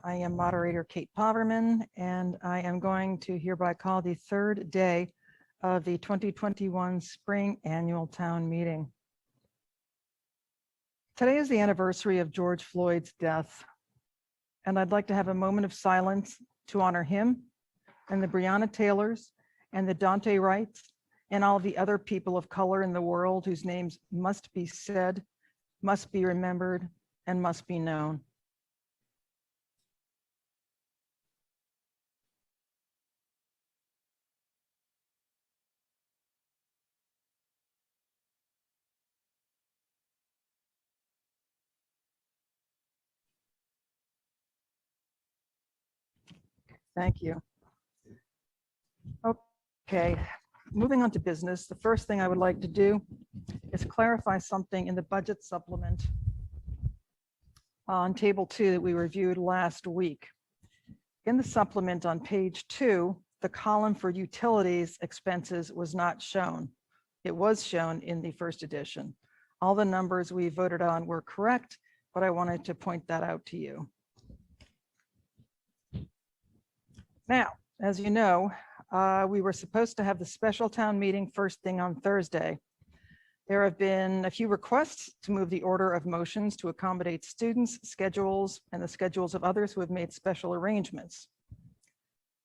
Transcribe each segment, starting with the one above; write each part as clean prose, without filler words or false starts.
I am moderator Kate Poverman, and I am going to hereby call the third day of the 2021 Spring Annual Town Meeting. Today is the anniversary of George Floyd's death, and I'd like to have a moment of silence to honor him and the Breonna Taylors and the Dante Wrights and all the other people of color in the world whose names must be said, must be remembered, and must be known. Thank you. Okay, moving on to business. The first thing I would like to do is clarify something in the budget supplement on table 2 that we reviewed last week. In the supplement on page 2, the column for utilities expenses was not shown. It was shown in the first edition. All the numbers we voted on were correct, but I wanted to point that out to you. Now, as you know, we were supposed to have the special town meeting first thing on Thursday. There have been a few requests to move the order of motions to accommodate students' schedules and the schedules of others who have made special arrangements.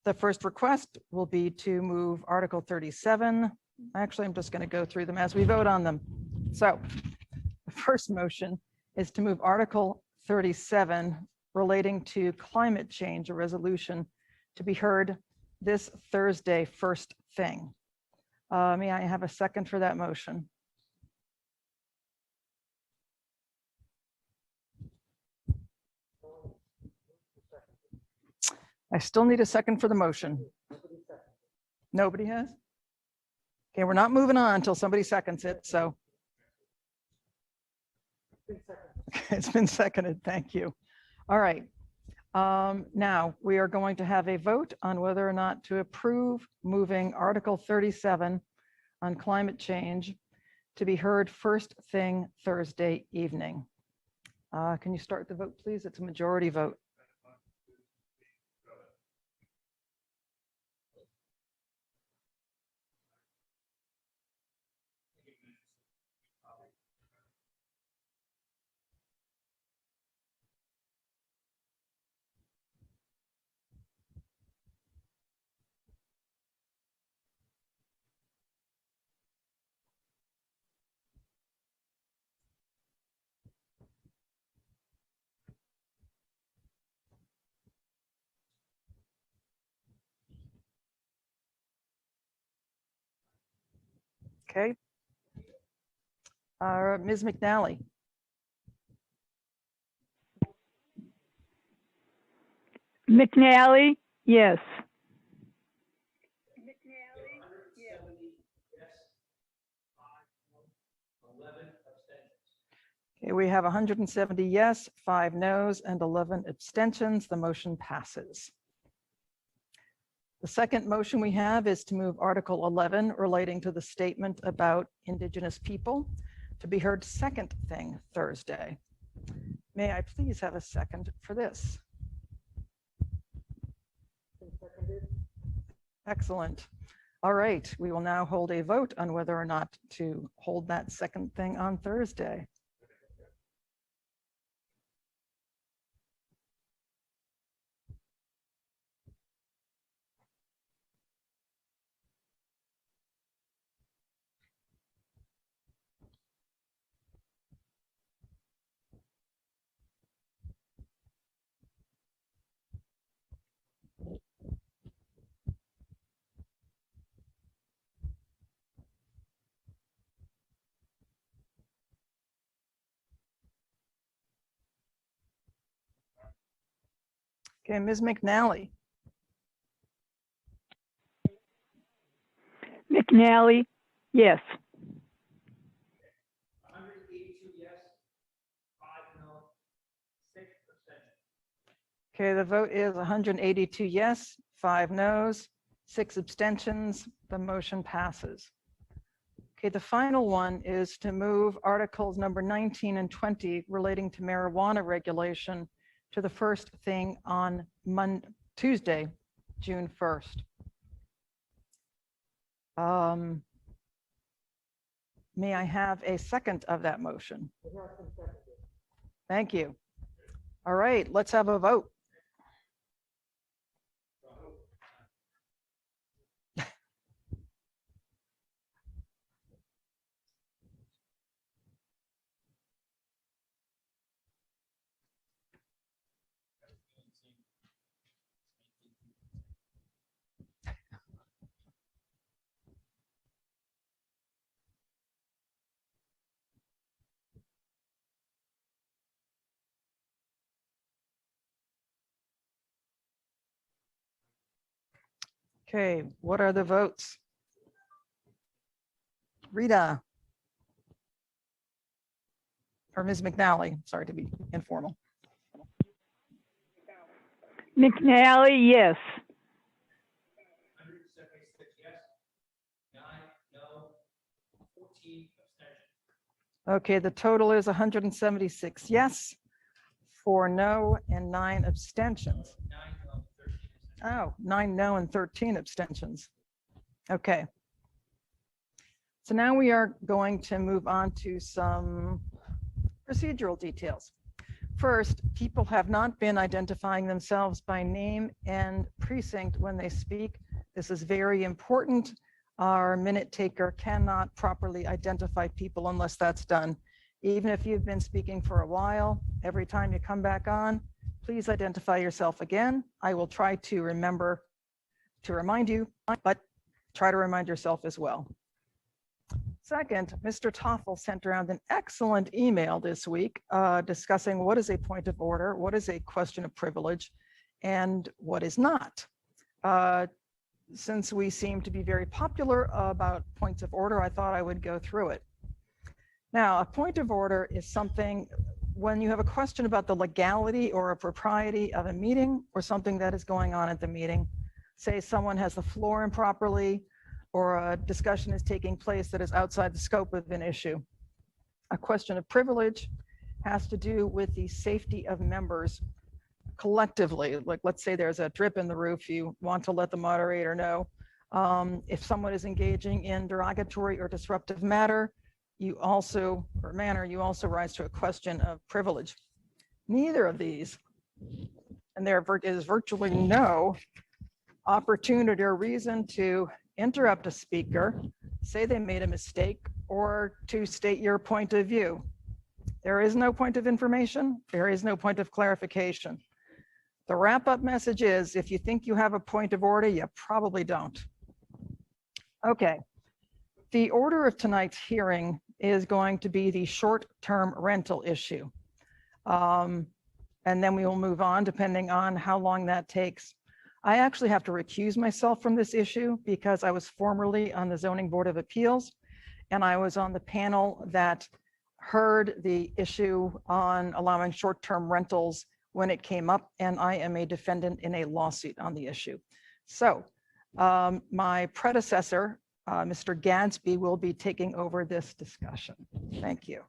The first request will be to move Article 37. Actually, I'm just going to go through them as we vote on them. So the first motion is to move Article 37 relating to climate change, a resolution to be heard this Thursday, first thing. May I have a second for that motion? I still need a second for the motion. Nobody has? Okay, we're not moving on until somebody seconds it, so. It's been seconded, thank you. All right. Now we are going to have a vote on whether or not to approve moving Article 37 on climate change to be heard first thing Thursday evening. Can you start the vote, please? It's a majority vote. Okay. Ms. McNally. McNally, yes. Okay, we have 170 yes, 5 no's, and 11 abstentions. The motion passes. The second motion we have is to move Article 11 relating to the statement about Indigenous people to be heard second thing Thursday. May I please have a second for this? Excellent. All right, we will now hold a vote on whether or not to hold that second thing on Thursday. Okay, Ms. McNally. McNally, yes. 182 yes, 5 no, 6 abstentions. Okay, the vote is 182 yes, 5 no's, 6 abstentions. The motion passes. Okay, the final one is to move Articles number 19 and 20 relating to marijuana regulation to the first thing on Tuesday, June 1st. May I have a second of that motion? Thank you. All right, let's have a vote. Okay, what are the votes? Rita. Or Ms. McNally, sorry to be informal. McNally, yes. 176 yes, 9 no, 14 abstentions. Okay, the total is 176 yes, 4 no, and 9 abstentions. 9 no, 13 abstentions. Oh, 9 no and 13 abstentions. Okay. So now we are going to move on to some procedural details. First, people have not been identifying themselves by name and precinct when they speak. This is very important. Our minute taker cannot properly identify people unless that's done. Even if you've been speaking for a while, every time you come back on, please identify yourself again. I will try to remember to remind you, but try to remind yourself as well. Second, Mr. Toffel sent around an excellent email this week discussing what is a point of order, what is a question of privilege, and what is not. Since we seem to be very popular about points of order, I thought I would go through it. Now, a point of order is something when you have a question about the legality or a propriety of a meeting or something that is going on at the meeting. Say someone has the floor improperly, or a discussion is taking place that is outside the scope of an issue. A question of privilege has to do with the safety of members collectively. Like, let's say there's a drip in the roof, you want to let the moderator know. If someone is engaging in derogatory or disruptive matter, you also rise to a question of privilege. Neither of these, and there is virtually no opportunity or reason to interrupt a speaker, say they made a mistake, or to state your point of view. There is no point of information. There is no point of clarification. The wrap-up message is, if you think you have a point of order, you probably don't. Okay. The order of tonight's hearing is going to be the short-term rental issue. And then we will move on depending on how long that takes. I actually have to recuse myself from this issue because I was formerly on the Zoning Board of Appeals, and I was on the panel that heard the issue on allowing short-term rentals when it came up, and I am a defendant in a lawsuit on the issue. So my predecessor, Mr. Gadsby, will be taking over this discussion. Thank you.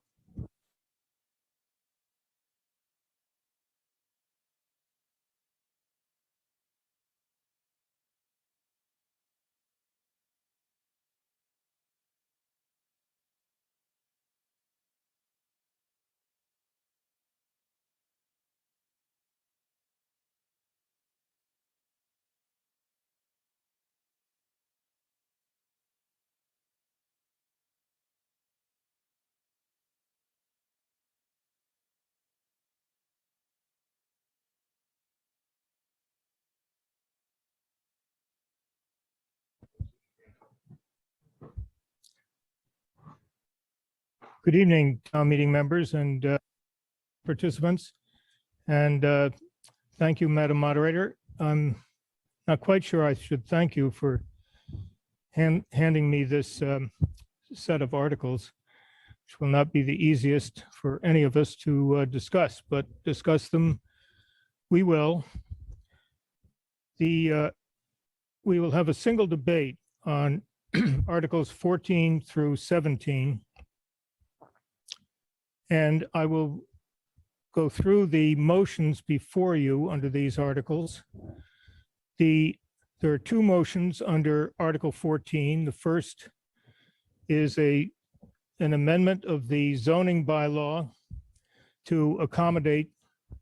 Good evening, town meeting members and participants. And thank you, Madam Moderator. I'm not quite sure I should thank you for handing me this set of articles, which will not be the easiest for any of us to discuss, but discuss them we will. We will have a single debate on Articles 14 through 17. And I will go through the motions before you under these articles. There are two motions under Article 14. The first is an amendment of the zoning bylaw to accommodate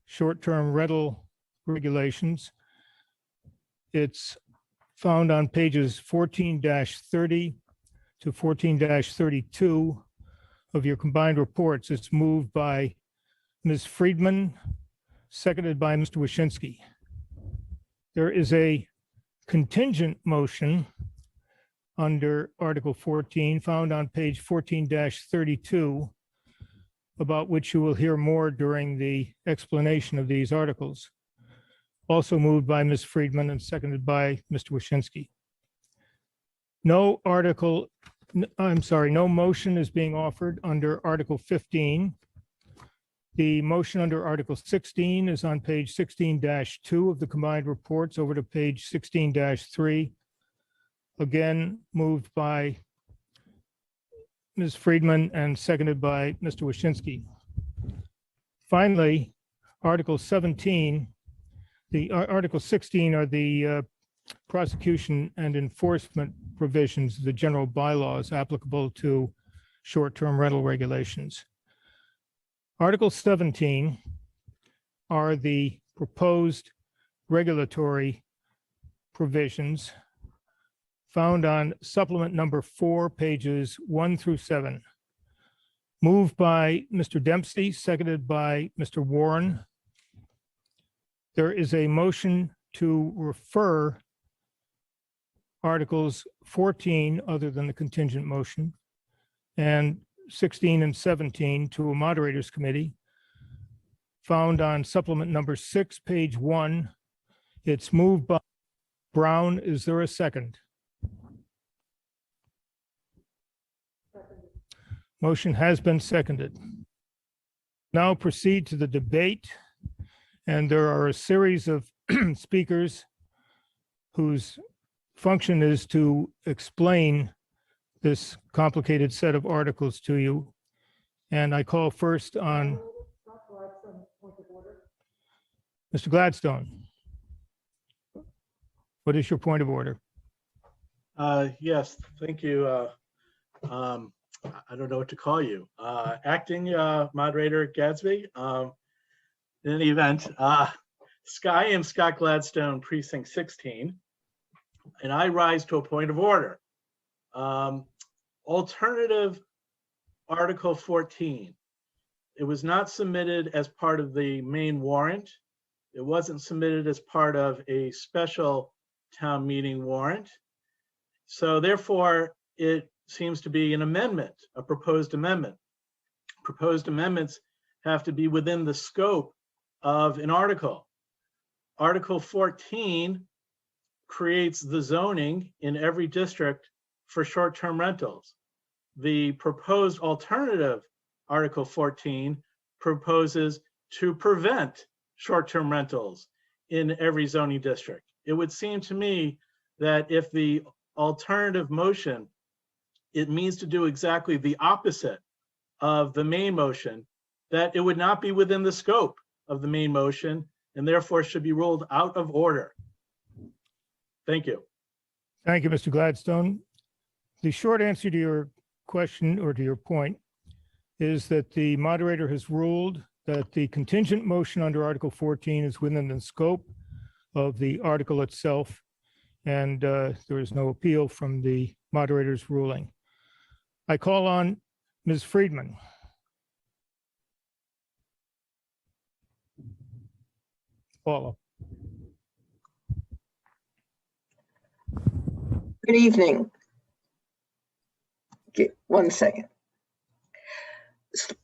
short-term rental regulations. It's found on pages 14-30 to 14-32 of your combined reports. It's moved by Ms. Friedman, seconded by Mr. Wyszynski. There is a contingent motion under Article 14 found on page 14-32, about which you will hear more during the explanation of these articles. Also moved by Ms. Friedman and seconded by Mr. Wyszynski. No motion is being offered under Article 15. The motion under Article 16 is on page 16-2 of the combined reports over to page 16-3. Again, moved by Ms. Friedman and seconded by Mr. Wyszynski. Finally, Article 17, Article 16 are the prosecution and enforcement provisions of the general bylaws applicable to short-term rental regulations. Article 17 are the proposed regulatory provisions found on supplement number 4, pages 1 through 7. Moved by Mr. Dempsey, seconded by Mr. Warren. There is a motion to refer Articles 14, other than the contingent motion, and 16 and 17 to a moderators committee found on supplement number 6, page 1. It's moved by Brown. Is there a second? Motion has been seconded. Now proceed to the debate, and there are a series of speakers whose function is to explain this complicated set of articles to you. And I call first on Mr. Gladstone. What is your point of order? Yes, thank you. I don't know what to call you. Acting Moderator Gadsby. In any event, I am Scott Gladstone, Precinct 16, and I rise to a point of order. Alternative Article 14. It was not submitted as part of the main warrant. It wasn't submitted as part of a special town meeting warrant. So therefore, it seems to be an amendment, a proposed amendment. Proposed amendments have to be within the scope of an article. Article 14 creates the zoning in every district for short-term rentals. The proposed alternative, Article 14, proposes to prevent short-term rentals in every zoning district. It would seem to me that if the alternative motion, it means to do exactly the opposite of the main motion, that it would not be within the scope of the main motion and therefore should be ruled out of order. Thank you. Thank you, Mr. Gladstone. The short answer to your question, or to your point, is that the moderator has ruled that the contingent motion under Article 14 is within the scope of the article itself, and there is no appeal from the moderator's ruling. I call on Ms. Friedman. Paula. Good evening. Okay, 1 second.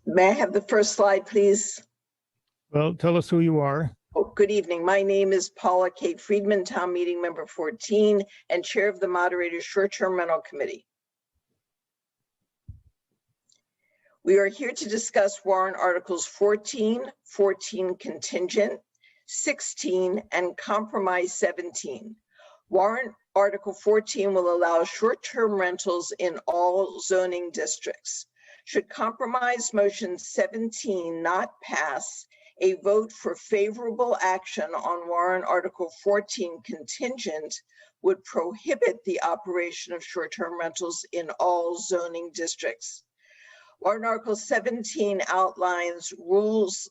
May I have the first slide, please? Well, tell us who you are. Oh, good evening. My name is Paula Kate Friedman, Town Meeting Member 14, and Chair of the Moderator's Short-Term Rental Committee. We are here to discuss warrant articles 14, 14 contingent, 16, and compromise 17. Warrant Article 14 will allow short-term rentals in all zoning districts. Should compromise motion 17 not pass, A vote for favorable action on warrant Article 14 contingent would prohibit the operation of short-term rentals in all zoning districts. Warrant Article 16 outlines rules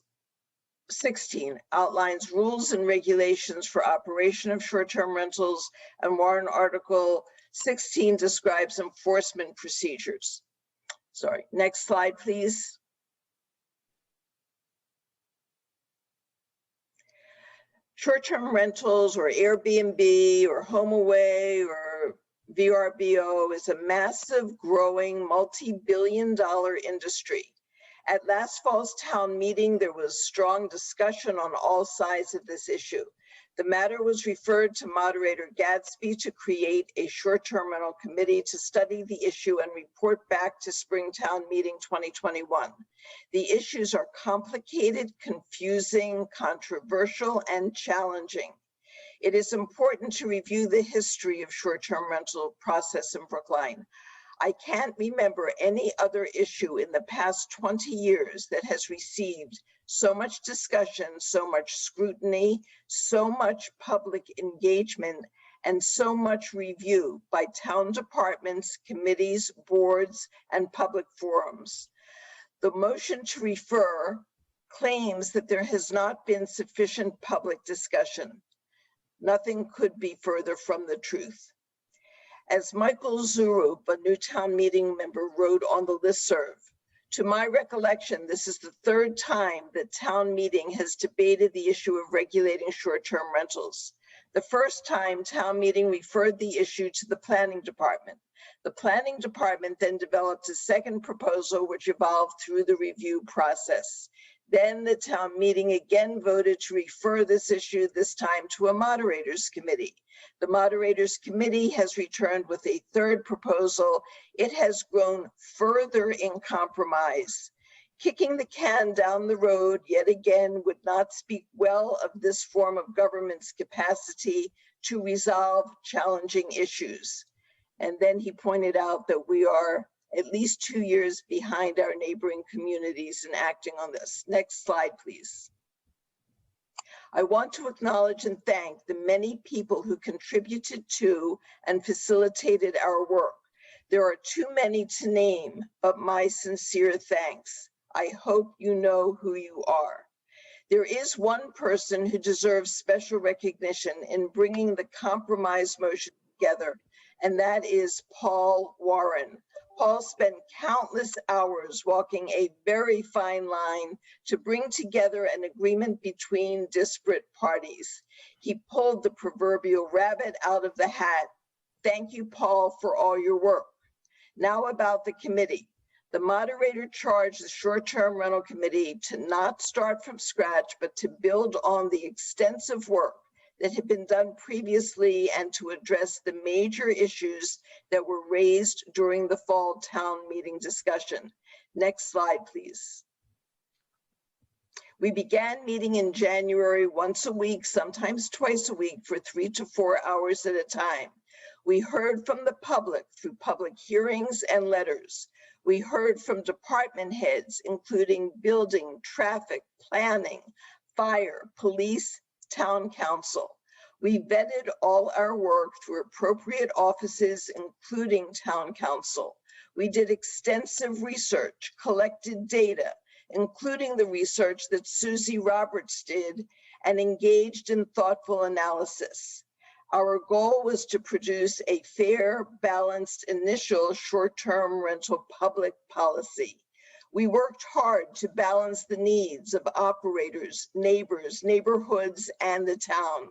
and regulations for operation of short-term rentals, and warrant Article 16 describes enforcement procedures. Sorry, next slide, please. Short-term rentals or Airbnb or HomeAway or VRBO is a massive, growing, multi-billion-dollar industry. At last fall's town meeting, there was strong discussion on all sides of this issue. The matter was referred to Moderator Gadsby to create a short-term rental committee to study the issue and report back to Springtown Meeting 2021. The issues are complicated, confusing, controversial, and challenging. It is important to review the history of short-term rental process in Brookline. I can't remember any other issue in the past 20 years that has received so much discussion, so much scrutiny, so much public engagement, and so much review by town departments, committees, boards, and public forums. The motion to refer claims that there has not been sufficient public discussion. Nothing could be further from the truth. As Michael Zurup, a new town meeting member, wrote on the listserv, to my recollection, this is the third time that town meeting has debated the issue of regulating short-term rentals. The first time, town meeting referred the issue to the planning department. The planning department then developed a second proposal which evolved through the review process. Then the town meeting again voted to refer this issue, this time to a moderators committee. The moderators committee has returned with a third proposal. It has grown further in compromise. Kicking the can down the road yet again would not speak well of this form of government's capacity to resolve challenging issues. And then he pointed out that we are at least 2 years behind our neighboring communities in acting on this. Next slide, please. I want to acknowledge and thank the many people who contributed to and facilitated our work. There are too many to name, but my sincere thanks. I hope you know who you are. There is one person who deserves special recognition in bringing the compromise motion together, and that is Paul Warren. Paul spent countless hours walking a very fine line to bring together an agreement between disparate parties. He pulled the proverbial rabbit out of the hat. Thank you, Paul, for all your work. Now about the committee. The moderator charged the short-term rental committee to not start from scratch, but to build on the extensive work that had been done previously and to address the major issues that were raised during the fall town meeting discussion. Next slide, please. We began meeting in January once a week, sometimes twice a week, for 3 to 4 hours at a time. We heard from the public through public hearings and letters. We heard from department heads, including building, traffic, planning, fire, police, town council. We vetted all our work through appropriate offices, including town council. We did extensive research, collected data, including the research that Susie Roberts did, and engaged in thoughtful analysis. Our goal was to produce a fair, balanced initial short-term rental public policy. We worked hard to balance the needs of operators, neighbors, neighborhoods, and the town.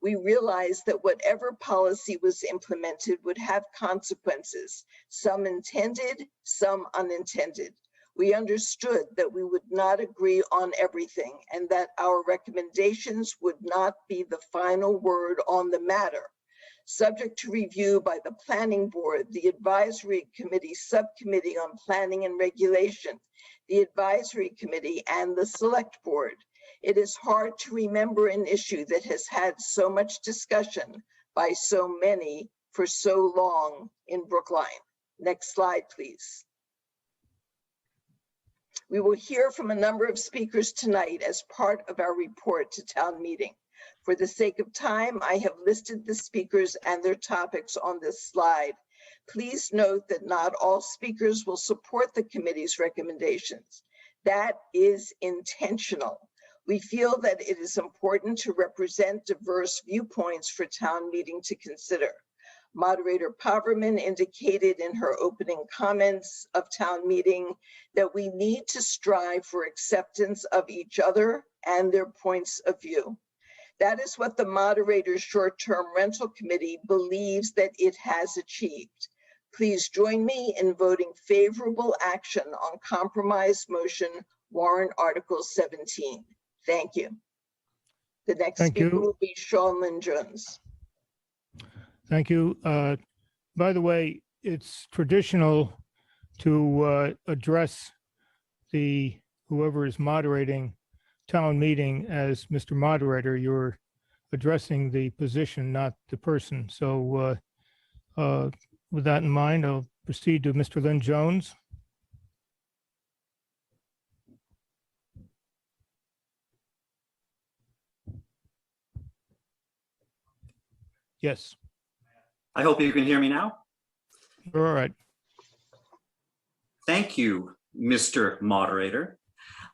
We realized that whatever policy was implemented would have consequences, some intended, some unintended. We understood that we would not agree on everything and that our recommendations would not be the final word on the matter. Subject to review by the Planning Board, the Advisory Committee Subcommittee on Planning and Regulation, the Advisory Committee, and the Select Board. It is hard to remember an issue that has had so much discussion by so many for so long in Brookline. Next slide, please. We will hear from a number of speakers tonight as part of our report to town meeting. For the sake of time, I have listed the speakers and their topics on this slide. Please note that not all speakers will support the committee's recommendations. That is intentional. We feel that it is important to represent diverse viewpoints for town meeting to consider. Moderator Paverman indicated in her opening comments of town meeting that we need to strive for acceptance of each other and their points of view. That is what the Moderator's Short-Term Rental Committee believes that it has achieved. Please join me in voting favorable action on compromise motion warrant Article 17. Thank you. The next Thank speaker you. will be Sean Lynn Jones. Thank you. By the way, it's traditional to address whoever is moderating town meeting as Mr. Moderator. You're addressing the position, not the person. So with that in mind, I'll proceed to Mr. Lynn Jones. Yes, I hope you can hear me now. you're all right. Thank you, Mr. Moderator.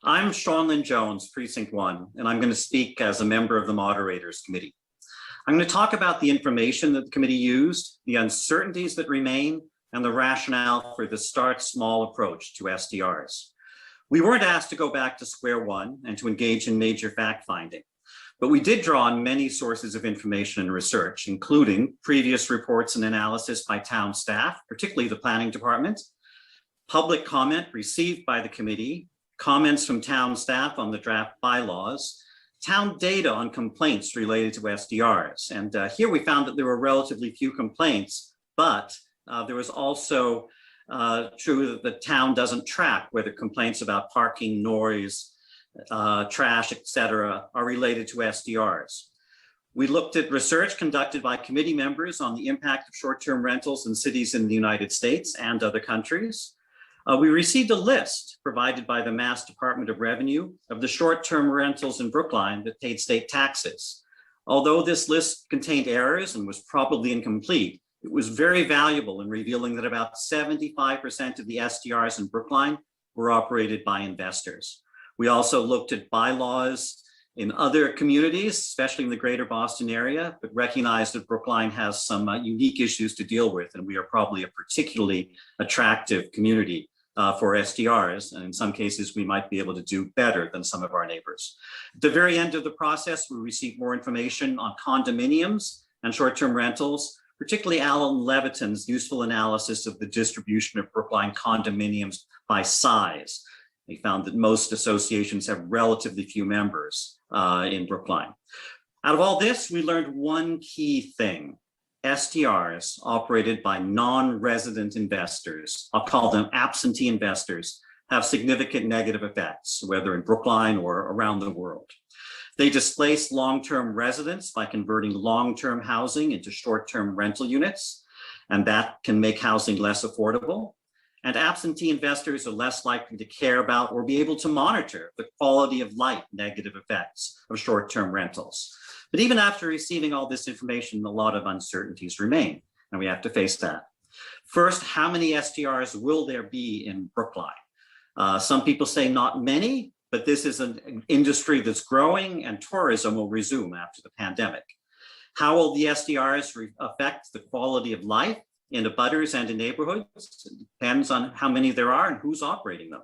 I'm Sean Lynn Jones, Precinct 1, and I'm going to speak as a member of the Moderators Committee. I'm going to talk about the information that the committee used, the uncertainties that remain, and the rationale for the start small approach to SDRs. We weren't asked to go back to square one and to engage in major fact finding, but we did draw on many sources of information and research, including previous reports and analysis by town staff, particularly the planning department, public comment received by the committee, comments from town staff on the draft bylaws, town data on complaints related to SDRs. And here we found that there were relatively few complaints, but there was also true that the town doesn't track whether complaints about parking, noise, trash, etc., are related to SDRs. We looked at research conducted by committee members on the impact of short-term rentals in cities in the United States and other countries. We received a list provided by the Mass Department of Revenue of the short-term rentals in Brookline that paid state taxes. Although this list contained errors and was probably incomplete, it was very valuable in revealing that about 75% of the SDRs in Brookline were operated by investors. We also looked at bylaws in other communities, especially in the greater Boston area, but recognized that Brookline has some unique issues to deal with, and we are probably a particularly attractive community for SDRs, and in some cases, we might be able to do better than some of our neighbors. At the very end of the process, we received more information on condominiums and short-term rentals, particularly Alan Leviton's useful analysis of the distribution of Brookline condominiums by size. They found that most associations have relatively few members in Brookline. Out of all this, we learned one key thing. SDRs operated by non-resident investors, I'll call them absentee investors, have significant negative effects, whether in Brookline or around the world. They displace long-term residents by converting long-term housing into short-term rental units, and that can make housing less affordable. And absentee investors are less likely to care about or be able to monitor the quality of life negative effects of short-term rentals. But even after receiving all this information, a lot of uncertainties remain, and we have to face that. First, how many SDRs will there be in Brookline? Some people say not many, but this is an industry that's growing and tourism will resume after the pandemic. How will the SDRs affect the quality of life in abutters and in neighborhoods? It depends on how many there are and who's operating them.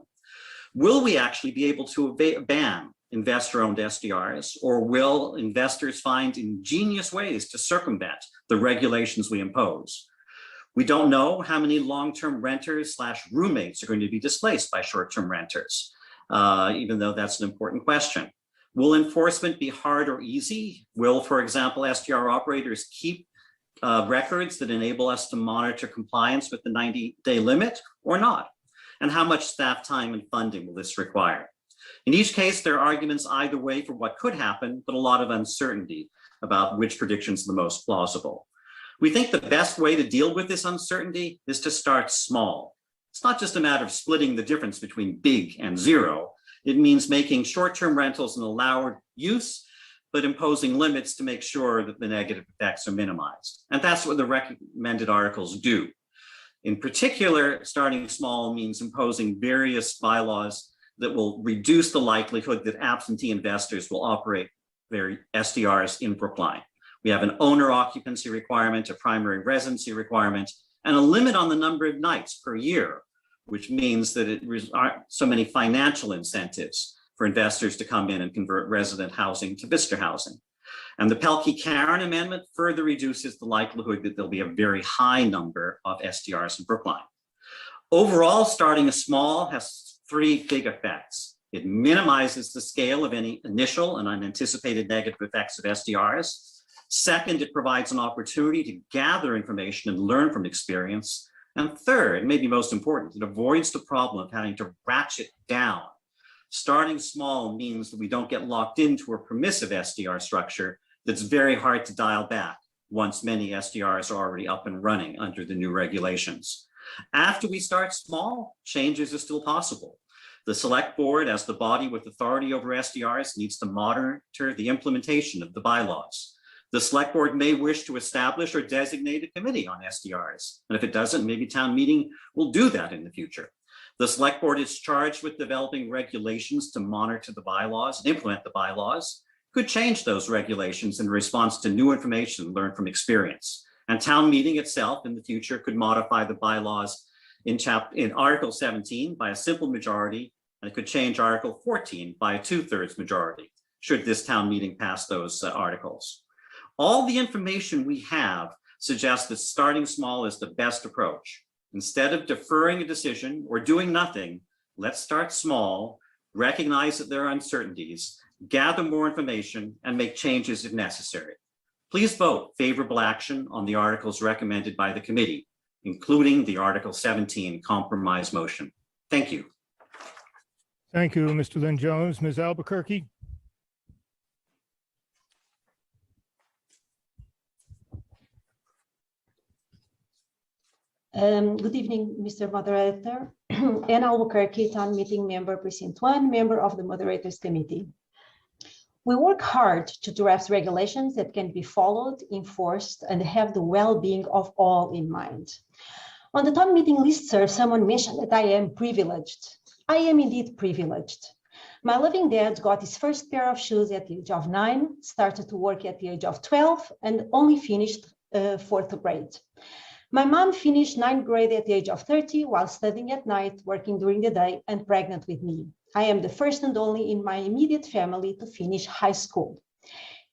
Will we actually be able to ban investor-owned SDRs, or will investors find ingenious ways to circumvent the regulations we impose? We don't know how many long-term renters / roommates are going to be displaced by short-term renters, even though that's an important question. Will enforcement be hard or easy? Will, for example, SDR operators keep records that enable us to monitor compliance with the 90-day limit or not? And how much staff time and funding will this require? In each case, there are arguments either way for what could happen, but a lot of uncertainty about which predictions are the most plausible. We think the best way to deal with this uncertainty is to start small. It's not just a matter of splitting the difference between big and zero. It means making short-term rentals an allowed use, but imposing limits to make sure that the negative effects are minimized. And that's what the recommended articles do. In particular, starting small means imposing various bylaws that will reduce the likelihood that absentee investors will operate their SDRs in Brookline. We have an owner occupancy requirement, a primary residency requirement, and a limit on the number of nights per year, which means that it aren't so many financial incentives for investors to come in and convert resident housing to visitor housing. And the Pelkey-Karen amendment further reduces the likelihood that there'll be a very high number of SDRs in Brookline. Overall, starting small has three big effects. It minimizes the scale of any initial and unanticipated negative effects of SDRs. Second, it provides an opportunity to gather information and learn from experience. And third, and maybe most important, it avoids the problem of having to ratchet down. Starting small means that we don't get locked into a permissive SDR structure that's very hard to dial back once many SDRs are already up and running under the new regulations. After we start small, changes are still possible. The select board, as the body with authority over SDRs, needs to monitor the implementation of the bylaws. The select board may wish to establish or designate a committee on SDRs. And if it doesn't, maybe town meeting will do that in the future. The select board is charged with developing regulations to monitor the bylaws and implement the bylaws, could change those regulations in response to new information learned from experience. And town meeting itself in the future could modify the bylaws in Article 17 by a simple majority, and it could change Article 14 by a 2/3 majority, should this town meeting pass those articles. All the information we have suggests that starting small is the best approach. Instead of deferring a decision or doing nothing, let's start small, recognize that there are uncertainties, gather more information, and make changes if necessary. Please vote favorable action on the articles recommended by the committee, including the Article 17 compromise motion. Thank you. Thank you, Mr. Lynn Jones. Ms. Albuquerque? Good evening, Mr. Moderator. Ann Albuquerque, Town Meeting Member, Precinct 1, member of the Moderators Committee. We work hard to draft regulations that can be followed, enforced, and have the well-being of all in mind. On the town meeting listserv, someone mentioned that I am privileged. I am indeed privileged. My loving dad got his first pair of shoes at the age of 9, started to work at the age of 12, and only finished 4th grade. My mom finished 9th grade at the age of 30 while studying at night, working during the day, and pregnant with me. I am the first and only in my immediate family to finish high school.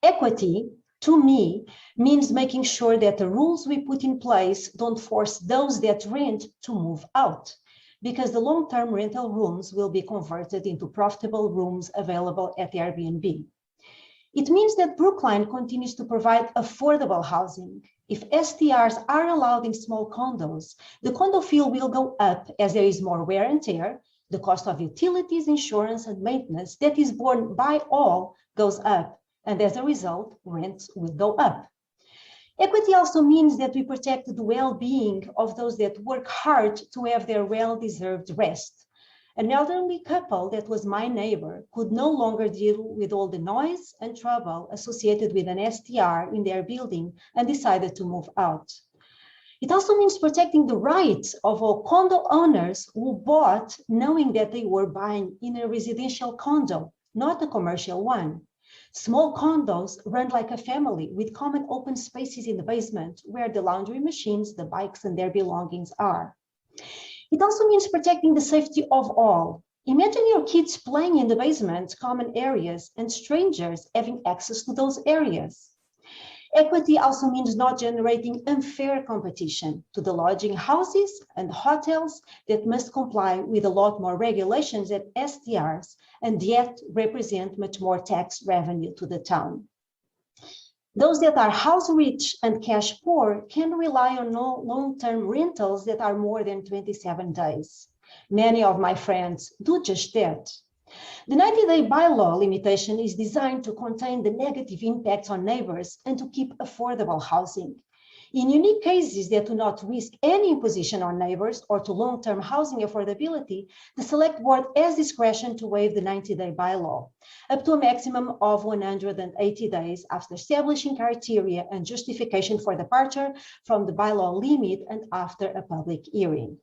Equity, to me, means making sure that the rules we put in place don't force those that rent to move out, because the long-term rental rooms will be converted into profitable rooms available at the Airbnb. It means that Brookline continues to provide affordable housing. If STRs are allowed in small condos, the condo fee will go up as there is more wear and tear, the cost of utilities, insurance, and maintenance that is borne by all goes up, and as a result, rents will go up. Equity also means that we protect the well-being of those that work hard to have their well-deserved rest. An elderly couple that was my neighbor could no longer deal with all the noise and trouble associated with an STR in their building and decided to move out. It also means protecting the rights of all condo owners who bought knowing that they were buying in a residential condo, not a commercial one. Small condos run like a family with common open spaces in the basement where the laundry machines, the bikes, and their belongings are. It also means protecting the safety of all. Imagine your kids playing in the basement, common areas, and strangers having access to those areas. Equity also means not generating unfair competition to the lodging houses and hotels that must comply with a lot more regulations than STRs and yet represent much more tax revenue to the town. Those that are house rich and cash poor can rely on no long-term rentals that are more than 27 days. Many of my friends do just that. The 90-day bylaw limitation is designed to contain the negative impacts on neighbors and to keep affordable housing. In unique cases that do not risk any imposition on neighbors or to long-term housing affordability, the Select Board has discretion to waive the 90-day bylaw up to a maximum of 180 days after establishing criteria and justification for departure from the bylaw limit and after a public hearing.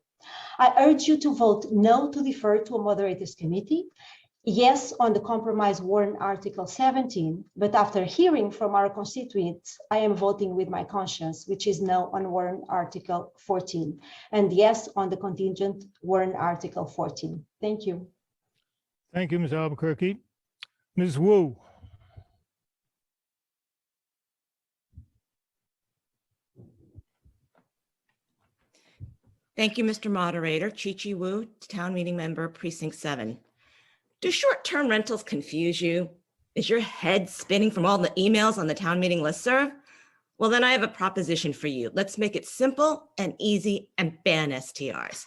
I urge you to vote no to defer to a moderators committee, yes on the compromise warrant Article 17, but after hearing from our constituents, I am voting with my conscience, which is no on warrant Article 14, and yes on the contingent warrant Article 14. Thank you. Thank you, Ms. Albuquerque. Ms. Wu. Thank you, Mr. Moderator. Chi-Chi Wu, Town Meeting Member, Precinct 7. Do short-term rentals confuse you? Is your head spinning from all the emails on the town meeting listserv? Well, then I have a proposition for you. Let's make it simple and easy and ban STRs.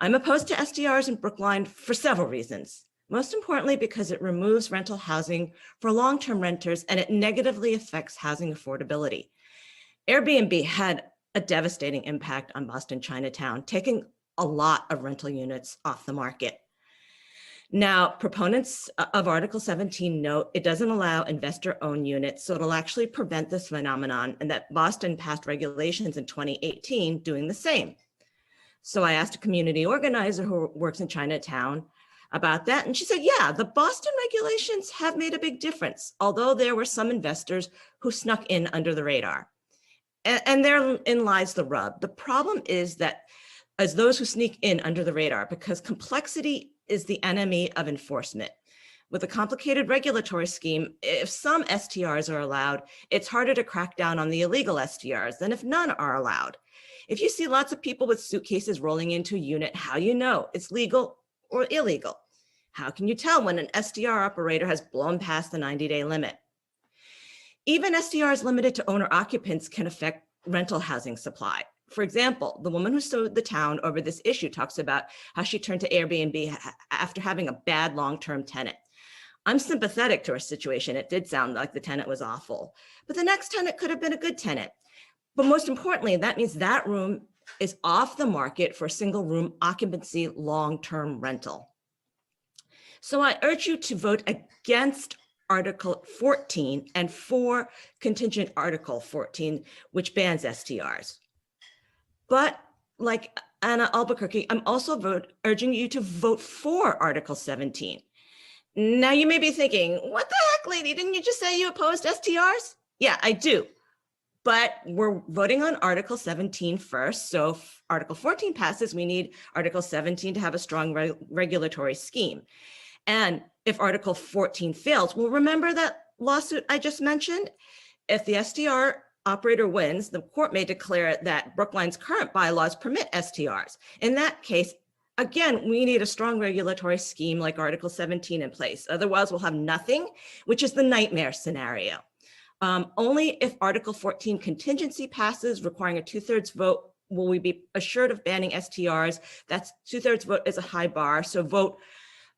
I'm opposed to STRs in Brookline for several reasons. Most importantly, because it removes rental housing for long-term renters and it negatively affects housing affordability. Airbnb had a devastating impact on Boston Chinatown, taking a lot of rental units off the market. Now, proponents of Article 17 note it doesn't allow investor-owned units, so it'll actually prevent this phenomenon, and that Boston passed regulations in 2018 doing the same. So I asked a community organizer who works in Chinatown about that, and she said, yeah, the Boston regulations have made a big difference, although there were some investors who snuck in under the radar. And therein lies the rub. The problem is that as those who sneak in under the radar, because complexity is the enemy of enforcement. With a complicated regulatory scheme, if some STRs are allowed, it's harder to crack down on the illegal STRs than if none are allowed. If you see lots of people with suitcases rolling into a unit, how do you know it's legal or illegal? How can you tell when an STR operator has blown past the 90-day limit? Even STRs limited to owner occupants can affect rental housing supply. For example, the woman who sued the town over this issue talks about how she turned to Airbnb after having a bad long-term tenant. I'm sympathetic to her situation. It did sound like the tenant was awful, but the next tenant could have been a good tenant. But most importantly, that means that room is off the market for single room occupancy long-term rental. So I urge you to vote against Article 14 and for contingent Article 14, which bans STRs. But like Anna Albuquerque, I'm also urging you to vote for Article 17. Now you may be thinking, what the heck, lady? Didn't you just say you opposed STRs? Yeah, I do. But we're voting on Article 17 first. So if Article 14 passes, we need Article 17 to have a strong regulatory scheme. And if Article 14 fails, well, remember that lawsuit I just mentioned? If the STR operator wins, the court may declare that Brookline's current bylaws permit STRs. In that case, again, we need a strong regulatory scheme like Article 17 in place. Otherwise, we'll have nothing, which is the nightmare scenario. Only if Article 14 contingency passes, requiring a 2/3 vote, will we be assured of banning STRs. That's 2/3 vote is a high bar. So vote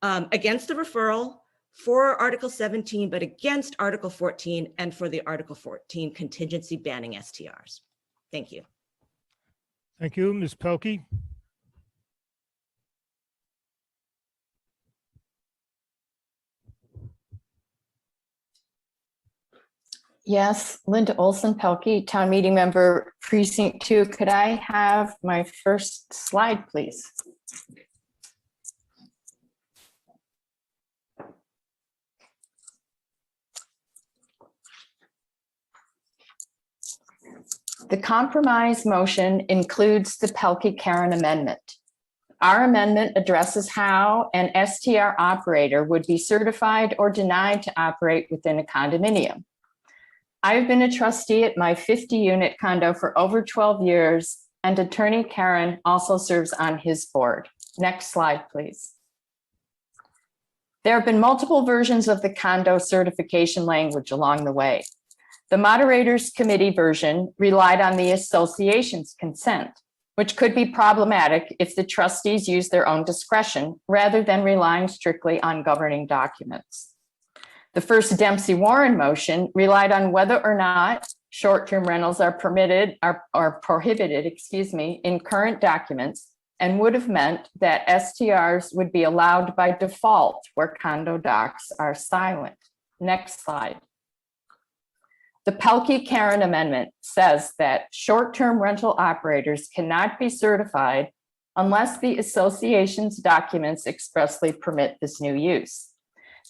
against the referral, for Article 17, but against Article 14 and for the Article 14 contingency banning STRs. Thank you. Thank you, Ms. Pelkey. Yes, Linda Olson Pelkey, Town Meeting Member, Precinct 2. Could I have my first slide, please? The compromise motion includes the Pelkey-Karen amendment. Our amendment addresses how an STR operator would be certified or denied to operate within a condominium. I've been a trustee at my 50-unit condo for over 12 years, and Attorney Karen also serves on his board. Next slide, please. There have been multiple versions of the condo certification language along the way. The Moderators Committee version relied on the association's consent, which could be problematic if the trustees use their own discretion rather than relying strictly on governing documents. The first Dempsey-Warren motion relied on whether or not short-term rentals are prohibited, in current documents, and would have meant that STRs would be allowed by default where condo docs are silent. Next slide. The Pelkey-Karen Amendment says that short-term rental operators cannot be certified unless the association's documents expressly permit this new use.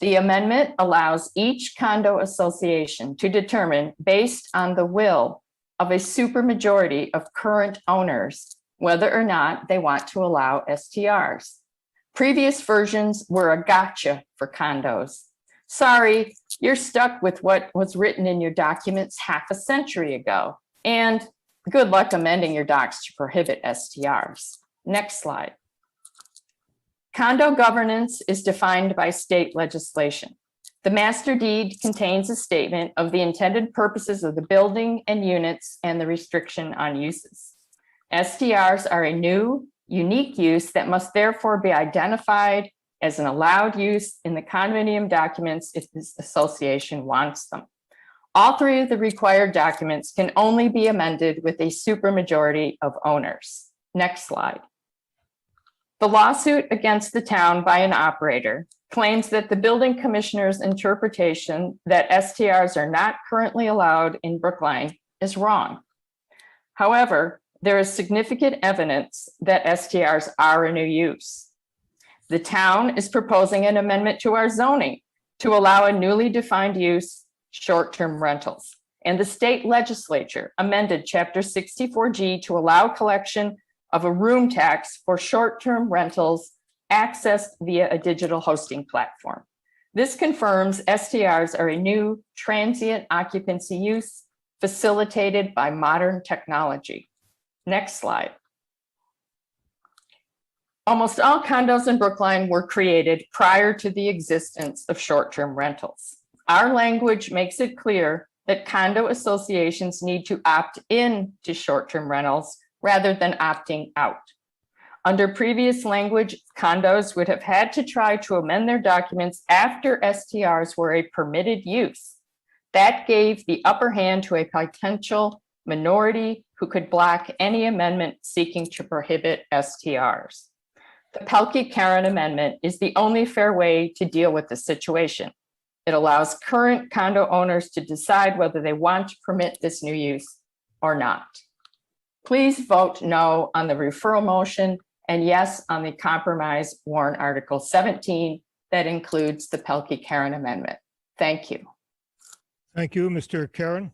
The amendment allows each condo association to determine, based on the will of a supermajority of current owners, whether or not they want to allow STRs. Previous versions were a gotcha for condos. Sorry, you're stuck with what was written in your documents half a century ago. And good luck amending your docs to prohibit STRs. Next slide. Condo governance is defined by state legislation. The master deed contains a statement of the intended purposes of the building and units and the restriction on uses. STRs are a new, unique use that must therefore be identified as an allowed use in the condominium documents if this association wants them. All three of the required documents can only be amended with a supermajority of owners. Next slide. The lawsuit against the town by an operator claims that the building commissioner's interpretation that STRs are not currently allowed in Brookline is wrong. However, there is significant evidence that STRs are a new use. The town is proposing an amendment to our zoning to allow a newly defined use, short-term rentals. And the state legislature amended Chapter 64G to allow collection of a room tax for short-term rentals accessed via a digital hosting platform. This confirms STRs are a new transient occupancy use facilitated by modern technology. Next slide. Almost all condos in Brookline were created prior to the existence of short-term rentals. Our language makes it clear that condo associations need to opt in to short-term rentals rather than opting out. Under previous language, condos would have had to try to amend their documents after STRs were a permitted use. That gave the upper hand to a potential minority who could block any amendment seeking to prohibit STRs. The Pelkey-Karen Amendment is the only fair way to deal with the situation. It allows current condo owners to decide whether they want to permit this new use or not. Please vote no on the referral motion and yes on the compromise warrant article 17 that includes the Pelkey-Karen Amendment. Thank you. Thank you, Mr. Karen.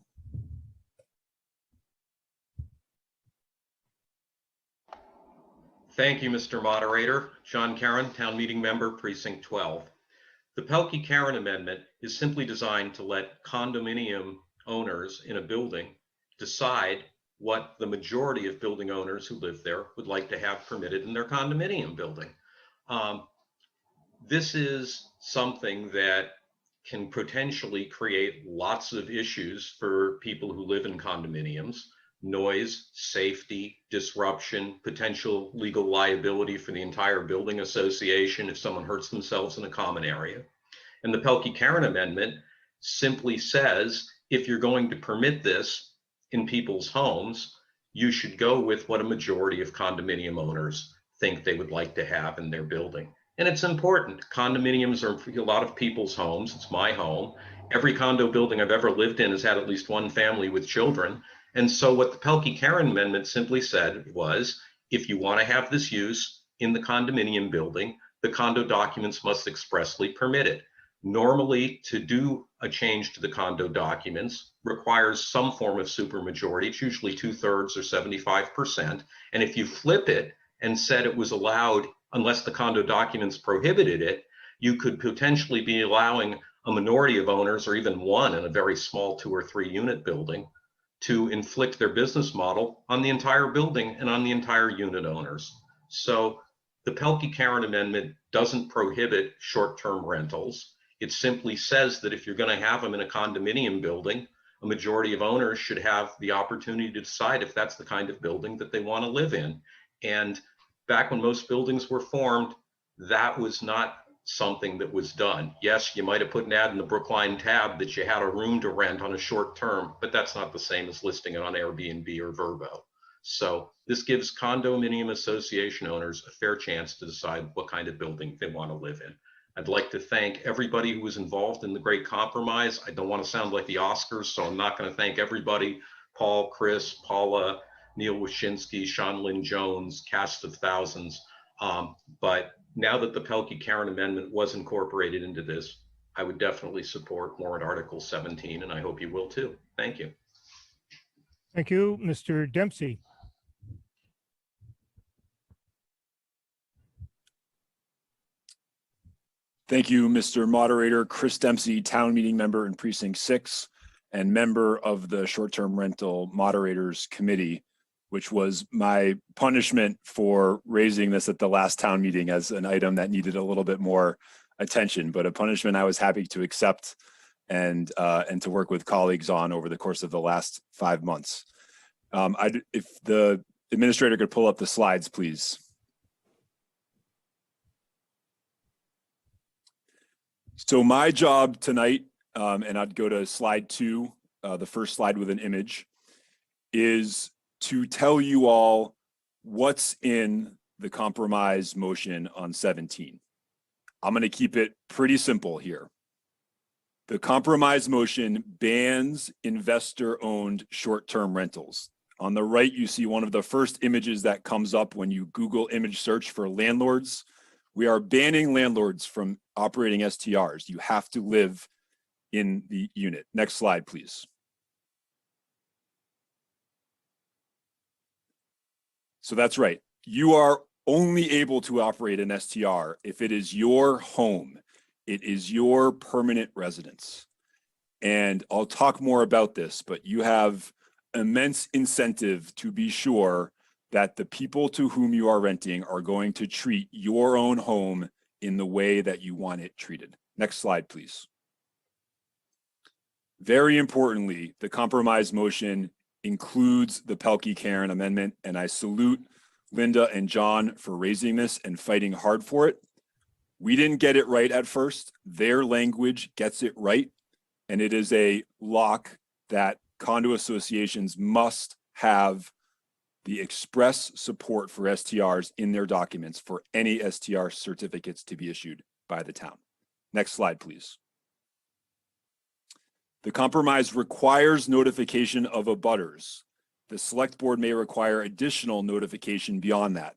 Thank you, Mr. Moderator. John Karen, Town Meeting Member, Precinct 12. The Pelkey-Karen Amendment is simply designed to let condominium owners in a building decide what the majority of building owners who live there would like to have permitted in their condominium building. This is something that can potentially create lots of issues for people who live in condominiums: noise, safety, disruption, potential legal liability for the entire building association if someone hurts themselves in a common area. And the Pelkey-Karen Amendment simply says, if you're going to permit this in people's homes, you should go with what a majority of condominium owners think they would like to have in their building. And it's important. Condominiums are a lot of people's homes. It's my home. Every condo building I've ever lived in has had at least one family with children. And so what the Pelkey-Karen Amendment simply said was, if you want to have this use in the condominium building, the condo documents must expressly permit it. Normally, to do a change to the condo documents requires some form of supermajority. It's usually 2/3 or 75%. And if you flip it and said it was allowed unless the condo documents prohibited it, you could potentially be allowing a minority of owners, or even one in a very small 2 or 3 unit building, to inflict their business model on the entire building and on the entire unit owners. So the Pelkey-Karen Amendment doesn't prohibit short-term rentals. It simply says that if you're going to have them in a condominium building, a majority of owners should have the opportunity to decide if that's the kind of building that they want to live in. And back when most buildings were formed, that was not something that was done. Yes, you might have put an ad in the Brookline tab that you had a room to rent on a short term, but that's not the same as listing it on Airbnb or Vrbo. So this gives condominium association owners a fair chance to decide what kind of building they want to live in. I'd like to thank everybody who was involved in the Great Compromise. I don't want to sound like the Oscars, so I'm not going to thank everybody. Paul, Chris, Paula, Neil Wyshynski, Sean Lynn Jones, cast of thousands. But now that the Pelkey-Karen Amendment was incorporated into this, I would definitely support warrant Article 17, and I hope you will too. Thank you. Thank you, Mr. Dempsey. Thank you, Mr. Moderator. Chris Dempsey, town meeting member in Precinct 6 and member of the Short-Term Rental Moderators Committee, which was my punishment for raising this at the last town meeting as an item that needed a little bit more attention, but a punishment I was happy to accept and to work with colleagues on over the course of the last 5 months. If the administrator could pull up the slides, please. So my job tonight, and I'd go to slide 2, the first slide with an image, is to tell you all what's in the compromise motion on 17. I'm going to keep it pretty simple here. The compromise motion bans investor-owned short-term rentals. On the right, you see one of the first images that comes up when you Google image search for landlords. We are banning landlords from operating STRs. You have to live in the unit. Next slide, please. So that's right. You are only able to operate an STR if it is your home. It is your permanent residence. And I'll talk more about this, but you have immense incentive to be sure that the people to whom you are renting are going to treat your own home in the way that you want it treated. Next slide, please. Very importantly, the compromise motion includes the Pelkey-Karen Amendment, and I salute Linda and John for raising this and fighting hard for it. We didn't get it right at first. Their language gets it right, and it is a lock that condo associations must have the express support for STRs in their documents for any STR certificates to be issued by the town. Next slide, please. The compromise requires notification of abutters. The select board may require additional notification beyond that,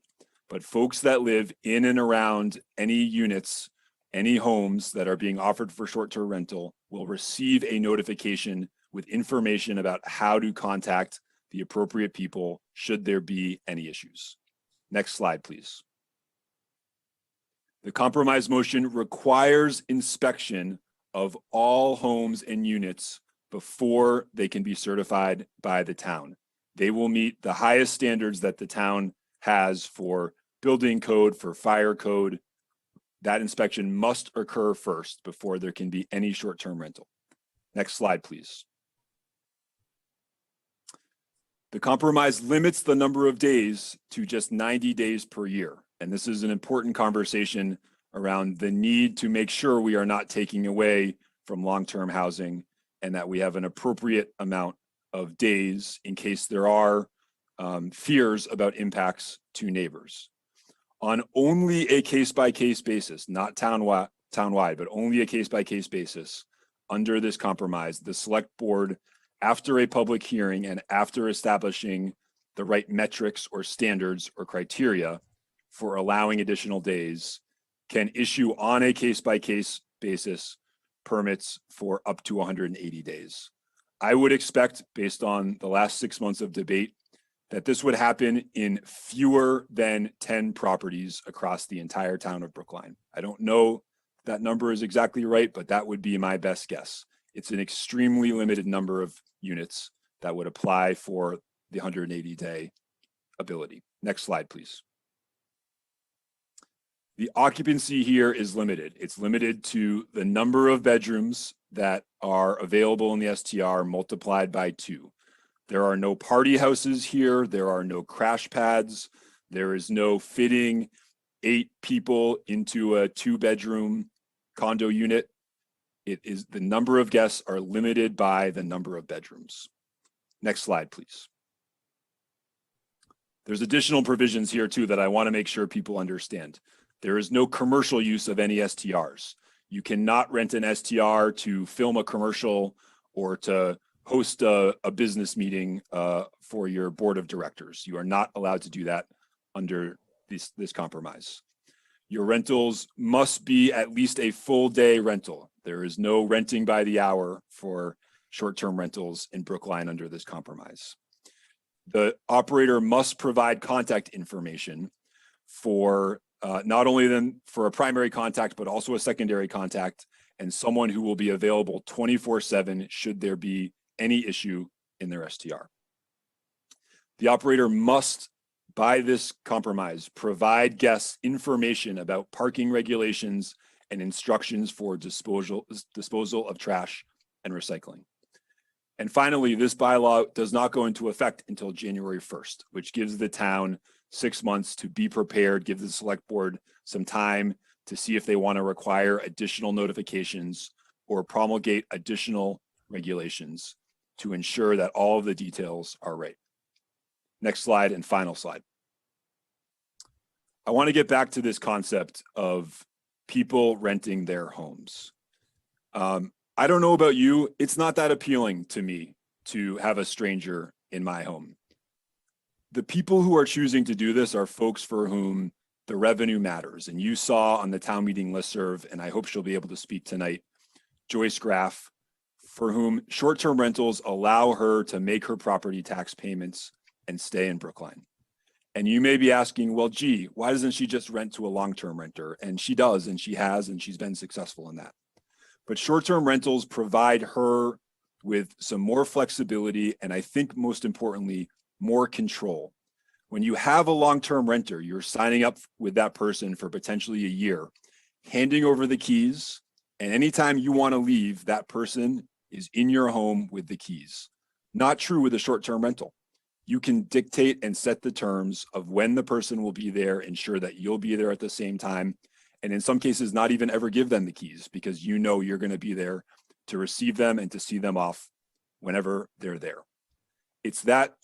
but folks that live in and around any units, any homes that are being offered for short-term rental will receive a notification with information about how to contact the appropriate people should there be any issues. Next slide, please. The compromise motion requires inspection of all homes and units before they can be certified by the town. They will meet the highest standards that the town has for building code, for fire code. That inspection must occur first before there can be any short-term rental. Next slide, please. The compromise limits the number of days to just 90 days per year. And this is an important conversation around the need to make sure we are not taking away from long-term housing and that we have an appropriate amount of days in case there are fears about impacts to neighbors. On only a case-by-case basis, not townwide, but only a case-by-case basis, under this compromise, the select board, after a public hearing and after establishing the right metrics or standards or criteria for allowing additional days, can issue on a case-by-case basis permits for up to 180 days. I would expect, based on the last 6 months of debate, that this would happen in fewer than 10 properties across the entire town of Brookline. I don't know that number is exactly right, but that would be my best guess. It's an extremely limited number of units that would apply for the 180-day ability. Next slide, please. The occupancy here is limited. It's limited to the number of bedrooms that are available in the STR multiplied by 2. There are no party houses here. There are no crash pads. There is no fitting 8 people into a 2-bedroom condo unit, the number of guests are limited by the number of bedrooms. Next slide, please. There's additional provisions here too that I want to make sure people understand. There is no commercial use of any STRs. You cannot rent an STR to film a commercial or to host a business meeting for your board of directors. You are not allowed to do that under this compromise. Your rentals must be at least a full day rental. There is no renting by the hour for short-term rentals in Brookline under this compromise. The operator must provide contact information for not only then for a primary contact, but also a secondary contact and someone who will be available 24/7 should there be any issue in their STR. The operator must, by this compromise, provide guests information about parking regulations and instructions for disposal of trash and recycling. And finally, this bylaw does not go into effect until January 1st, which gives the town 6 months to be prepared, give the select board some time to see if they want to require additional notifications or promulgate additional regulations to ensure that all of the details are right. Next slide and final slide. I want to get back to this concept of people renting their homes. I don't know about you, it's not that appealing to me to have a stranger in my home. The people who are choosing to do this are folks for whom the revenue matters. And you saw on the town meeting listserv, and I hope she'll be able to speak tonight, Joyce Graff, for whom short-term rentals allow her to make her property tax payments and stay in Brookline. And you may be asking, well, gee, why doesn't she just rent to a long-term renter? And she does, and she has, and she's been successful in that. But short-term rentals provide her with some more flexibility, and I think most importantly, more control. When you have a long-term renter, you're signing up with that person for potentially a year, handing over the keys, and anytime you want to leave, that person is in your home with the keys. Not true with a short-term rental. You can dictate and set the terms of when the person will be there, ensure that you'll be there at the same time, and in some cases, not even ever give them the keys because you know you're going to be there to receive them and to see them off whenever they're there. It's that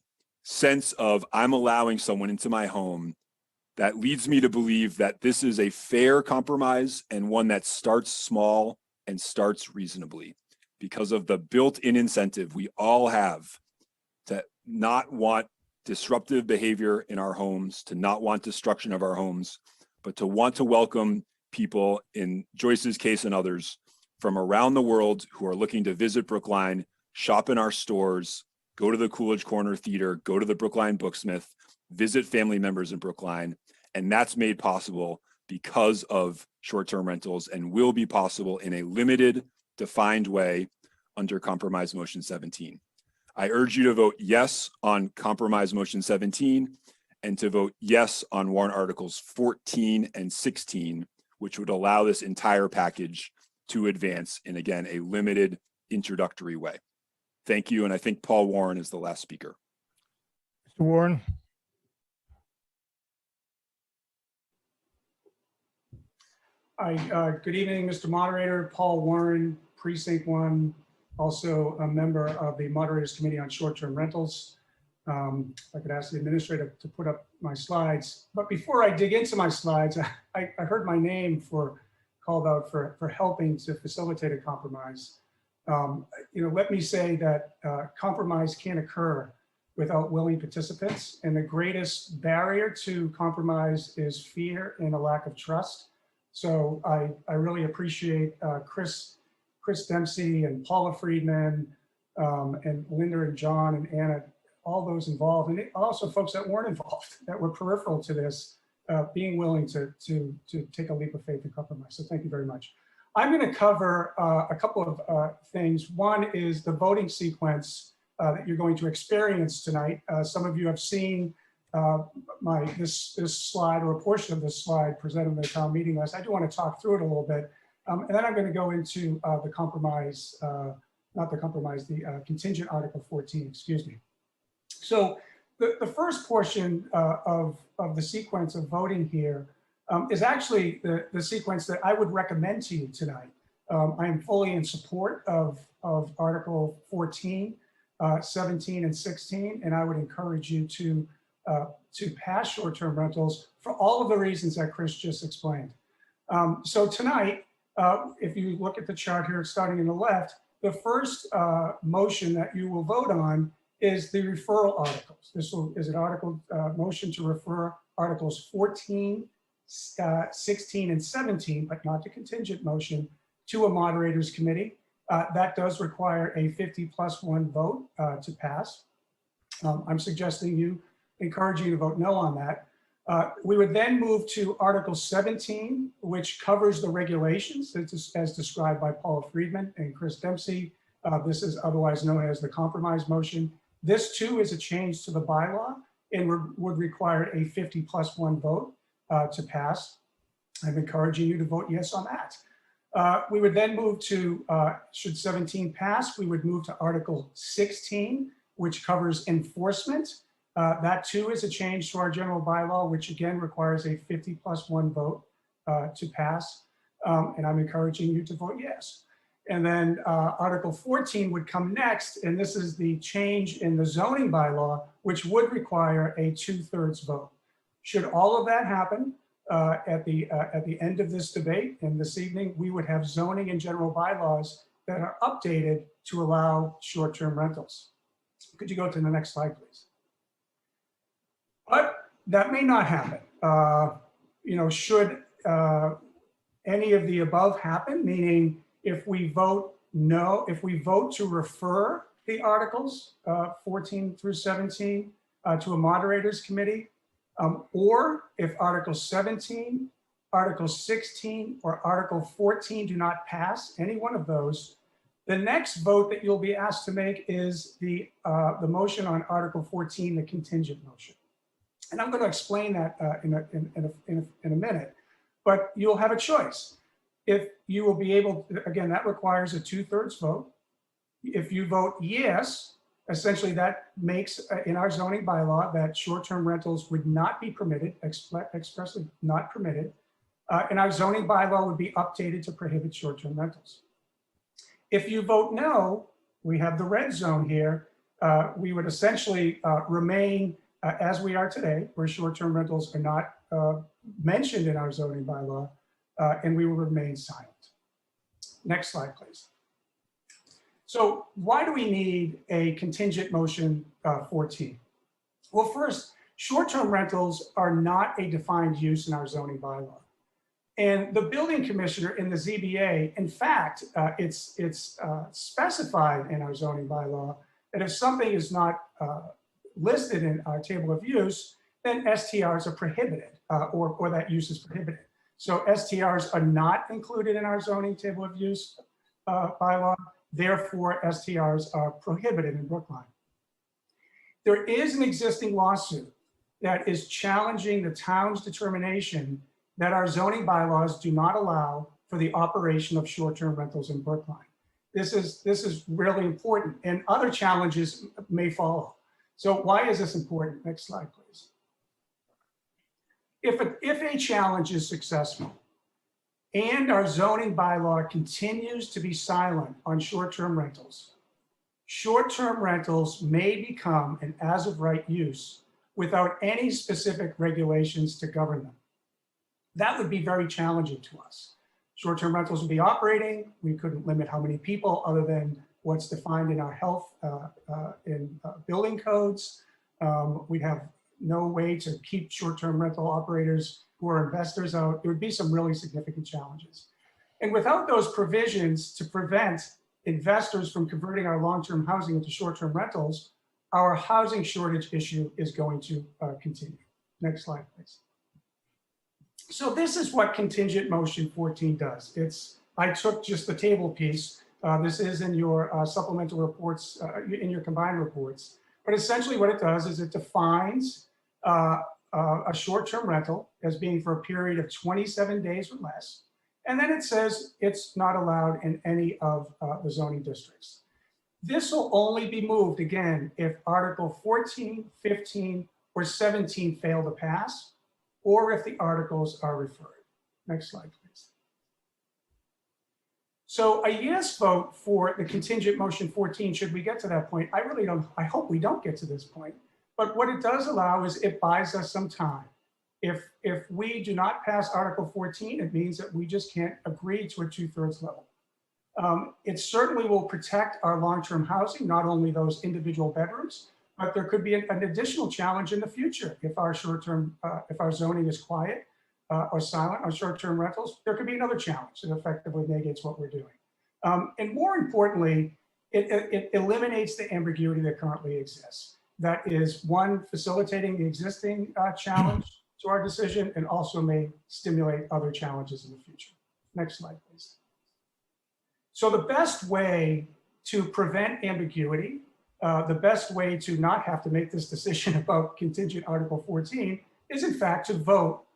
sense of I'm allowing someone into my home that leads me to believe that this is a fair compromise and one that starts small and starts reasonably because of the built-in incentive we all have to not want disruptive behavior in our homes, to not want destruction of our homes, but to want to welcome people, in Joyce's case and others, from around the world who are looking to visit Brookline, shop in our stores, go to the Coolidge Corner Theater, go to the Brookline Booksmith, visit family members in Brookline. And that's made possible because of short-term rentals and will be possible in a limited, defined way under Compromise Motion 17. I urge you to vote yes on Compromise Motion 17 and to vote yes on warrant articles 14 and 16, which would allow this entire package to advance in, again, a limited introductory way. Thank you. And I think Paul Warren is the last speaker. Mr. Warren. Hi, good evening, Mr. Moderator. Paul Warren, Precinct 1, also a member of the Moderators Committee on Short-Term Rentals. If I could ask the administrator to put up my slides. But before I dig into my slides, I heard my name called out for helping to facilitate a compromise. Let me say that compromise can't occur without willing participants. And the greatest barrier to compromise is fear and a lack of trust. So I really appreciate Chris Dempsey and Paula Friedman and Linda and John and Anna, all those involved, and also folks that weren't involved, that were peripheral to this, being willing to take a leap of faith and compromise. So thank you very much. I'm going to cover a couple of things. One is the voting sequence that you're going to experience tonight. Some of you have seen this slide or a portion of this slide presented in the town meeting list. I do want to talk through it a little bit. And then I'm going to go into the compromise, the contingent Article 14, excuse me. So the first portion of the sequence of voting here is actually the sequence that I would recommend to you tonight. I am fully in support of Article 14, 17, and 16, and I would encourage you to pass short-term rentals for all of the reasons that Chris just explained. So tonight, if you look at the chart here, starting on the left, the first motion that you will vote on is the referral articles. This is an article motion to refer Articles 14, 16, and 17, but not the contingent motion, to a moderator's committee. That does require a 50+1 vote to pass. I'm suggesting encouraging you to vote no on that. We would then move to Article 17, which covers the regulations as described by Paula Friedman and Chris Dempsey. This is otherwise known as the compromise motion. This too is a change to the bylaw and would require a 50+1 vote to pass. I'm encouraging you to vote yes on that. We would then move to, should 17 pass, we would move to Article 16, which covers enforcement. That too is a change to our general bylaw, which again requires a 50+1 vote to pass. And I'm encouraging you to vote yes. And then Article 14 would come next, and this is the change in the zoning bylaw, which would require a 2/3 vote. Should all of that happen at the end of this debate and this evening, we would have zoning and general bylaws that are updated to allow short-term rentals. Could you go to the next slide, please? But that may not happen. Should any of the above happen, meaning if we vote no, if we vote to refer the articles 14 through 17 to a moderator's committee, or if Article 17, Article 16, or Article 14 do not pass, any one of those, the next vote that you'll be asked to make is the motion on Article 14, the contingent motion. And I'm going to explain that in a minute, but you'll have a choice. If you will be able to, again, that requires a 2/3 vote. If you vote yes, essentially that makes in our zoning bylaw that short-term rentals would not be permitted, expressly not permitted, and our zoning bylaw would be updated to prohibit short-term rentals. If you vote no, we have the red zone here. We would essentially remain as we are today, where short-term rentals are not mentioned in our zoning bylaw, and we will remain silent. Next slide, please. So why do we need a contingent motion 14? Well, first, short-term rentals are not a defined use in our zoning bylaw. And the building commissioner in the ZBA, in fact, it's specified in our zoning bylaw that if something is not listed in our table of use, then STRs are prohibited or that use is prohibited. So STRs are not included in our zoning table of use bylaw. Therefore, STRs are prohibited in Brookline. There is an existing lawsuit that is challenging the town's determination that our zoning bylaws do not allow for the operation of short-term rentals in Brookline. This is really important, and other challenges may follow. So why is this important? Next slide, please. If a challenge is successful and our zoning bylaw continues to be silent on short-term rentals, short-term rentals may become an as-of-right use without any specific regulations to govern them. That would be very challenging to us. Short-term rentals would be operating. We couldn't limit how many people other than what's defined in our health and building codes. We'd have no way to keep short-term rental operators who are investors out. There would be some really significant challenges. And without those provisions to prevent investors from converting our long-term housing into short-term rentals, our housing shortage issue is going to continue. Next slide, please. So this is what contingent motion 14 does. I took just the table piece. This is in your supplemental reports, in your combined reports. But essentially what it does is it defines a short-term rental as being for a period of 27 days or less. And then it says it's not allowed in any of the zoning districts. This will only be moved again if Article 14, 15, or 17 fail to pass. or if the articles are referred. Next slide, please. So a yes vote for the contingent motion 14, should we get to that point, I hope we don't get to this point. But what it does allow is it buys us some time. If we do not pass Article 14, it means that we just can't agree to a 2/3 level. It certainly will protect our long-term housing, not only those individual bedrooms, but there could be an additional challenge in the future. If our short-term, if our zoning is quiet or silent on short-term rentals, there could be another challenge that effectively negates what we're doing. And more importantly, it eliminates the ambiguity that currently exists. That is, one, facilitating the existing challenge to our decision, and also may stimulate other challenges in the future. Next slide, please. So the best way to prevent ambiguity, the best way to not have to make this decision about contingent Article 14 is in fact to vote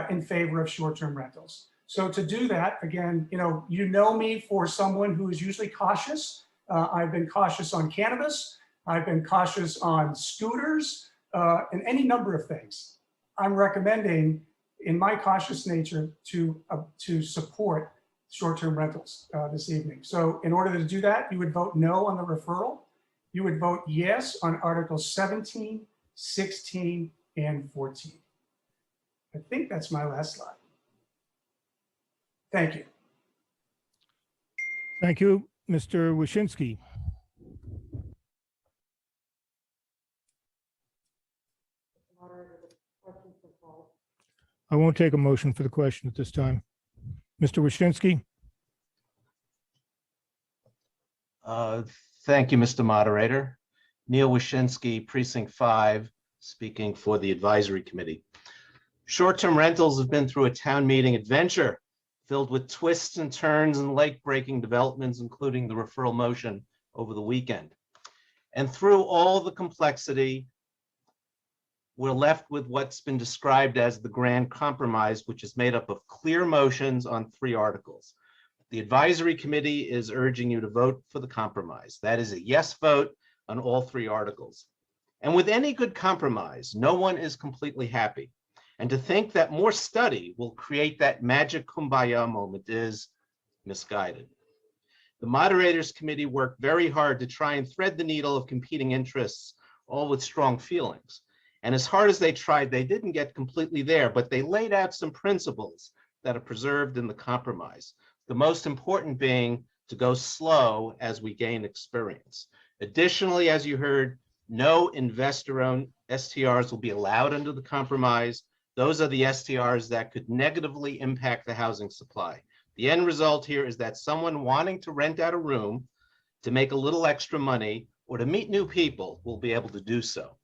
in favor of short-term rentals. So to do that, again, you know me for someone who is usually cautious. I've been cautious on cannabis. I've been cautious on scooters and any number of things. I'm recommending, in my cautious nature, to support short-term rentals this evening. So in order to do that, you would vote no on the referral. You would vote yes on Articles 17, 16, and 14. I think that's my last slide. Thank you. Thank you, Mr. Wyszynski. I won't take a motion for the question at this time. Mr. Wyszynski? Thank you, Mr. Moderator. Neil Wyszynski, Precinct 5, speaking for the Advisory Committee. Short-term rentals have been through a town meeting adventure filled with twists and turns and lake-breaking developments, including the referral motion over the weekend. And through all the complexity, we're left with what's been described as the grand compromise, which is made up of clear motions on 3 articles. The Advisory Committee is urging you to vote for the compromise. That is a yes vote on all 3 articles. And with any good compromise, no one is completely happy. And to think that more study will create that magic kumbaya moment is misguided. The Moderators Committee worked very hard to try and thread the needle of competing interests, all with strong feelings. And as hard as they tried, they didn't get completely there, but they laid out some principles that are preserved in the compromise. The most important being to go slow as we gain experience. Additionally, as you heard, no investor-owned STRs will be allowed under the compromise. Those are the STRs that could negatively impact the housing supply. The end result here is that someone wanting to rent out a room to make a little extra money or to meet new people will be able to do so.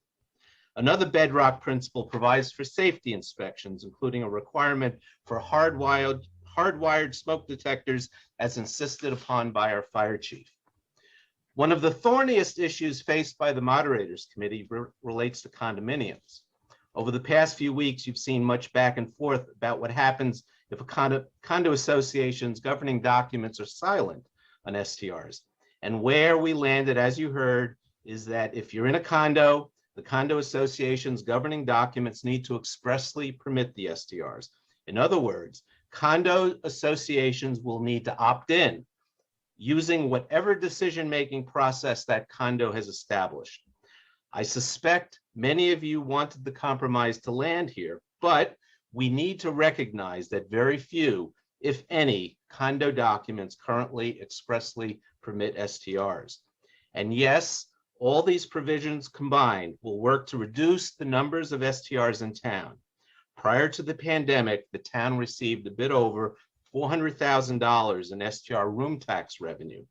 Another bedrock principle provides for safety inspections, including a requirement for hardwired smoke detectors as insisted upon by our fire chief. One of the thorniest issues faced by the Moderators Committee relates to condominiums. Over the past few weeks, you've seen much back and forth about what happens if a condo association's governing documents are silent on STRs. And where we landed, as you heard, is that if you're in a condo, the condo association's governing documents need to expressly permit the STRs. In other words, condo associations will need to opt in using whatever decision-making process that condo has established. I suspect many of you wanted the compromise to land here, but we need to recognize that very few, if any, condo documents currently expressly permit STRs. And yes, all these provisions combined will work to reduce the numbers of STRs in town. Prior to the pandemic, the town received a bit over $400,000 in STR room tax revenue.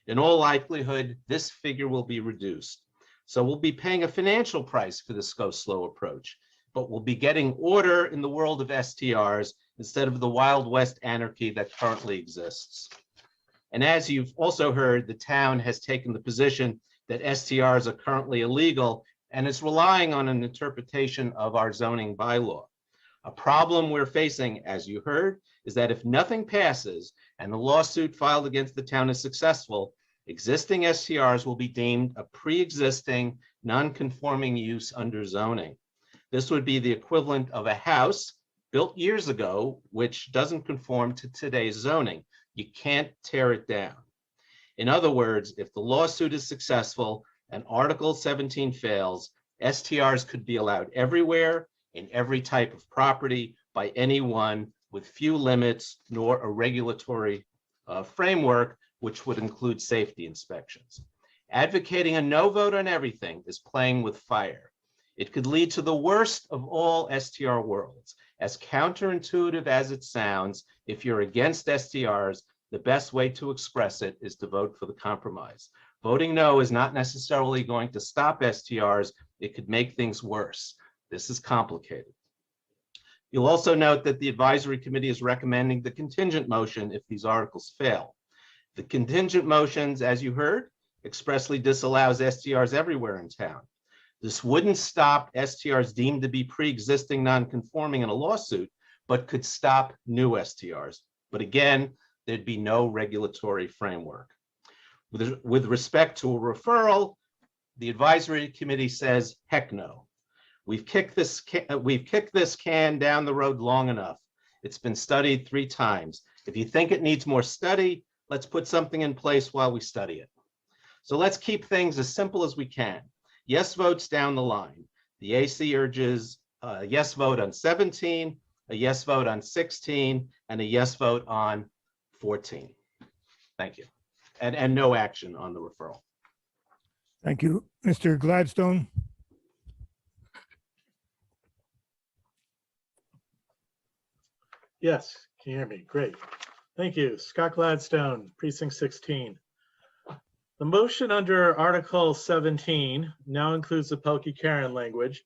In all likelihood, this figure will be reduced. So we'll be paying a financial price for this go slow approach, but we'll be getting order in the world of STRs instead of the Wild West anarchy that currently exists. And as you've also heard, the town has taken the position that STRs are currently illegal and is relying on an interpretation of our zoning bylaw. A problem we're facing, as you heard, is that if nothing passes and the lawsuit filed against the town is successful, existing STRs will be deemed a pre-existing non-conforming use under zoning. This would be the equivalent of a house built years ago, which doesn't conform to today's zoning. You can't tear it down. In other words, if the lawsuit is successful and Article 17 fails, STRs could be allowed everywhere in every type of property by anyone with few limits nor a regulatory framework, which would include safety inspections. Advocating a no vote on everything is playing with fire. It could lead to the worst of all STR worlds. As counterintuitive as it sounds, if you're against STRs, the best way to express it is to vote for the compromise. Voting no is not necessarily going to stop STRs. It could make things worse. This is complicated. You'll also note that the advisory committee is recommending the contingent motion if these articles fail. The contingent motions, as you heard, expressly disallows STRs everywhere in town. This wouldn't stop STRs deemed to be pre-existing non-conforming in a lawsuit, but could stop new STRs. But again, there'd be no regulatory framework. With respect to a referral, the advisory committee says, heck no. We've kicked this can down the road long enough. It's been studied 3 times. If you think it needs more study, let's put something in place while we study it. So let's keep things as simple as we can. Yes votes down the line. The AC urges a yes vote on 17, a yes vote on 16, and a yes vote on 14. Thank you. And no action on the referral. Thank you. Mr. Gladstone. Yes, can you hear me? Great. Thank you. Scott Gladstone, Precinct 16. The motion under Article 17 now includes the Pelkey Karen language.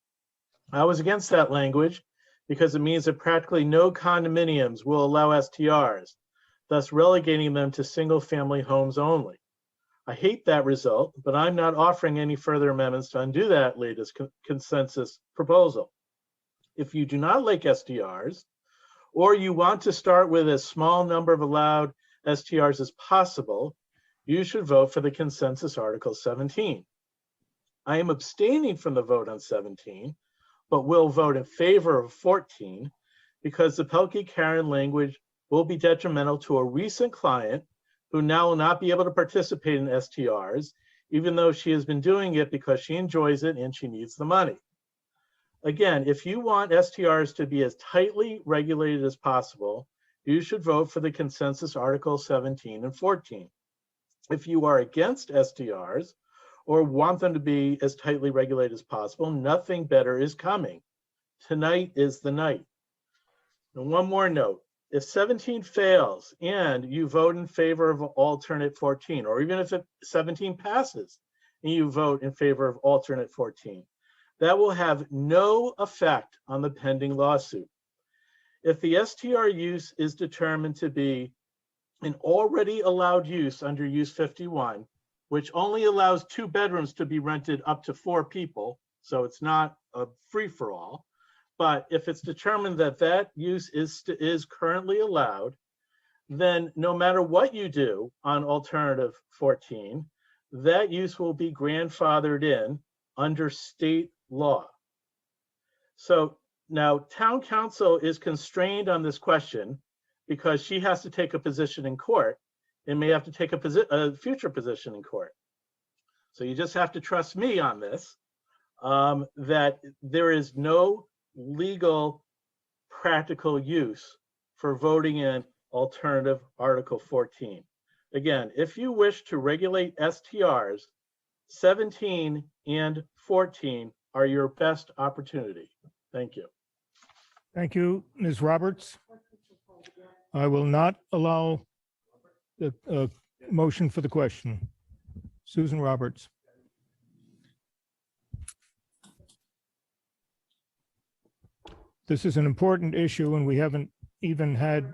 I was against that language because it means that practically no condominiums will allow STRs, thus relegating them to single-family homes only. I hate that result, but I'm not offering any further amendments to undo that latest consensus proposal. If you do not like STRs, or you want to start with a small number of allowed STRs as possible, you should vote for the consensus Article 17. I am abstaining from the vote on 17, but will vote in favor of 14 because the Pelkey Karen language will be detrimental to a recent client who now will not be able to participate in STRs, even though she has been doing it because she enjoys it and she needs the money. Again, if you want STRs to be as tightly regulated as possible, you should vote for the consensus Article 17 and 14. If you are against STRs or want them to be as tightly regulated as possible, nothing better is coming. Tonight is the night. And one more note. If 17 fails and you vote in favor of alternate 14, or even if 17 passes and you vote in favor of alternate 14, that will have no effect on the pending lawsuit. If the STR use is determined to be an already allowed use under Use 51, which only allows 2 bedrooms to be rented up to 4 people, so it's not a free-for-all, but if it's determined that that use is currently allowed, then no matter what you do on alternative 14, that use will be grandfathered in under state law. So now town council is constrained on this question because she has to take a position in court and may have to take a future position in court. So you just have to trust me on this, that there is no legal practical use for voting in alternative Article 14. Again, if you wish to regulate STRs, 17 and 14 are your best opportunity. Thank you. Thank you, Ms. Roberts. I will not allow the motion for the question. Susan Roberts. This is an important issue and we haven't even had.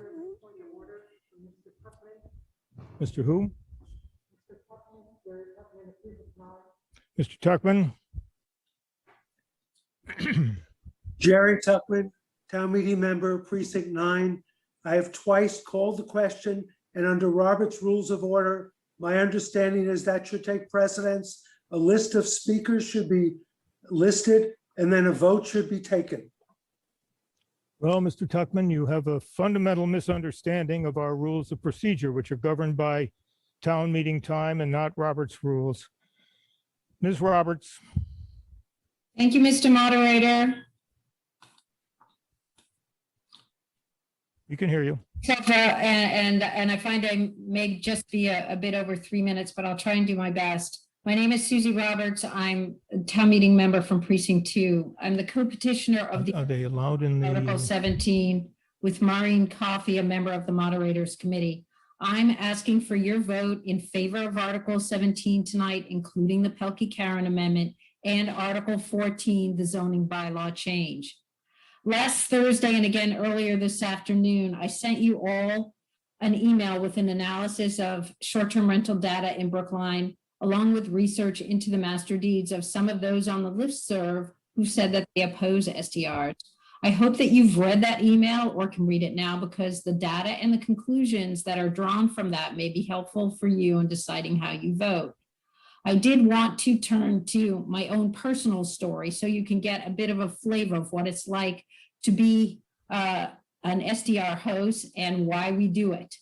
Mr. Who? Mr. Tuckman. Jerry Tuckman, town meeting member, precinct 9. I have twice called the question, and under Robert's Rules of Order, my understanding is that should take precedence. A list of speakers should be listed. and then a vote should be taken. Well, Mr. Tuckman, you have a fundamental misunderstanding of our rules of procedure, which are governed by town meeting time and not Robert's rules. Ms. Roberts. Thank you, Mr. Moderator. We can hear you. And I find I may just be a bit over 3 minutes, but I'll try and do my best. My name is Susie Roberts. I'm a town meeting member from Precinct 2. I'm the co-petitioner of the Are they allowed in the Article 17 with Maureen Coffey, a member of the Moderators Committee. I'm asking for your vote in favor of Article 17 tonight, including the Pelkey-Karen Amendment and Article 14, the zoning bylaw change. Last Thursday and again earlier this afternoon, I sent you all an email with an analysis of short-term rental data in Brookline, along with research into the master deeds of some of those on the listserv who said that they oppose SDRs. I hope that you've read that email or can read it now, because the data and the conclusions that are drawn from that may be helpful for you in deciding how you vote. I did want to turn to my own personal story so you can get a bit of a flavor of what it's like to be an SDR host and why we do it.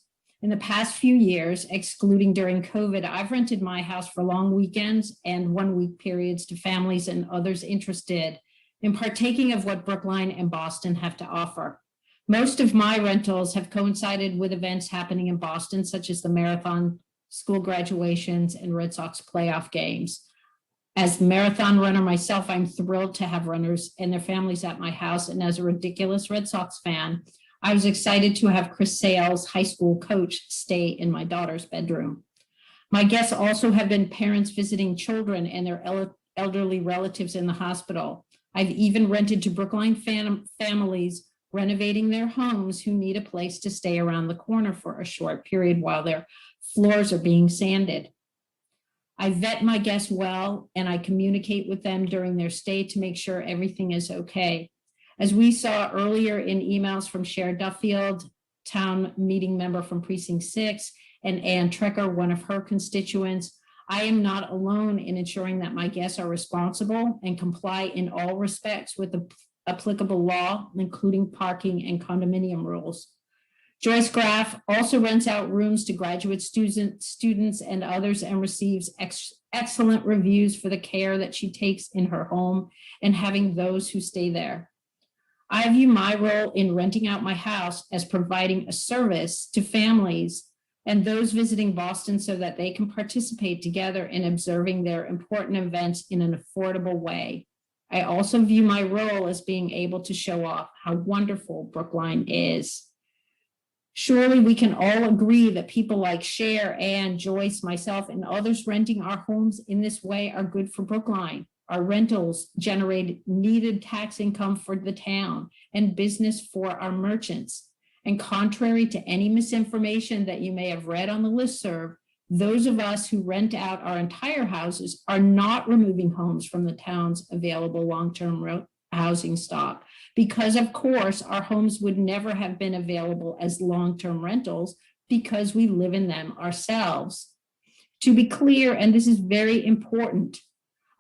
In the past few years, excluding during COVID, I've rented my house for long weekends and 1 week periods to families and others interested in partaking of what Brookline and Boston have to offer. Most of my rentals have coincided with events happening in Boston, such as the marathon, school graduations, and Red Sox playoff games. As the marathon runner myself, I'm thrilled to have runners and their families at my house. And as a ridiculous Red Sox fan, I was excited to have Chris Sales, high school coach, stay in my daughter's bedroom. My guests also have been parents visiting children and their elderly relatives in the hospital. I've even rented to Brookline families renovating their homes who need a place to stay around the corner for a short period while their floors are being sanded. I vet my guests well, and I communicate with them during their stay to make sure everything is okay. As we saw earlier in emails from Cher Duffield, town meeting member from Precinct 6, and Ann Trecker, one of her constituents, I am not alone in ensuring that my guests are responsible and comply in all respects with the applicable law, including parking and condominium rules. Joyce Graff also rents out rooms to graduate students and others and receives excellent reviews for the care that she takes in her home and having those who stay there. I view my role in renting out my house as providing a service to families and those visiting Boston so that they can participate together in observing their important events in an affordable way. I also view my role as being able to show off how wonderful Brookline is. Surely we can all agree that people like Cher, Ann, Joyce, myself, and others renting our homes in this way are good for Brookline. Our rentals generate needed tax income for the town and business for our merchants. And contrary to any misinformation that you may have read on the listserv, those of us who rent out our entire houses are not removing homes from the town's available long-term housing stock, because of course our homes would never have been available as long-term rentals because we live in them ourselves. To be clear, and this is very important,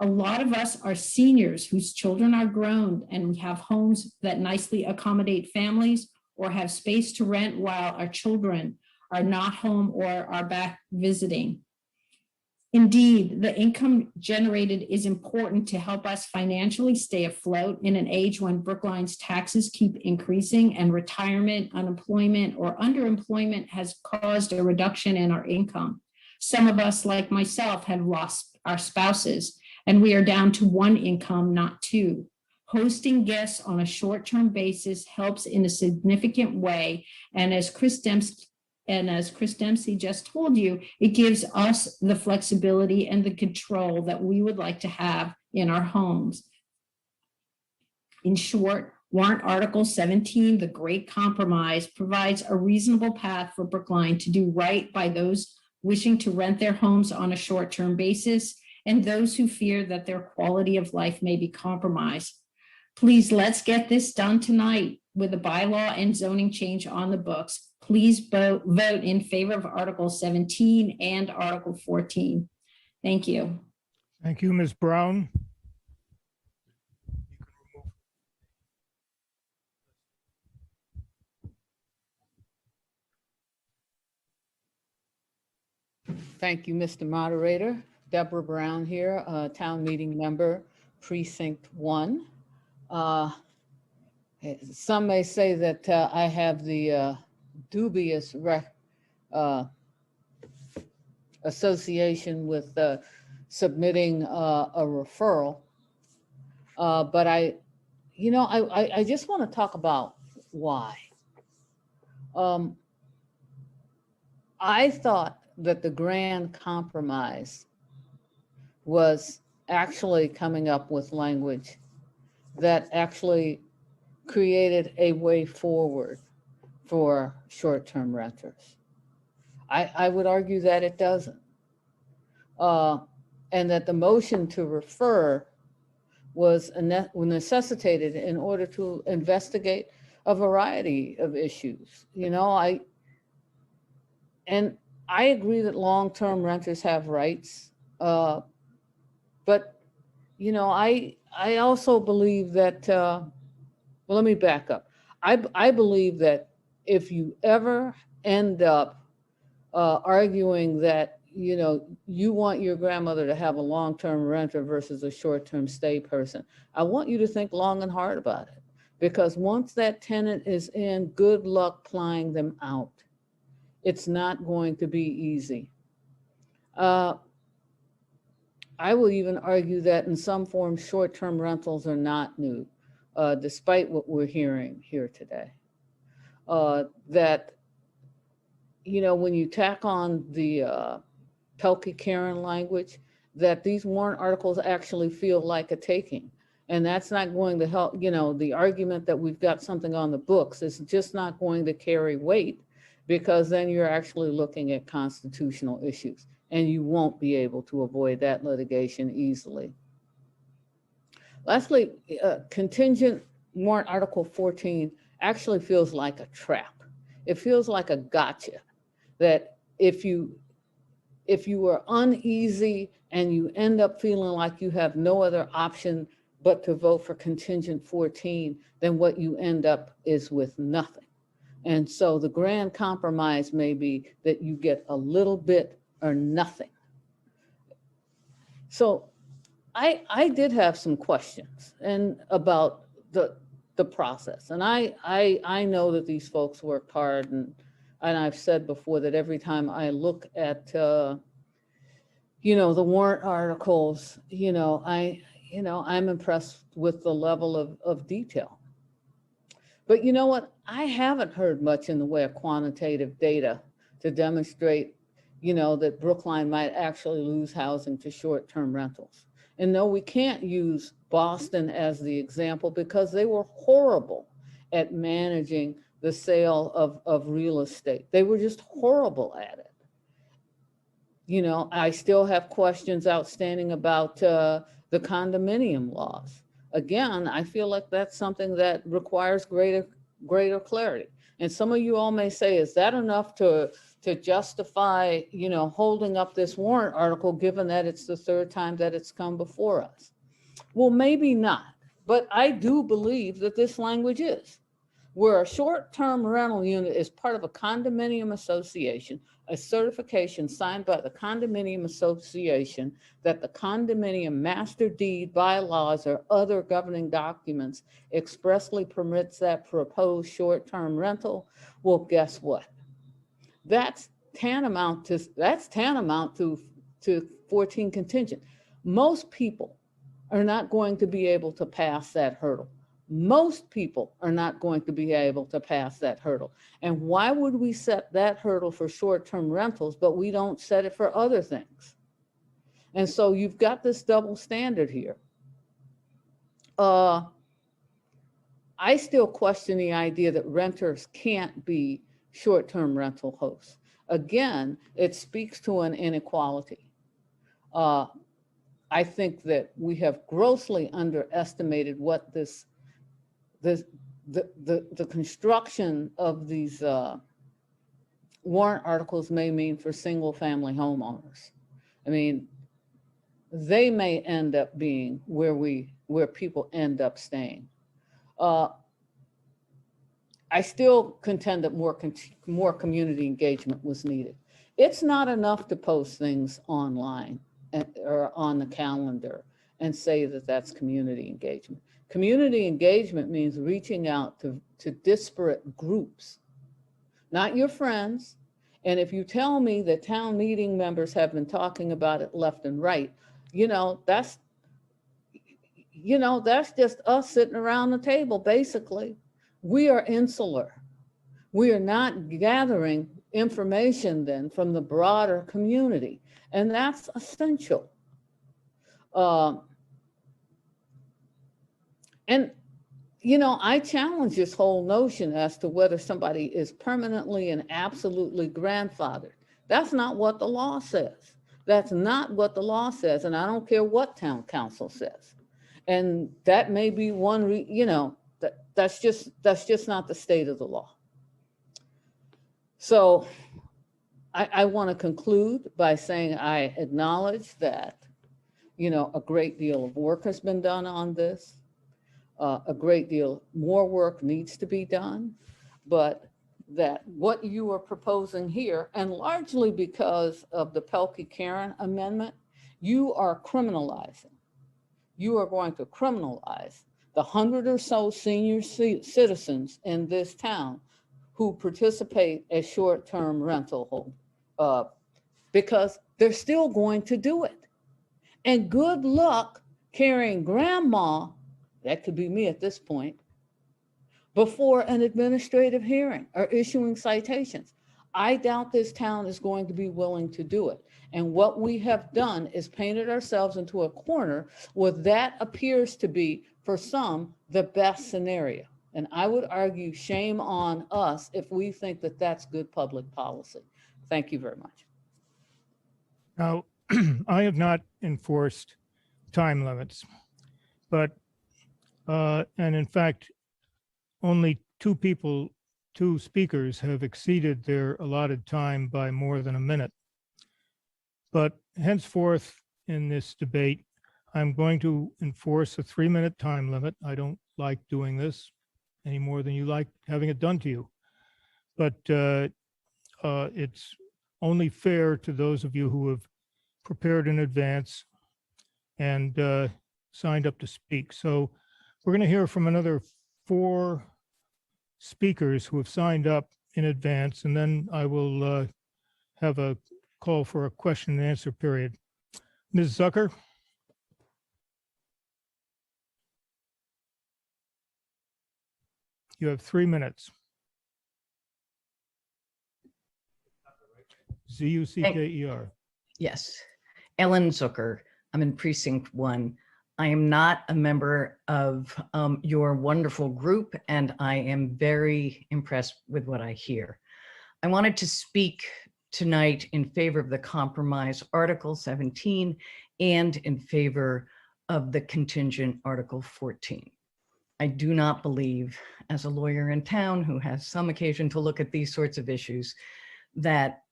a lot of us are seniors whose children are grown and we have homes that nicely accommodate families or have space to rent while our children are not home or are back visiting. Indeed, the income generated is important to help us financially stay afloat in an age when Brookline's taxes keep increasing and retirement, unemployment, or underemployment has caused a reduction in our income. Some of us, like myself, have lost our spouses, and we are down to one income, not two. Hosting guests on a short-term basis helps in a significant way, and as Chris Dempsey just told you, it gives us the flexibility and the control that we would like to have in our homes. In short, Warrant Article 17, the Great Compromise, provides a reasonable path for Brookline to do right by those wishing to rent their homes on a short-term basis and those who fear that their quality of life may be compromised. Please, let's get this done tonight with a bylaw and zoning change on the books. Please vote in favor of Article 17 and Article 14. Thank you. Thank you, Ms. Brown. You Thank you, Mr. Moderator. Deborah Brown here, town meeting member, precinct 1. Some may say that I have the dubious association with submitting a referral. But I just want to talk about why. I thought that the grand compromise was actually coming up with language that actually created a way forward for short-term renters. I would argue that it doesn't. And that the motion to refer was necessitated in order to investigate a variety of issues. And I agree that long-term renters have rights, but I also believe that, well, let me back up. I believe that if you ever end up arguing that, you want your grandmother to have a long-term renter versus a short-term stay person, I want you to think long and hard about it. Because once that tenant is in, good luck plying them out. It's not going to be easy. I will even argue that in some forms, short-term rentals are not new, despite what we're hearing here today. That, when you tack on the Pelkey Karen language, that these warrant articles actually feel like a taking. And that's not going to help, the argument that we've got something on the books is just not going to carry weight, because then you're actually looking at constitutional issues and you won't be able to avoid that litigation easily. Lastly, contingent warrant article 14 actually feels like a trap. It feels like a gotcha, that if you are uneasy and you end up feeling like you have no other option but to vote for contingent 14, then what you end up is with nothing. And so the grand compromise may be that you get a little bit or nothing. So I did have some questions about the process. And I know that these folks worked hard, and I've said before that every time I look at the warrant articles, I'm impressed with the level of detail. But you know what? I haven't heard much in the way of quantitative data to demonstrate, that Brookline might actually lose housing to short-term rentals. And no, we can't use Boston as the example because they were horrible at managing the sale of real estate. They were just horrible at it. I still have questions outstanding about the condominium laws. Again, I feel like that's something that requires greater clarity. And some of you all may say, is that enough to justify, holding up this warrant article, given that it's the third time that it's come before us? Well, maybe not, but I do believe that this language is, where a short-term rental unit is part of a condominium association, a certification signed by the condominium association that the condominium master deed, bylaws, or other governing documents expressly permits that proposed short-term rental. Well, guess what? That's tantamount to 14 contingent. Most people are not going to be able to pass that hurdle. Most people are not going to be able to pass that hurdle. And why would we set that hurdle for short-term rentals, but we don't set it for other things? And so you've got this double standard here. I still question the idea that renters can't be short-term rental hosts. Again, it speaks to an inequality. I think that we have grossly underestimated what the construction of these warrant articles may mean for single-family homeowners. I mean, they may end up being where people end up staying. I still contend that more community engagement was needed. It's not enough to post things online or on the calendar and say that that's community engagement. Community engagement means reaching out to disparate groups, not your friends. And if you tell me that town meeting members have been talking about it left and right, that's just us sitting around the table, basically. We are insular. We are not gathering information then from the broader community, and that's essential. I challenge this whole notion as to whether somebody is permanently and absolutely grandfathered. That's not what the law says. That's not what the law says, and I don't care what town council says. And that may be one, that's just not the state of the law. So I want to conclude by saying I acknowledge that, a great deal of work has been done on this. A great deal more work needs to be done, but that what you are proposing here, and largely because of the Pelkey-Karen amendment, you are criminalizing. You are going to criminalize the 100 or so senior citizens in this town who participate as short-term rental because they're still going to do it. And good luck carrying grandma, that could be me at this point, before an administrative hearing or issuing citations. I doubt this town is going to be willing to do it. And what we have done is painted ourselves into a corner where that appears to be, for some, the best scenario. And I would argue shame on us if we think that that's good public policy. Thank you very much. Now, I have not enforced time limits, but, and in fact, only two speakers have exceeded their allotted time by more than a minute. But henceforth in this debate, I'm going to enforce a 3-minute time limit. I don't like doing this any more than you like having it done to you. But it's only fair to those of you who have prepared in advance and signed up to speak. So we're going to hear from another 4 speakers who have signed up in advance, and then I will have a call for a question and answer period. Ms. Zucker? You have 3 minutes. Zucker. Yes. Ellen Zucker. I'm in Precinct 1. I am not a member of your wonderful group, and I am very impressed with what I hear. I wanted to speak tonight in favor of the compromise Article 17 and in favor of the contingent Article 14. I do not believe, as a lawyer in town who has some occasion to look at these sorts of issues, that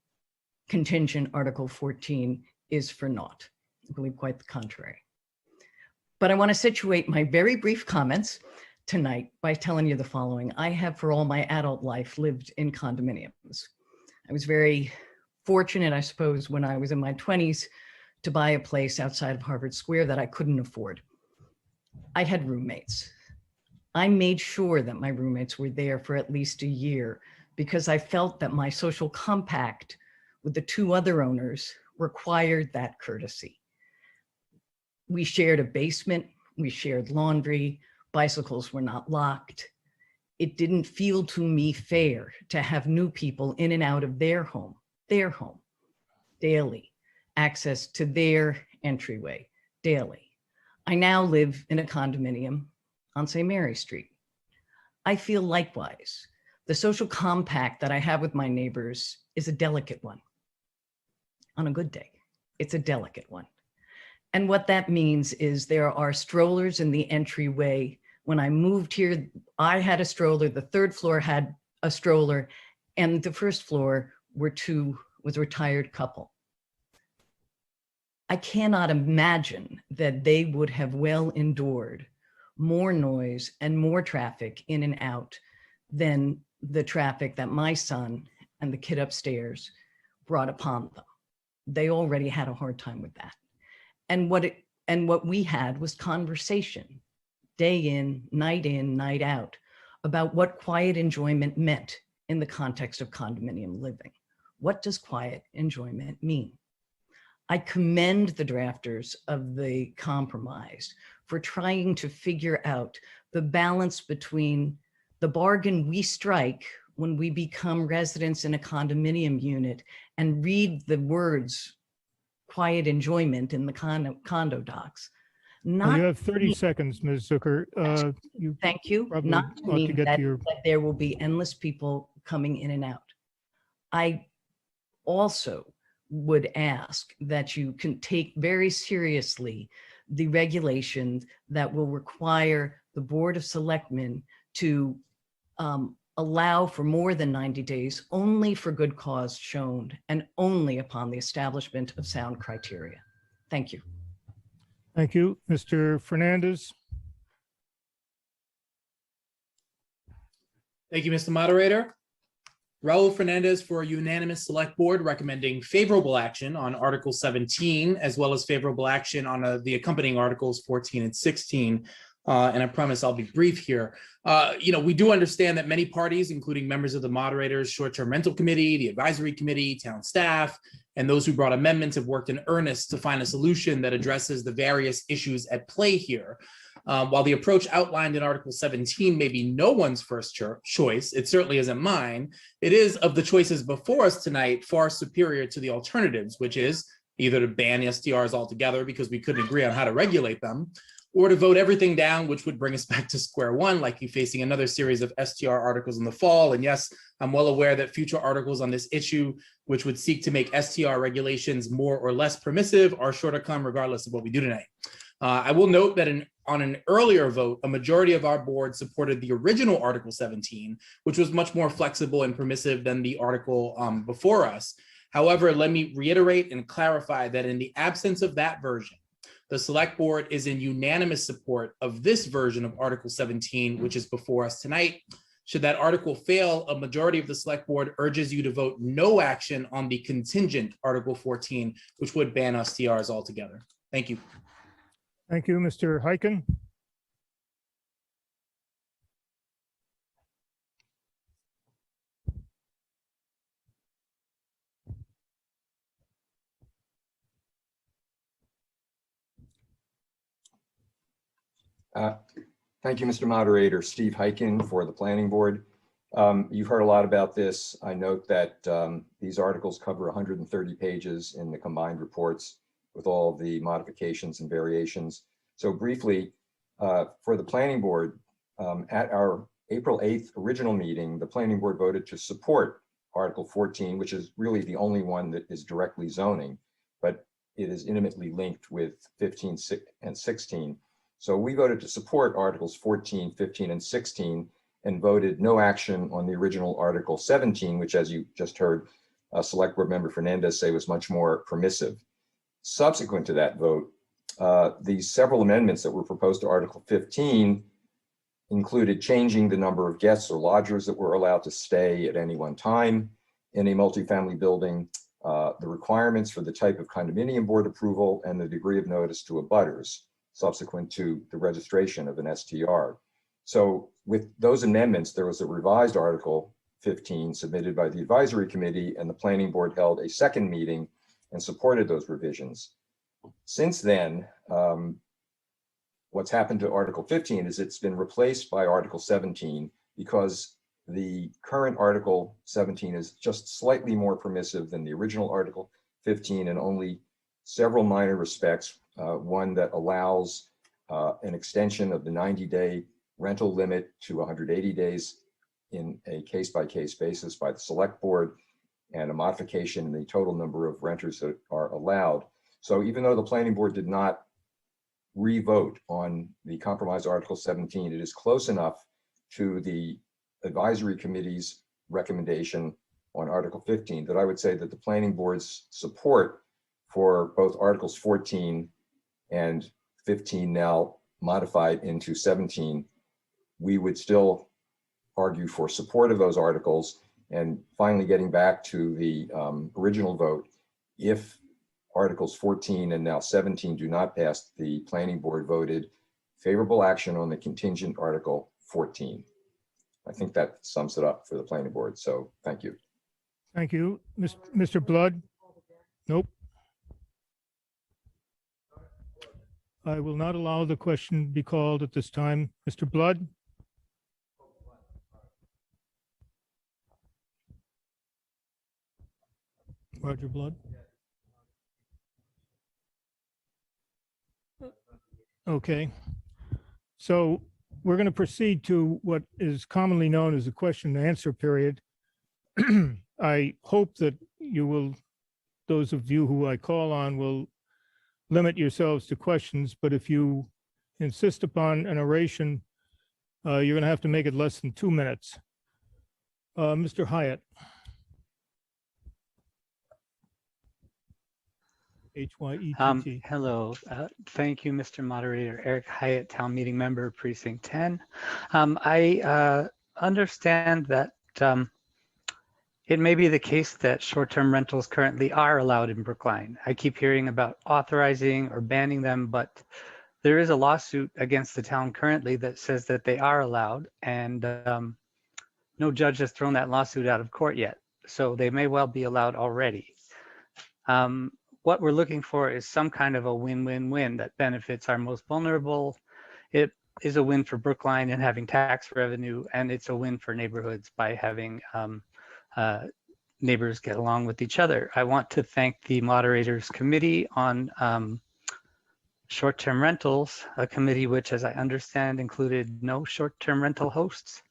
contingent Article 14 is for naught. I believe quite the contrary. But I want to situate my very brief comments tonight by telling you the following. I have for all my adult life lived in condominiums. I was very fortunate, I suppose, when I was in my 20s to buy a place outside of Harvard Square that I couldn't afford. I had roommates. I made sure that my roommates were there for at least a year because I felt that my social compact with the 2 other owners required that courtesy. We shared a basement, we shared laundry, bicycles were not locked. It didn't feel to me fair to have new people in and out of their home, daily, access to their entryway, daily. I now live in a condominium on St. Mary Street. I feel likewise. The social compact that I have with my neighbors is a delicate one. On a good day, it's a delicate one. And what that means is there are strollers in the entryway. When I moved here, I had a stroller, the 3rd floor had a stroller, and the 1st floor was a retired couple. I cannot imagine that they would have well endured more noise and more traffic in and out than the traffic that my son and the kid upstairs brought upon them. They already had a hard time with that. And what we had was conversation, day in, night out, about what quiet enjoyment meant in the context of condominium living. What does quiet enjoyment mean? I commend the drafters of the compromise for trying to figure out the balance between the bargain we strike when we become residents in a condominium unit and read the words quiet enjoyment in the condo docs. Well, you have 30 seconds, Ms. Zucker. Thank you. Probably Not to ought to mean get that, to your. that there will be endless people coming in and out. I also would ask that you can take very seriously the regulations that will require the Board of Selectmen to allow for more than 90 days only for good cause shown and only upon the establishment of sound criteria. Thank you. Thank you. Mr. Fernandez. Thank you, Mr. Moderator. Raul Fernandez for a unanimous select board recommending favorable action on Article 17, as well as favorable action on the accompanying Articles 14 and 16. And I promise I'll be brief here. We do understand that many parties, including members of the Moderator's Short-Term Rental Committee, the Advisory Committee, town staff, and those who brought amendments have worked in earnest to find a solution that addresses the various issues at play here. While the approach outlined in Article 17 may be no one's first choice, it certainly isn't mine. It is, of the choices before us tonight, far superior to the alternatives, which is either to ban STRs altogether because we couldn't agree on how to regulate them, or to vote everything down, which would bring us back to square one, likely facing another series of STR articles in the fall. And yes, I'm well aware that future articles on this issue, which would seek to make STR regulations more or less permissive, are sure to come regardless of what we do tonight. I will note that on an earlier vote, a majority of our board supported the original Article 17, which was much more flexible and permissive than the article before us. However, let me reiterate and clarify that in the absence of that version, the select board is in unanimous support of this version of Article 17, which is before us tonight. Should that article fail, a majority of the select board urges you to vote no action on the contingent Article 14, which would ban STRs altogether. Thank you. Thank you, Mr. Hyken. Thank you, Mr. Moderator. Steve Hyken for the Planning Board. You've heard a lot about this. I note that these articles cover 130 pages in the combined reports with all the modifications and variations. So briefly, for the Planning Board, at our April 8th original meeting, the Planning Board voted to support Article 14, which is really the only one that is directly zoning, but it is intimately linked with 15 and 16. So we voted to support Articles 14, 15, and 16 and voted no action on the original Article 17, which, as you just heard Select Board Member Fernandez say, was much more permissive. Subsequent to that vote, the several amendments that were proposed to Article 15 included changing the number of guests or lodgers that were allowed to stay at any one time in a multifamily building, the requirements for the type of condominium board approval, and the degree of notice to abutters subsequent to the registration of an STR. So with those amendments, there was a revised Article 15 submitted by the Advisory Committee, and the Planning Board held a second meeting and supported those revisions. Since then, what's happened to Article 15 is it's been replaced by Article 17 because the current Article 17 is just slightly more permissive than the original Article 15 in only several minor respects. One that allows an extension of the 90-day rental limit to 180 days in a case-by-case basis by the Select Board, and a modification in the total number of renters that are allowed. So even though the Planning Board did not re-vote on the compromise Article 17, it is close enough to the Advisory Committee's recommendation on Article 15 that I would say that the Planning Board's support for both Articles 14 and 15, now modified into 17, we would still argue for support of those articles. And finally, getting back to the original vote, if Articles 14 and now 17 do not pass, the planning board voted favorable action on the contingent Article 14. I think that sums it up for the planning board. So thank you. Thank you. Mr. Blood? Nope. I will not allow the question to be called at this time. Mr. Blood? Roger Blood? Okay. So we're going to proceed to what is commonly known as a question and answer period. I hope that you will, those of you who I call on will limit yourselves to questions, but if you insist upon an oration, you're going to have to make it less than 2 minutes. Mr. Hyatt. H-Y-E-T-T. Hello. Thank you, Mr. Moderator. Eric Hyatt, Town Meeting Member, Precinct 10. I understand that it may be the case that short-term rentals currently are allowed in Brookline. I keep hearing about authorizing or banning them, but there is a lawsuit against the town currently that says that they are allowed, and no judge has thrown that lawsuit out of court yet. So they may well be allowed already. What we're looking for is some kind of a win-win-win that benefits our most vulnerable. It is a win for Brookline and having tax revenue, and it's a win for neighborhoods by having neighbors get along with each other. I want to thank the Moderators Committee on short-term rentals, a committee which, as I understand, included no short-term rental hosts.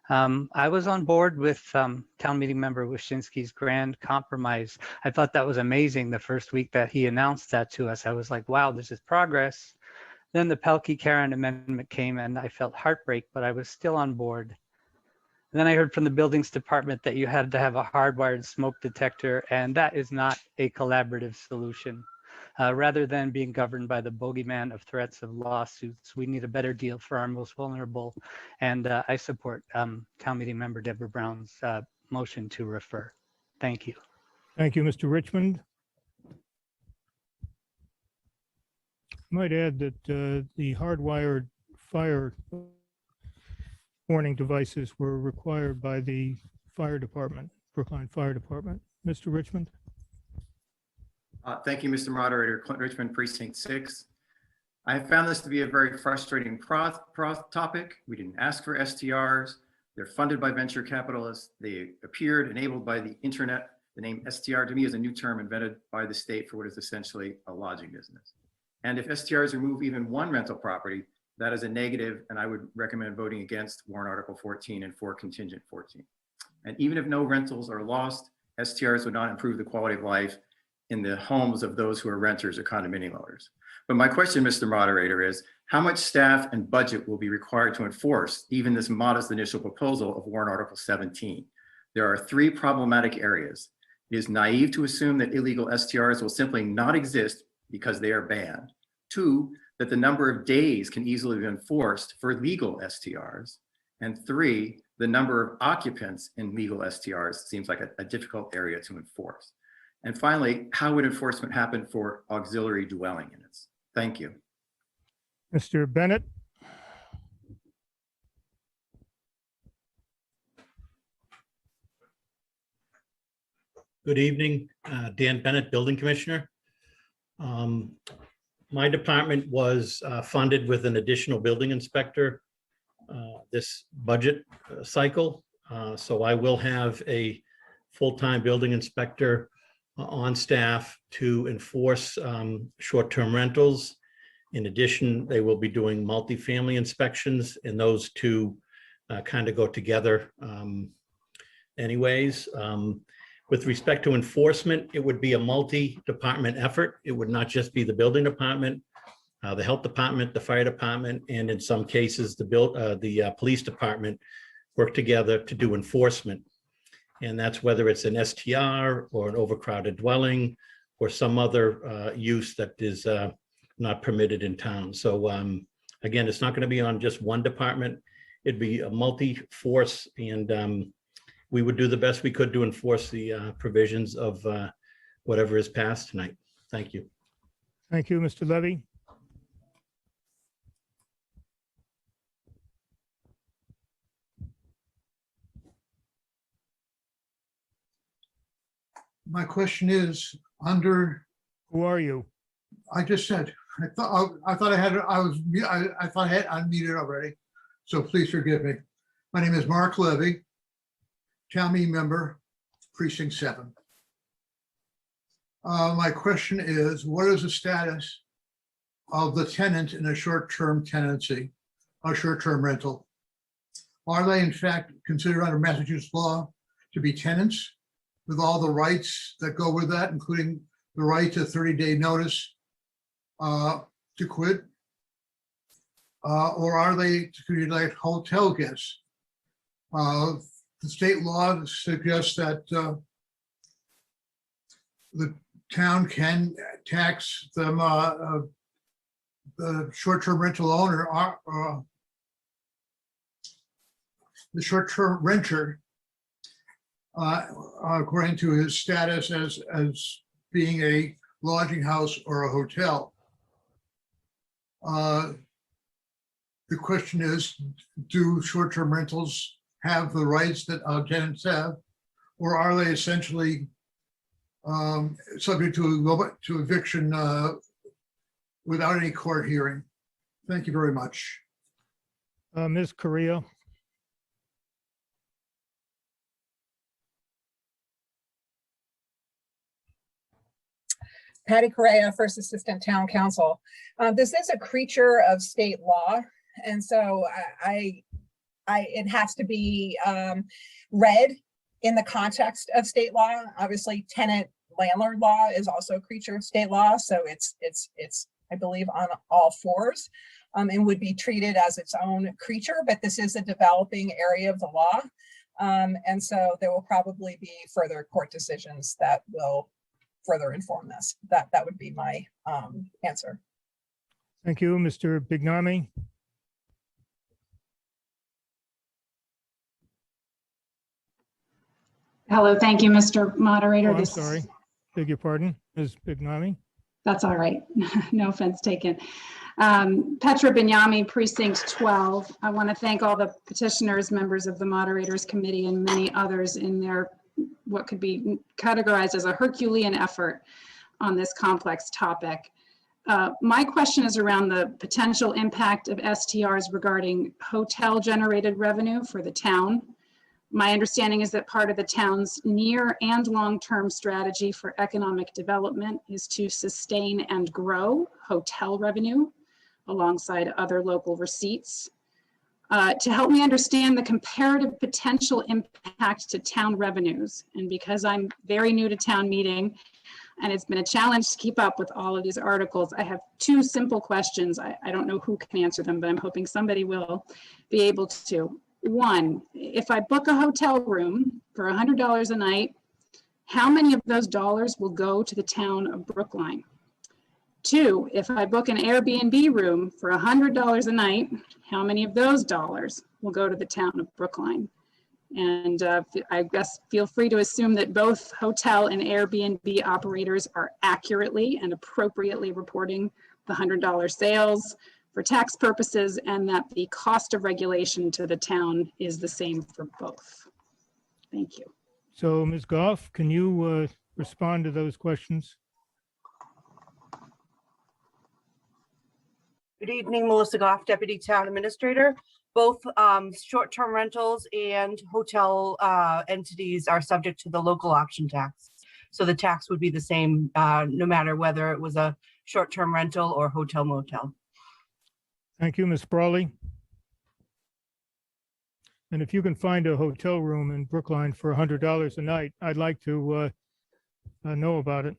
I was on board with Town Meeting Member Wyszynski's grand compromise. I thought that was amazing the first week that he announced that to us. I was like, wow, this is progress. Then the Pelkey-Karen amendment came and I felt heartbreak, but I was still on board. And then I heard from the buildings department that you had to have a hardwired smoke detector, and that is not a collaborative solution. Rather than being governed by the bogeyman of threats of lawsuits, we need a better deal for our most vulnerable. And I support Town Meeting Member Deborah Brown's motion to refer. Thank you. Thank you, Mr. Richmond. I might add that the hardwired fire warning devices were required by the fire department, Brookline Fire Department. Mr. Richmond. Thank you, Mr. Moderator. Clint Richmond, Precinct 6. I have found this to be a very frustrating topic. We didn't ask for STRs. They're funded by venture capitalists. They appeared enabled by the internet. The name STR to me is a new term invented by the state for what is essentially a lodging business. And if STRs remove even one rental property, that is a negative, and I would recommend voting against warrant Article 14 and for Contingent 14. And even if no rentals are lost, STRs would not improve the quality of life in the homes of those who are renters or condominium owners. But my question, Mr. Moderator, is how much staff and budget will be required to enforce even this modest initial proposal of warrant Article 17? There are 3 problematic areas. It is naive to assume that illegal STRs will simply not exist because they are banned. 2, that the number of days can easily be enforced for legal STRs. And 3, the number of occupants in legal STRs seems like a difficult area to enforce. And finally, how would enforcement happen for auxiliary dwelling units? Thank you. Mr. Bennett. Good evening, Dan Bennett, Building Commissioner. My department was funded with an additional building inspector this budget cycle. So I will have a full-time building inspector on staff to enforce short-term rentals. In addition, they will be doing multifamily inspections, and those two kind of go together anyways. With respect to enforcement, it would be a multi-department effort. It would not just be the building department, the health department, the fire department, and in some cases, the police department work together to do enforcement. And that's whether it's an STR or an overcrowded dwelling or some other use that is not permitted in town. So again, it's not going to be on just one department. It'd be a multi-force, and we would do the best we could to enforce the provisions of whatever is passed tonight. Thank you. Thank you, Mr. Levy. My question is, under, Who are you? I just said, I thought I had, I thought I had unmuted already, so please forgive me. My name is Mark Levy, town meeting member, precinct 7. My question is, what is the status of the tenant in a short-term tenancy, a short-term rental? Are they in fact considered under Massachusetts law to be tenants with all the rights that go with that, including the right to 30-day notice to quit? Or are they treated like hotel guests? The state law suggests that the town can tax them, the short-term rental owner, the short-term renter, according to his status as being a lodging house or a hotel. The question is, do short-term rentals have the rights that tenants have, or are they essentially subject to eviction without any court hearing? Thank you very much. Ms. Correa. Patty Correa, First Assistant Town Council. This is a creature of state law, and so it has to be read in the context of state law. Obviously, tenant landlord law is also a creature of state law, so it's I believe on all fours, and would be treated as its own creature. But this is a developing area of the law, and so there will probably be further court decisions that will further inform this. That would be my answer. Thank you, Mr. Bignami. Hello, thank you, Mr. Moderator. Oh, I'm sorry. Beg your pardon, Ms. Bignami. That's all right. No offense taken. Petra Bignami, Precinct 12. I want to thank all the petitioners, members of the Moderators Committee, and many others in their what could be categorized as a Herculean effort on this complex topic. My question is around the potential impact of STRs regarding hotel-generated revenue for the town. My understanding is that part of the town's near and long-term strategy for economic development is to sustain and grow hotel revenue alongside other local receipts. To help me understand the comparative potential impact to town revenues, and because I'm very new to town meeting and it's been a challenge to keep up with all of these articles, I have two simple questions. I don't know who can answer them, but I'm hoping somebody will be able to. One, if I book a hotel room for $100 a night, how many of those dollars will go to the town of Brookline? Two, if I book an Airbnb room for $100 a night, how many of those dollars will go to the town of Brookline? And I guess feel free to assume that both hotel and Airbnb operators are accurately and appropriately reporting the $100 sales for tax purposes, and that the cost of regulation to the town is the same for both. Thank you. So, Ms. Goff, can you respond to those questions? Good evening, Melissa Goff, Deputy Town Administrator. Both short-term rentals and hotel entities are subject to the local option tax. So the tax would be the same no matter whether it was a short-term rental or hotel motel. Thank you, Ms. Brawley. And if you can find a hotel room in Brookline for $100 a night, I'd like to know about it.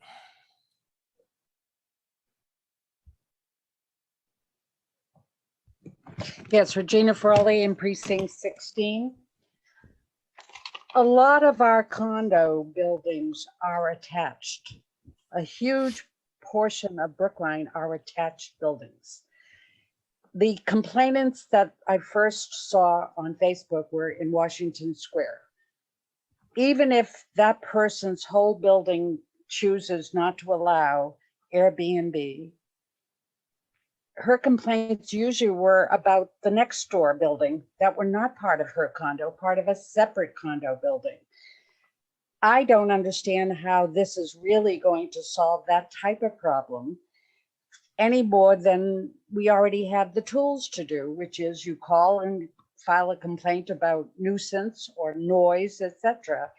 Yes, Regina Frawley in Precinct 16. A lot of our condo buildings are attached. A huge portion of Brookline are attached buildings. The complainants that I first saw on Facebook were in Washington Square. even if that person's whole building chooses not to allow Airbnb, her complaints usually were about the next door building that were not part of her condo, part of a separate condo building. I don't understand how this is really going to solve that type of problem any more than we already have the tools to do, which is you call and file a complaint about nuisance or noise, etc.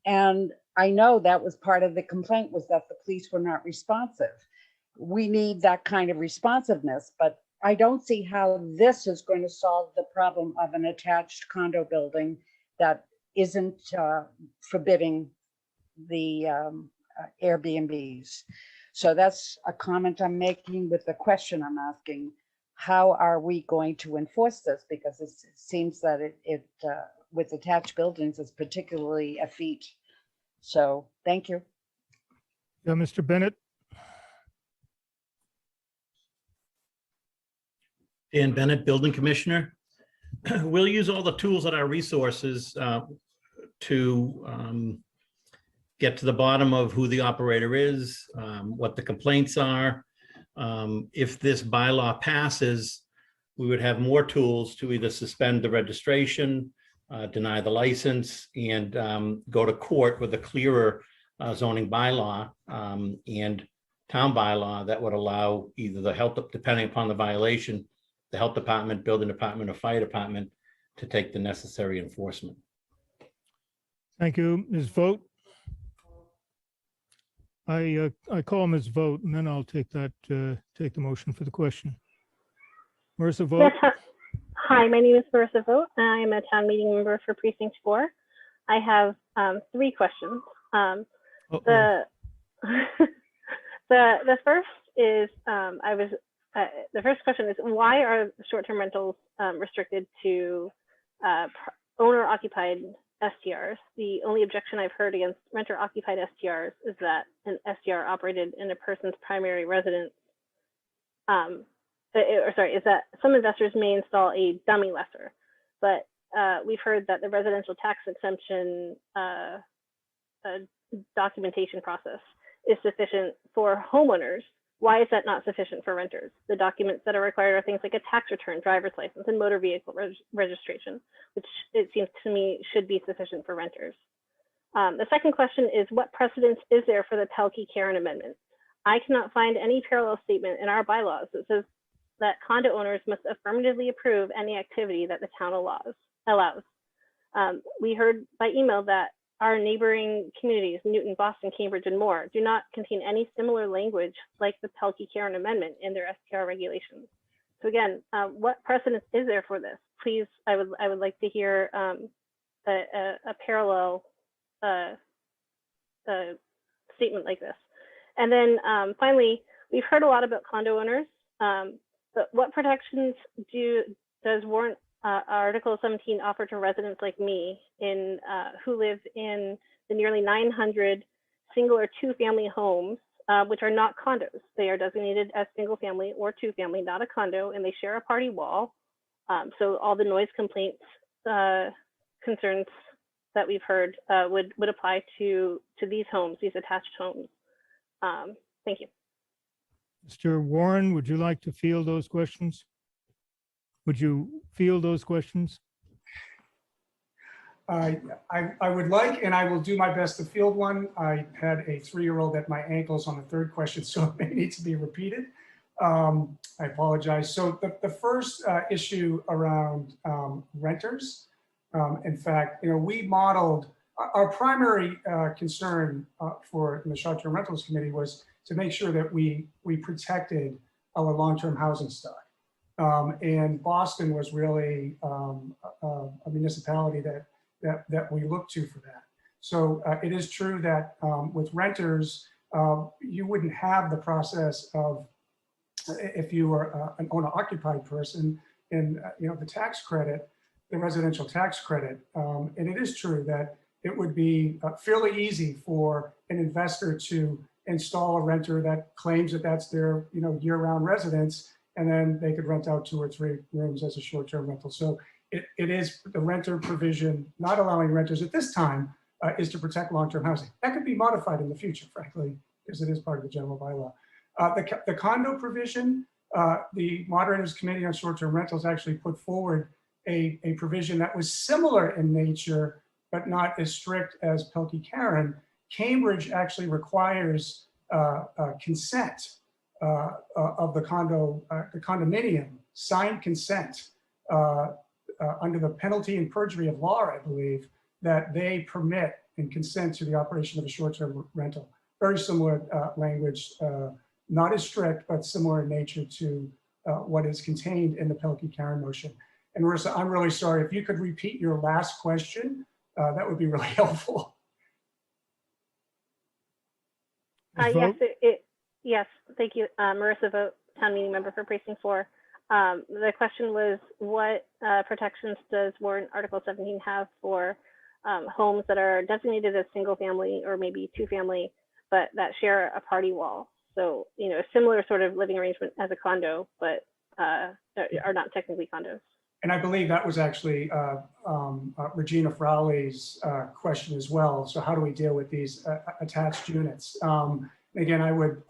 And I know that was part of the complaint, was that the police were not responsive. We need that kind of responsiveness, but I don't see how this is going to solve the problem of an attached condo building that isn't forbidding the Airbnbs. So that's a comment I'm making with the question I'm asking. How are we going to enforce this? Because it seems that it with attached buildings is particularly a feat. So thank you. Yeah, Mr. Bennett. Dan Bennett, Building Commissioner. We'll use all the tools at our resources to get to the bottom of who the operator is, what the complaints are. If this bylaw passes, we would have more tools to either suspend the registration, deny the license, and go to court with a clearer zoning bylaw and town bylaw that would allow either the health, depending upon the violation, the health department, building department, or fire department to take the necessary enforcement. Thank you. Ms. Vogt. I call Ms. Vogt, and then I'll take that, take the motion for the question. Marissa Vogt. Yes, hi, my name is Marissa Vogt, and I am a town meeting member for Precinct 4. I have 3 questions. The first is the first question is, why are short-term rentals restricted to owner-occupied STRs? The only objection I've heard against renter-occupied STRs is that an STR operated in a person's primary residence, is that some investors may install a dummy lessor, but we've heard that the residential tax exemption documentation process is sufficient for homeowners. Why is that not sufficient for renters? The documents that are required are things like a tax return, driver's license, and motor vehicle registration, which it seems to me should be sufficient for renters. The second question is, what precedence is there for the Pelkey-Karen Amendment? I cannot find any parallel statement in our bylaws that says that condo owners must affirmatively approve any activity that the town allows. We heard by email that our neighboring communities, Newton, Boston, Cambridge, and more, do not contain any similar language like the Pelkey-Karen Amendment in their STR regulations. So again, what precedent is there for this? Please, I would like to hear a parallel statement like this. And then finally, we've heard a lot about condo owners, but what protections does warrant Article 17 offer to residents like me who live in the nearly 900 single or 2-family homes, which are not condos? They are designated as single family or 2-family, not a condo, and they share a party wall. So all the noise complaints concerns that we've heard would apply to these homes, these attached homes. Thank you. Mr. Warren, would you like to field those questions? Would you field those questions? I would like, and I will do my best to field one. I had a 3-year-old at my ankles on the third question, so it may need to be repeated. I apologize. So the first issue around renters, in fact, we modeled our primary concern for the Short-Term Rentals Committee was to make sure that we protected our long-term housing stock. And Boston was really a municipality that we look to for that. So it is true that with renters, you wouldn't have the process of, if you were an owner-occupied person, and the tax credit, the residential tax credit. And it is true that it would be fairly easy for an investor to install a renter that claims that that's their year-round residence, and then they could rent out 2 or 3 rooms as a short-term rental. So it is the renter provision, not allowing renters at this time is to protect long-term housing. That could be modified in the future, frankly, because it is part of the general bylaw. The condo provision, the Moderators Committee on Short-Term Rentals actually put forward a provision that was similar in nature, but not as strict as Pelkey Karen. Cambridge actually requires consent of the condominium, signed consent under the penalty and perjury of law, I believe, that they permit and consent to the operation of a short-term rental. Very similar language, not as strict, but similar in nature to what is contained in the Pelkey Karen motion. And Marissa, I'm really sorry, if you could repeat your last question, that would be really helpful. Yes, thank you. Marissa Vogt, town meeting member for Precinct 4. The question was, what protections does warrant Article 17 have for homes that are designated as single family or maybe two family, but that share a party wall? So, you know, a similar sort of living arrangement as a condo, but are not technically condos. And I believe that was actually Regina Frowley's question as well. So how do we deal with these attached units? Again, I would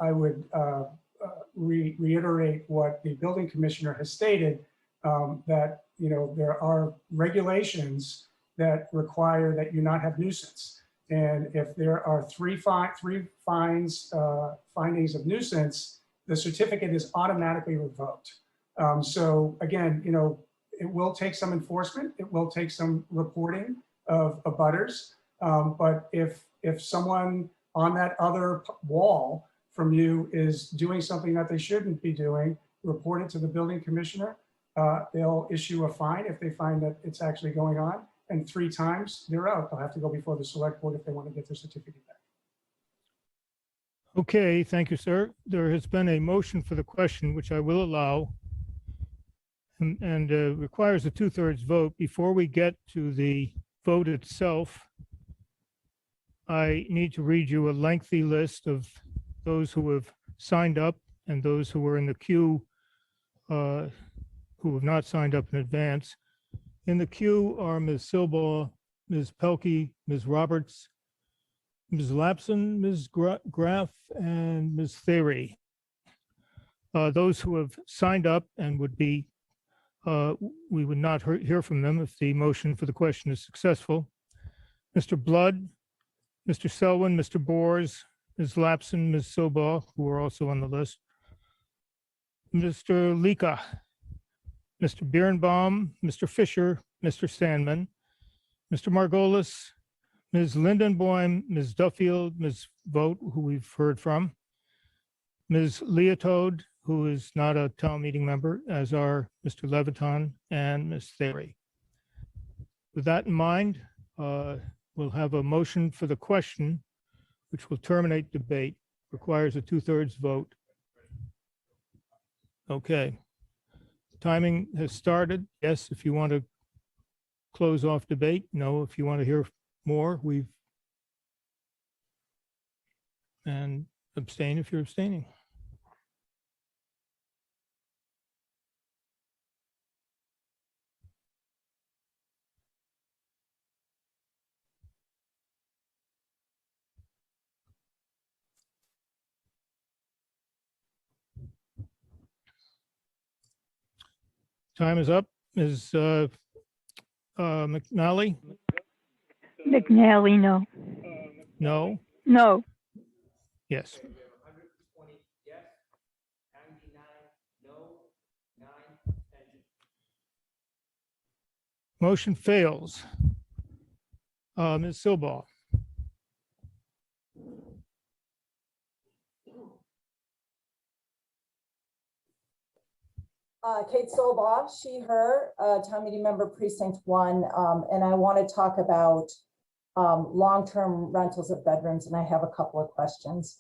reiterate what the building commissioner has stated, that, you know, there are regulations that require that you not have nuisance. And if there are three findings of nuisance, the certificate is automatically revoked. So again, you know, it will take some enforcement. It will take some reporting of abutters. But if someone on that other wall from you is doing something that they shouldn't be doing, report it to the building commissioner. They'll issue a fine if they find that it's actually going on. And 3 times they're out. They'll have to go before the select board if they want to get their certificate back. Okay, thank you, sir. There has been a motion for the question, which I will allow, and requires a 2/3 vote. Before we get to the vote itself, I need to read you a lengthy list of those who have signed up and those who are in the queue who have not signed up in advance. In the queue are Ms. Silbaugh, Ms. Pelkey, Ms. Roberts, Ms. Lapson, Ms. Graff, and Ms. Theory. Those who have signed up and would be, we would not hear from them if the motion for the question is successful. Mr. Blood, Mr. Selwyn, Mr. Bors, Ms. Lapson, Ms. Silbaugh, who are also on the list, Mr. Lika, Mr. Birnbaum, Mr. Fisher, Mr. Sandman, Mr. Margolis, Ms. Lindenboim, Ms. Duffield, Ms. Vogt, who we've heard from, Ms. Leotoad, who is not a town meeting member, as are Mr. Leviton and Ms. Theory. With that in mind, we'll have a motion for the question, which will terminate debate, requires a 2/3 vote. Okay. Timing has started. Yes, if you want to close off debate. No, if you want to hear more, and abstain if you're abstaining. Time is up. Ms. McNally? McNally, no. No? No. Yes. Motion fails. Ms. Silbaugh? Kate Silbaugh, she, her, town meeting member precinct 1, and I want to talk about long-term rentals of bedrooms, and I have a couple of questions.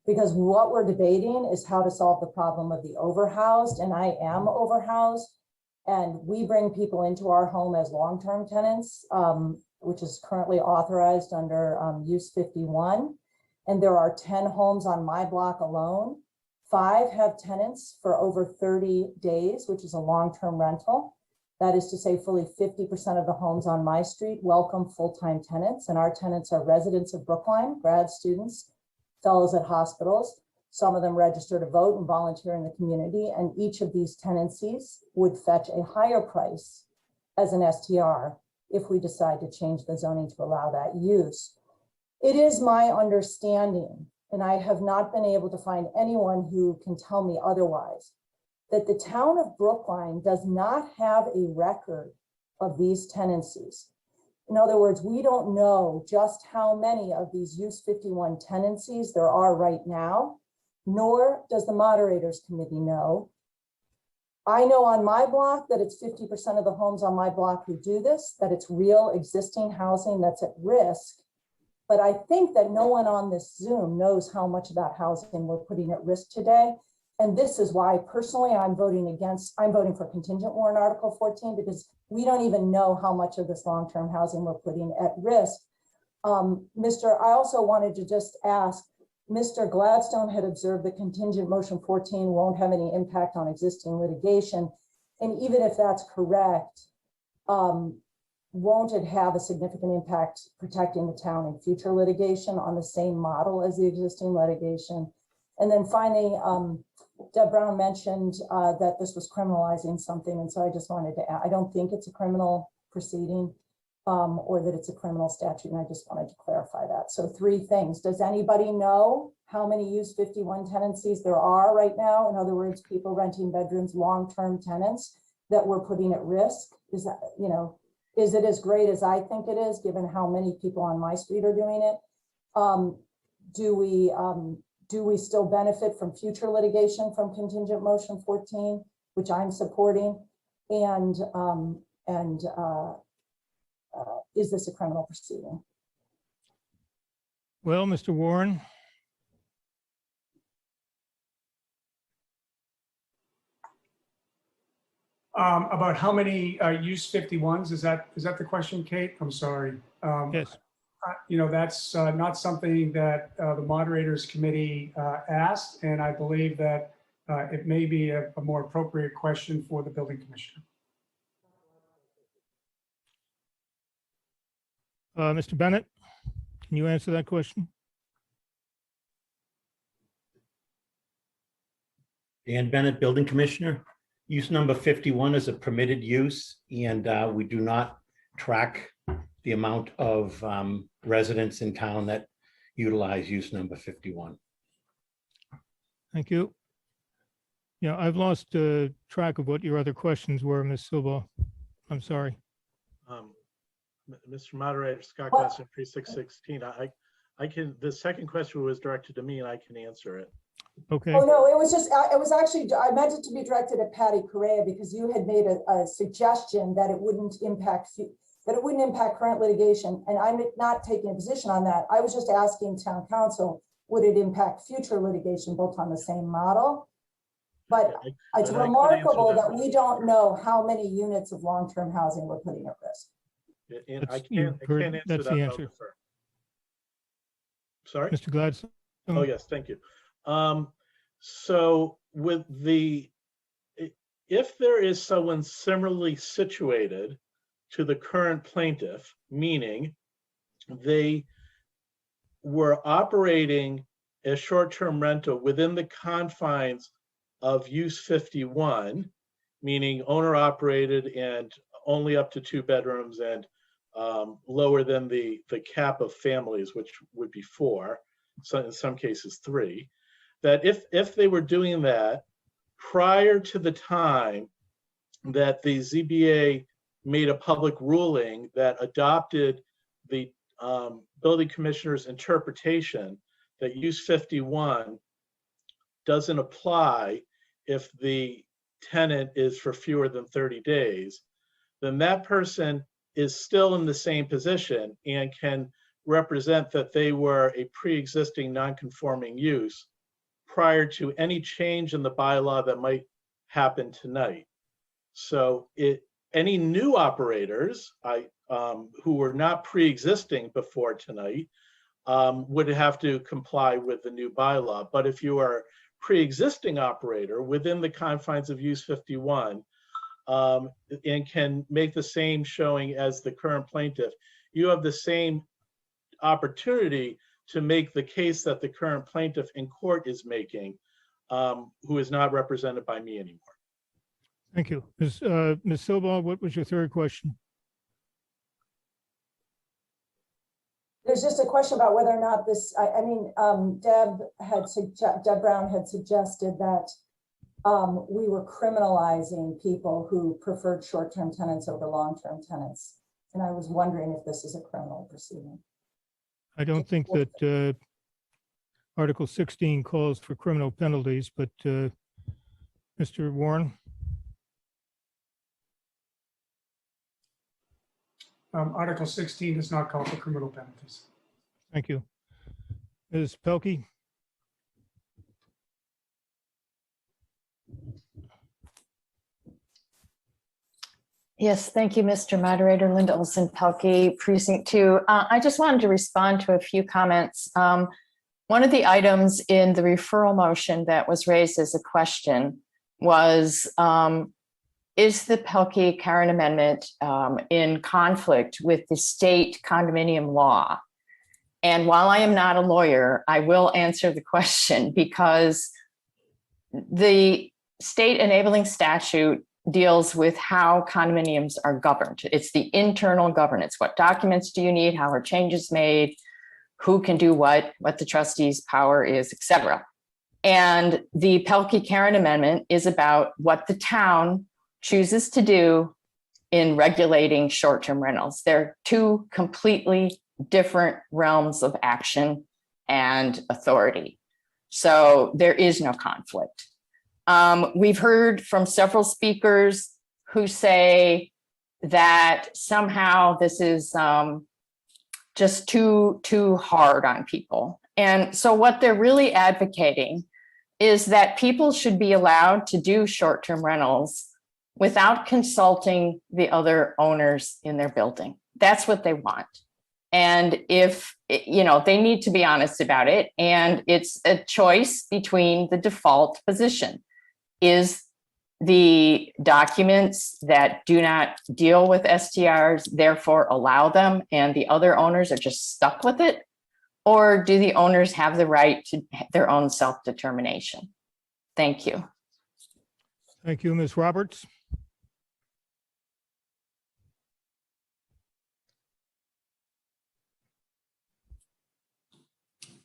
Because what we're debating is how to solve the problem of the overhoused, and I am overhoused, and we bring people into our home as long-term tenants, which is currently authorized under Use 51, and there are 10 homes on my block alone. 5 have tenants for over 30 days, which is a long-term rental. That is to say, fully 50% of the homes on my street welcome full-time tenants, and our tenants are residents of Brookline, grad students, fellows at hospitals. Some of them register to vote and volunteer in the community, and each of these tenancies would fetch a higher price as an STR if we decide to change the zoning to allow that use. It is my understanding, and I have not been able to find anyone who can tell me otherwise, that the town of Brookline does not have a record of these tenancies. In other words, we don't know just how many of these Use 51 tenancies there are right now, nor does the Moderators Committee know. I know on my block that it's 50% of the homes on my block who do this, that it's real existing housing that's at risk. But I think that no one on this Zoom knows how much of that housing we're putting at risk today. And this is why personally I'm voting for contingent warrant Article 14, because we don't even know how much of this long-term housing we're putting at risk. I also wanted to just ask, Mr. Gladstone had observed that contingent motion 14 won't have any impact on existing litigation. And even if that's correct, won't it have a significant impact protecting the town in future litigation on the same model as the existing litigation? And then finally, Deb Brown mentioned that this was criminalizing something. And so I just wanted to add, I don't think it's a criminal proceeding or that it's a criminal statute. And I just wanted to clarify that. So 3 things. Does anybody know how many Use 51 tenancies there are right now? In other words, people renting bedrooms, long-term tenants that we're putting at risk? Is that, is it as great as I think it is, given how many people on my street are doing it? Do we still benefit from future litigation from contingent motion 14, which I'm supporting? And is this a criminal proceeding? Well, Mr. Warren. About how many Use 51s, is that the question, Kate? I'm sorry. Yes. That's not something that the Moderators Committee asked, and I believe that it may be a more appropriate question for the Building Commissioner. Mr. Bennett, can you answer that question? Dan Bennett, Building Commissioner. Use number 51 is a permitted use, and we do not track the amount of residents in town that utilize use number 51. Thank you. Yeah, I've lost track of what your other questions were, Ms. Silva. I'm sorry. Mr. Moderator, Scott Glasson, Precinct 16. I can. The second question was directed to me, and I can answer it. Okay. Oh no, it was actually I meant it to be directed at Patty Correa, because you had made a suggestion that it wouldn't impact current litigation, and I'm not taking a position on that. I was just asking town council, would it impact future litigation built on the same model? But it's remarkable that we don't know how many units of long-term housing we're putting at risk. And I can't answer that's that. the answer. Sorry? Mr. Gladstone. Oh, yes, thank you. So with if there is someone similarly situated to the current plaintiff, meaning they were operating a short-term rental within the confines of Use 51, meaning owner operated and only up to 2 bedrooms and lower than the cap of families, which would be 4, so in some cases 3, that if they were doing that prior to the time that the ZBA made a public ruling that adopted the building commissioner's interpretation that Use 51 doesn't apply if the tenant is for fewer than 30 days, then that person is still in the same position and can represent that they were a pre-existing non-conforming use prior to any change in the bylaw that might happen tonight. So any new operators who were not pre-existing before tonight would have to comply with the new bylaw. But if you are pre-existing operator within the confines of Use 51, and can make the same showing as the current plaintiff, you have the same opportunity to make the case that the current plaintiff in court is making, who is not represented by me anymore. Thank you. Ms. Silva, what was your third question? There's just a question about whether or not this, Deb Brown had suggested that we were criminalizing people who preferred short-term tenants over long-term tenants. And I was wondering if this is a criminal proceeding. I don't think that Article 16 calls for criminal penalties, but Mr. Warren? Article 16 does not call for criminal penalties. Thank you. Ms. Pelkey? Yes, thank you, Mr. Moderator. Linda Olson, Pelkey, Precinct 2. I just wanted to respond to a few comments. One of the items in the referral motion that was raised as a question was, is the Pelkey-Karen Amendment in conflict with the state condominium law? And while I am not a lawyer, I will answer the question because the state enabling statute deals with how condominiums are governed. It's the internal governance. What documents do you need? How are changes made? Who can do what the trustee's power is, et cetera. And the Pelkey-Karen Amendment is about what the town chooses to do in regulating short-term rentals. They're two completely different realms of action and authority. So there is no conflict. We've heard from several speakers who say that somehow this is just too hard on people. And so what they're really advocating is that people should be allowed to do short-term rentals without consulting the other owners in their building. That's what they want. And if, they need to be honest about it. And it's a choice between the default position. Is the documents that do not deal with STRs therefore allow them and the other owners are just stuck with it? Or do the owners have the right to their own self-determination? Thank you. Thank you, Ms. Roberts.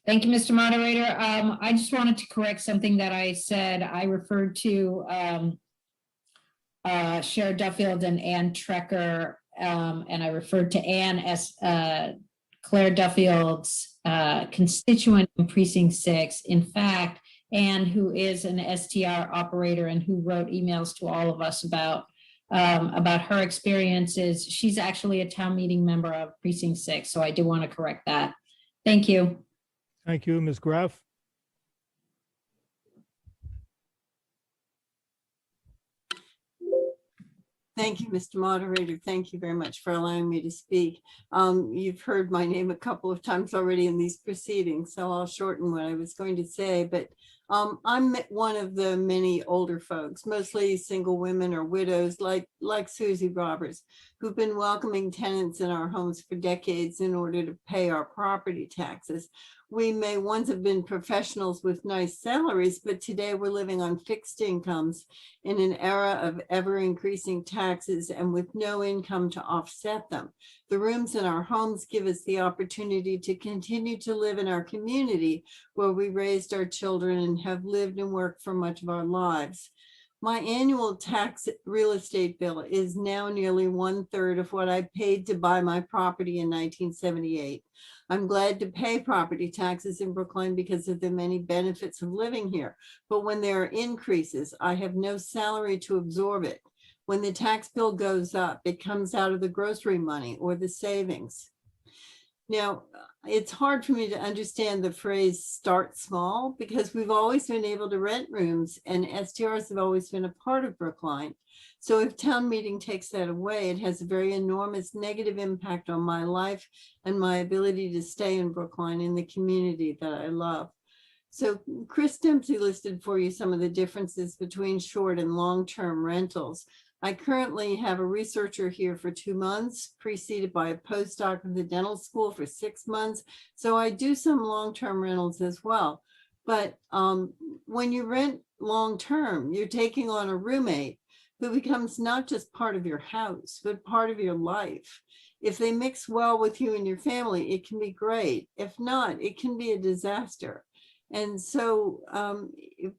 Thank you, Mr. Moderator. I just wanted to correct something that I said. I referred to Sherry Duffield and Ann Trecker, and I referred to Ann as Claire Duffield's constituent in Precinct 6. In fact, Ann, who is an STR operator and who wrote emails to all of us about her experiences, she's actually a town meeting member of Precinct 6. So I do want to correct that. Thank you. Thank you, Ms. Graff. Thank you, Mr. Moderator. Thank you very much for allowing me to speak. You've heard my name a couple of times already in these proceedings, so I'll shorten what I was going to say. But I'm one of the many older folks, mostly single women or widows like Susie Roberts, who've been welcoming tenants in our homes for decades in order to pay our property taxes. We may once have been professionals with nice salaries, but today we're living on fixed incomes in an era of ever increasing taxes and with no income to offset them. The rooms in our homes give us the opportunity to continue to live in our community where we raised our children and have lived and worked for much of our lives. My annual tax real estate bill is now nearly 1/3 of what I paid to buy my property in 1978. I'm glad to pay property taxes in Brookline because of the many benefits of living here. But when there are increases, I have no salary to absorb it. When the tax bill goes up, it comes out of the grocery money or the savings. Now, it's hard for me to understand the phrase start small because we've always been able to rent rooms and STRs have always been a part of Brookline. So if town meeting takes that away, it has a very enormous negative impact on my life and my ability to stay in Brookline in the community that I love. So Chris Dempsey listed for you some of the differences between short and long-term rentals. I currently have a researcher here for 2 months, preceded by a postdoc in the dental school for 6 months. So I do some long-term rentals as well. But when you rent long-term, you're taking on a roommate who becomes not just part of your house, but part of your life. If they mix well with you and your family, it can be great. If not, it can be a disaster. And so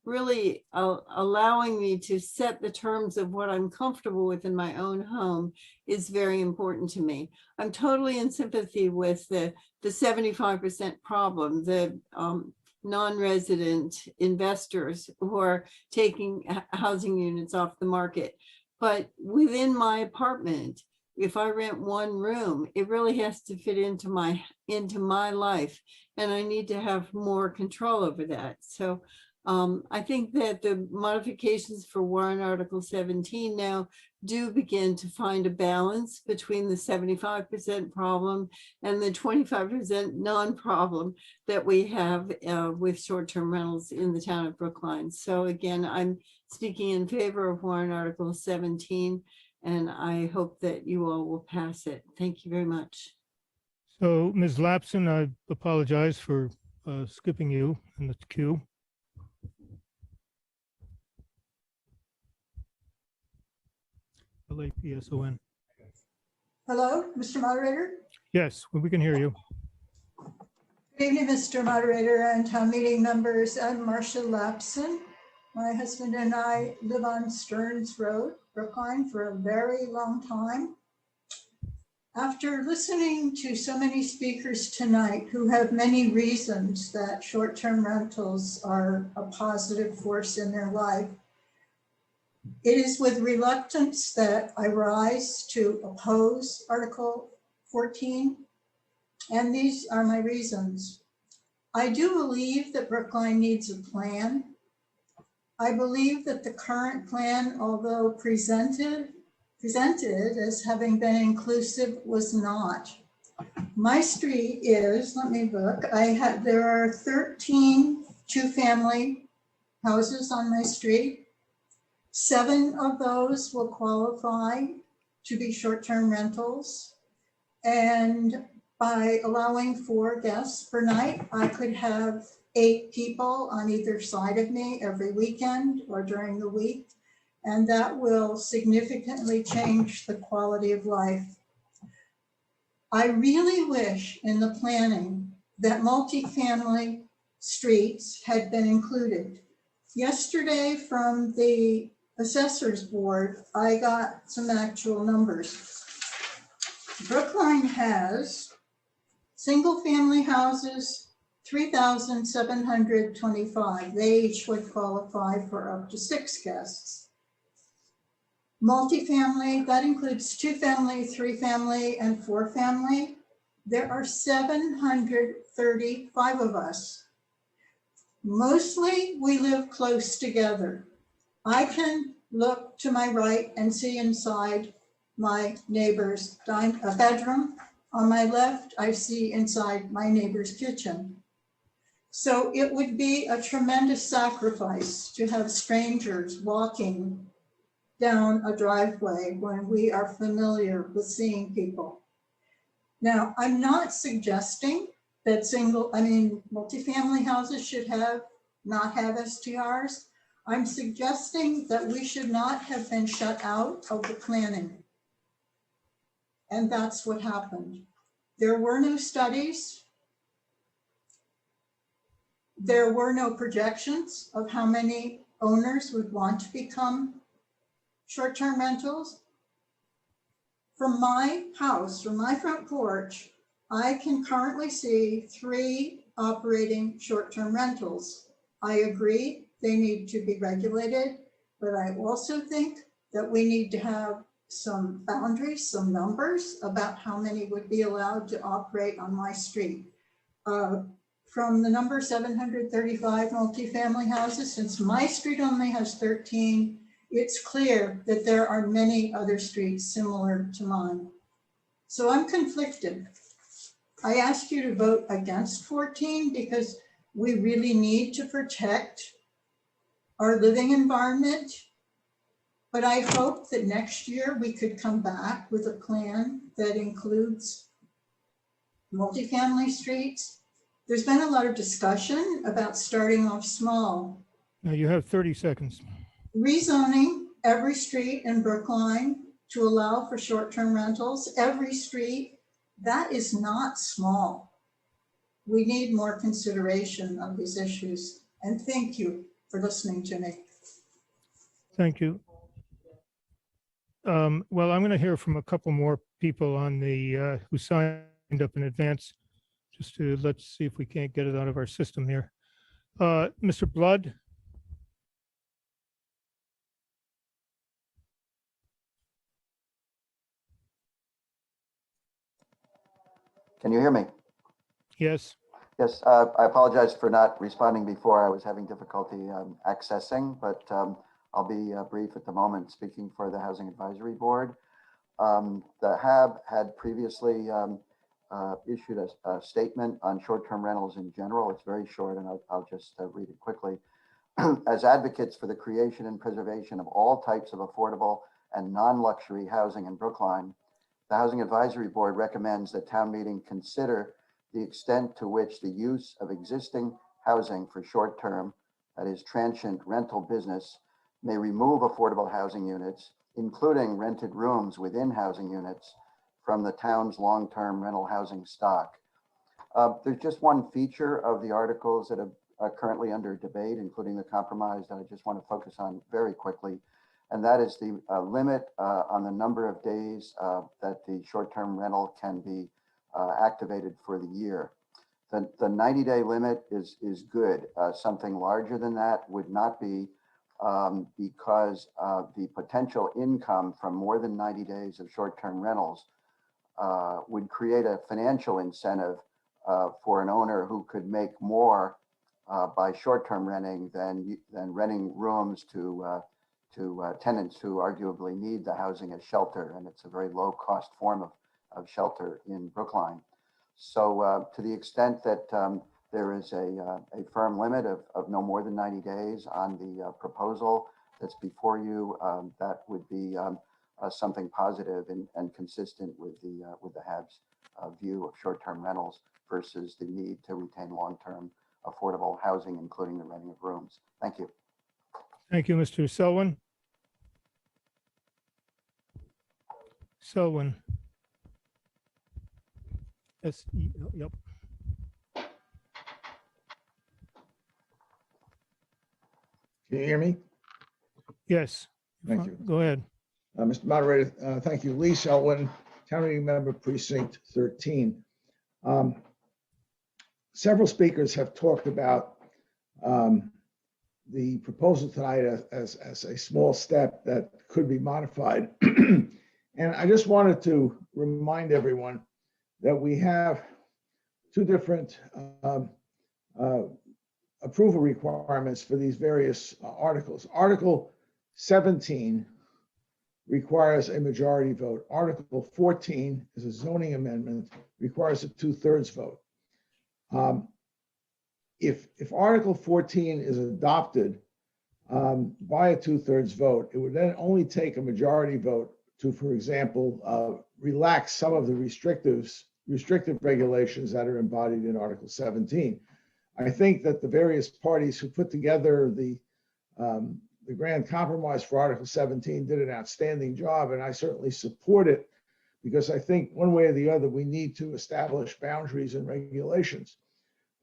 really allowing me to set the terms of what I'm comfortable with in my own home is very important to me. I'm totally in sympathy with the 75% problem, the non-resident investors who are taking housing units off the market. But within my apartment, if I rent one room, it really has to fit into my life, and I need to have more control over that. So I think that the modifications for warrant Article 17 now do begin to find a balance between the 75% problem and the 25% non-problem that we have with short-term rentals in the town of Brookline. So again, I'm speaking in favor of warrant Article 17, and I hope that you all will pass it. Thank you very much. So, Ms. Lapson, I apologize for skipping you in the queue. LAPSON. Hello, Mr. Moderator. Yes, we can hear you. Good evening, Mr. Moderator and town meeting members. I'm Marcia Lapson. My husband and I live on Stearns Road, Brookline, for a very long time. After listening to so many speakers tonight who have many reasons that short-term rentals are a positive force in their life, it is with reluctance that I rise to oppose Article 14, and these are my reasons. I do believe that Brookline needs a plan. I believe that the current plan, although presented as having been inclusive, was not. My street is, let me look, there are 13 two-family houses on my street. 7 of those will qualify to be short-term rentals. And by allowing 4 guests per night, I could have 8 people on either side of me every weekend or during the week. And that will significantly change the quality of life. I really wish in the planning that multifamily streets had been included. Yesterday from the Assessors Board, I got some actual numbers. Brookline has single family houses, 3,725. They each would qualify for up to 6 guests. Multifamily, that includes 2-family, 3-family, and 4-family. There are 735 of us. Mostly we live close together. I can look to my right and see inside my neighbor's bedroom. On my left, I see inside my neighbor's kitchen. So it would be a tremendous sacrifice to have strangers walking down a driveway when we are familiar with seeing people. Now, I'm not suggesting that multifamily houses should not have STRs. I'm suggesting that we should not have been shut out of the planning. And that's what happened. There were no studies. There were no projections of how many owners would want to become short-term rentals. From my house, from my front porch, I can currently see 3 operating short-term rentals. I agree they need to be regulated, but I also think that we need to have some boundaries, some numbers about how many would be allowed to operate on my street. From the number 735 multifamily houses, since my street only has 13, it's clear that there are many other streets similar to mine. So I'm conflicted. I ask you to vote against 14 because we really need to protect our living environment. But I hope that next year we could come back with a plan that includes multifamily streets. There's been a lot of discussion about starting off small. Now you have 30 seconds. Rezoning every street in Brookline to allow for short-term rentals, every street, that is not small. We need more consideration of these issues. And thank you for listening to me. Thank you. Well, I'm going to hear from a couple more people on the who signed up in advance, just to let's see if we can't get it out of our system here. Mr. Blood. Can you hear me? Yes. Yes, I apologize for not responding before. I was having difficulty accessing, but I'll be brief at the moment, speaking for the Housing Advisory Board. The HAB had previously issued a statement on short-term rentals in general. It's very short, and I'll just read it quickly. As advocates for the creation and preservation of all types of affordable and non-luxury housing in Brookline, the Housing Advisory Board recommends that town meeting consider the extent to which the use of existing housing for short-term, that is transient rental business, may remove affordable housing units, including rented rooms within housing units, from the town's long-term rental housing stock. There's just one feature of the articles that are currently under debate, including the compromise, that I just want to focus on very quickly. And that is the limit on the number of days that the short-term rental can be activated for the year. The 90-day limit is good. Something larger than that would not be, because the potential income from more than 90 days of short-term rentals would create a financial incentive for an owner who could make more by short-term renting than renting rooms to tenants who arguably need the housing as shelter, and it's a very low-cost form of shelter in Brookline. So to the extent that there is a firm limit of no more than 90 days on the proposal that's before you, that would be something positive and consistent with the HAB's view of short-term rentals versus the need to retain long-term affordable housing, including the renting of rooms. Thank you. Thank you, Mr. Selwyn. Selwyn. Yes, yep. Can you hear me? Yes. Thank you. Go ahead. Mr. Moderator, thank you. Lee Selwyn, Town Meeting Member, Precinct 13. Several speakers have talked about the proposal tonight as a small step that could be modified. And I just wanted to remind everyone that we have two different approval requirements for these various articles. Article 17 requires a majority vote. Article 14 is a zoning amendment, requires a 2/3 vote. If Article 14 is adopted by a 2/3 vote, it would then only take a majority vote to, for example, relax some of the restrictive regulations that are embodied in Article 17. I think that the various parties who put together the grand compromise for Article 17 did an outstanding job, and I certainly support it because I think one way or the other we need to establish boundaries and regulations.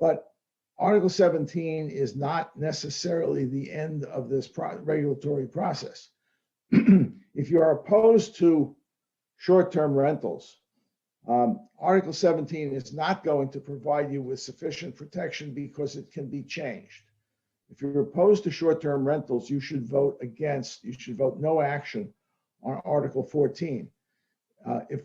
But Article 17 is not necessarily the end of this regulatory process. If you are opposed to short-term rentals, Article 17 is not going to provide you with sufficient protection because it can be changed. If you're opposed to short-term rentals, you should vote no action on Article 14.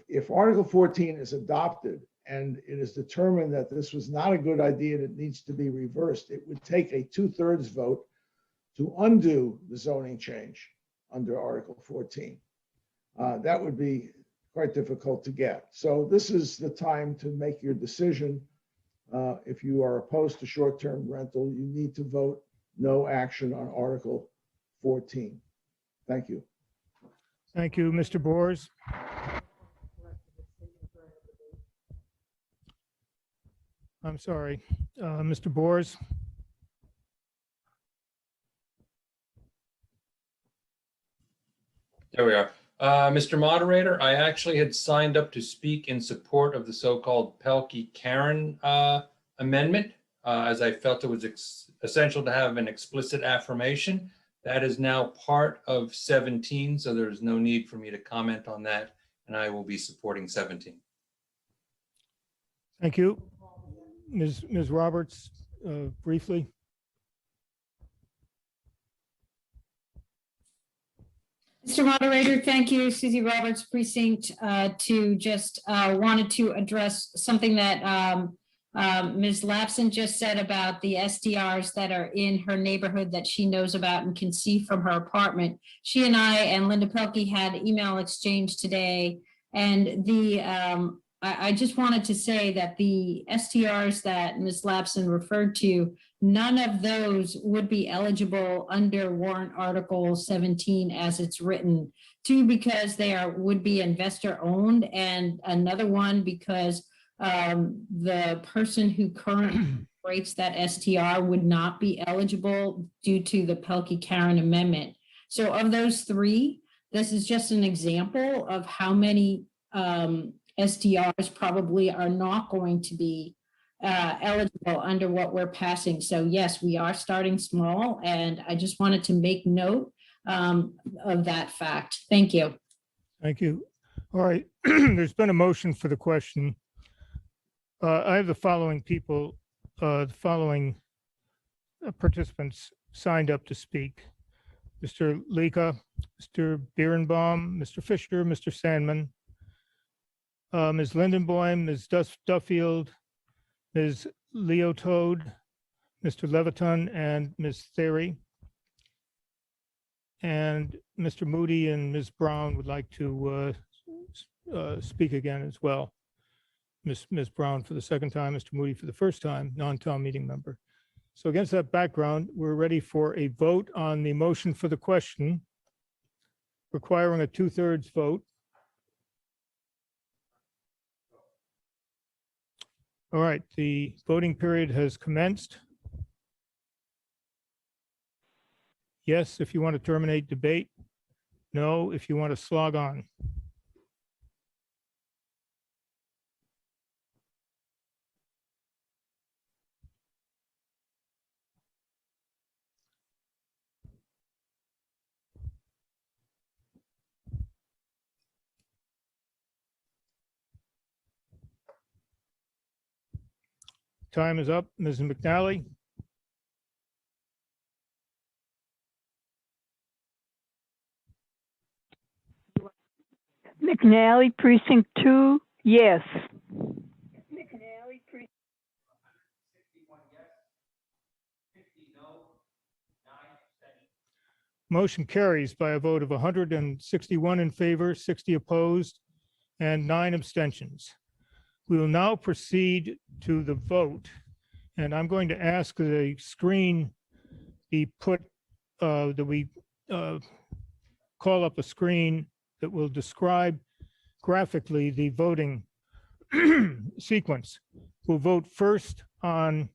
If Article 14 is adopted and it is determined that this was not a good idea and it needs to be reversed, it would take a 2/3 vote to undo the zoning change under Article 14. That would be quite difficult to get. So this is the time to make your decision. If you are opposed to short-term rental, you need to vote no action on Article 14. Thank you. Thank you, Mr. Bors. I'm sorry, Mr. Bors. There we are. Mr. Moderator, I actually had signed up to speak in support of the so-called Pelkey-Karen amendment, as I felt it was essential to have an explicit affirmation. That is now part of 17, so there's no need for me to comment on that, and I will be supporting 17. Thank you. Ms. Roberts, briefly. Mr. Moderator, thank you, Susie Roberts, Precinct, to just wanted to address something that Ms. Lapson just said about the SDRs that are in her neighborhood that she knows about and can see from her apartment. She and I and Linda Pelkey had email exchange today, and I just wanted to say that the STRs that Ms. Lapson referred to, none of those would be eligible under warrant article 17 as it's written. Two, because they would be investor owned, and another one because the person who currently operates that STR would not be eligible due to the Pelkey-Karen amendment. So of those three, this is just an example of how many SDRs probably are not going to be eligible under what we're passing. So yes, we are starting small, and I just wanted to make note of that fact. Thank you. Thank you. All right, there's been a motion for the question. I have the following people, the following participants signed up to speak. Mr. Leka, Mr. Birnbaum, Mr. Fisher, Mr. Sandman, Ms. Lindenboim, Ms. Duffield, Ms. Leotode, Mr. Leviton, and Ms. Theory. And Mr. Moody and Ms. Brown would like to speak again as well. Ms. Brown for the second time, Mr. Moody for the first time, non-town meeting member. So against that background, we're ready for a vote on the motion for the question, requiring a 2/3 vote. All right, the voting period has commenced. Yes, if you want to terminate debate. No, if you want to slog on. Time is up. Ms. McNally. McNally, precinct 2, yes. Motion carries by a vote of 161 in favor, 60 opposed, and 9 abstentions. We will now proceed to the vote, and I'm going to ask the screen be put, that we call up a screen that will describe graphically the voting sequence. We'll vote first on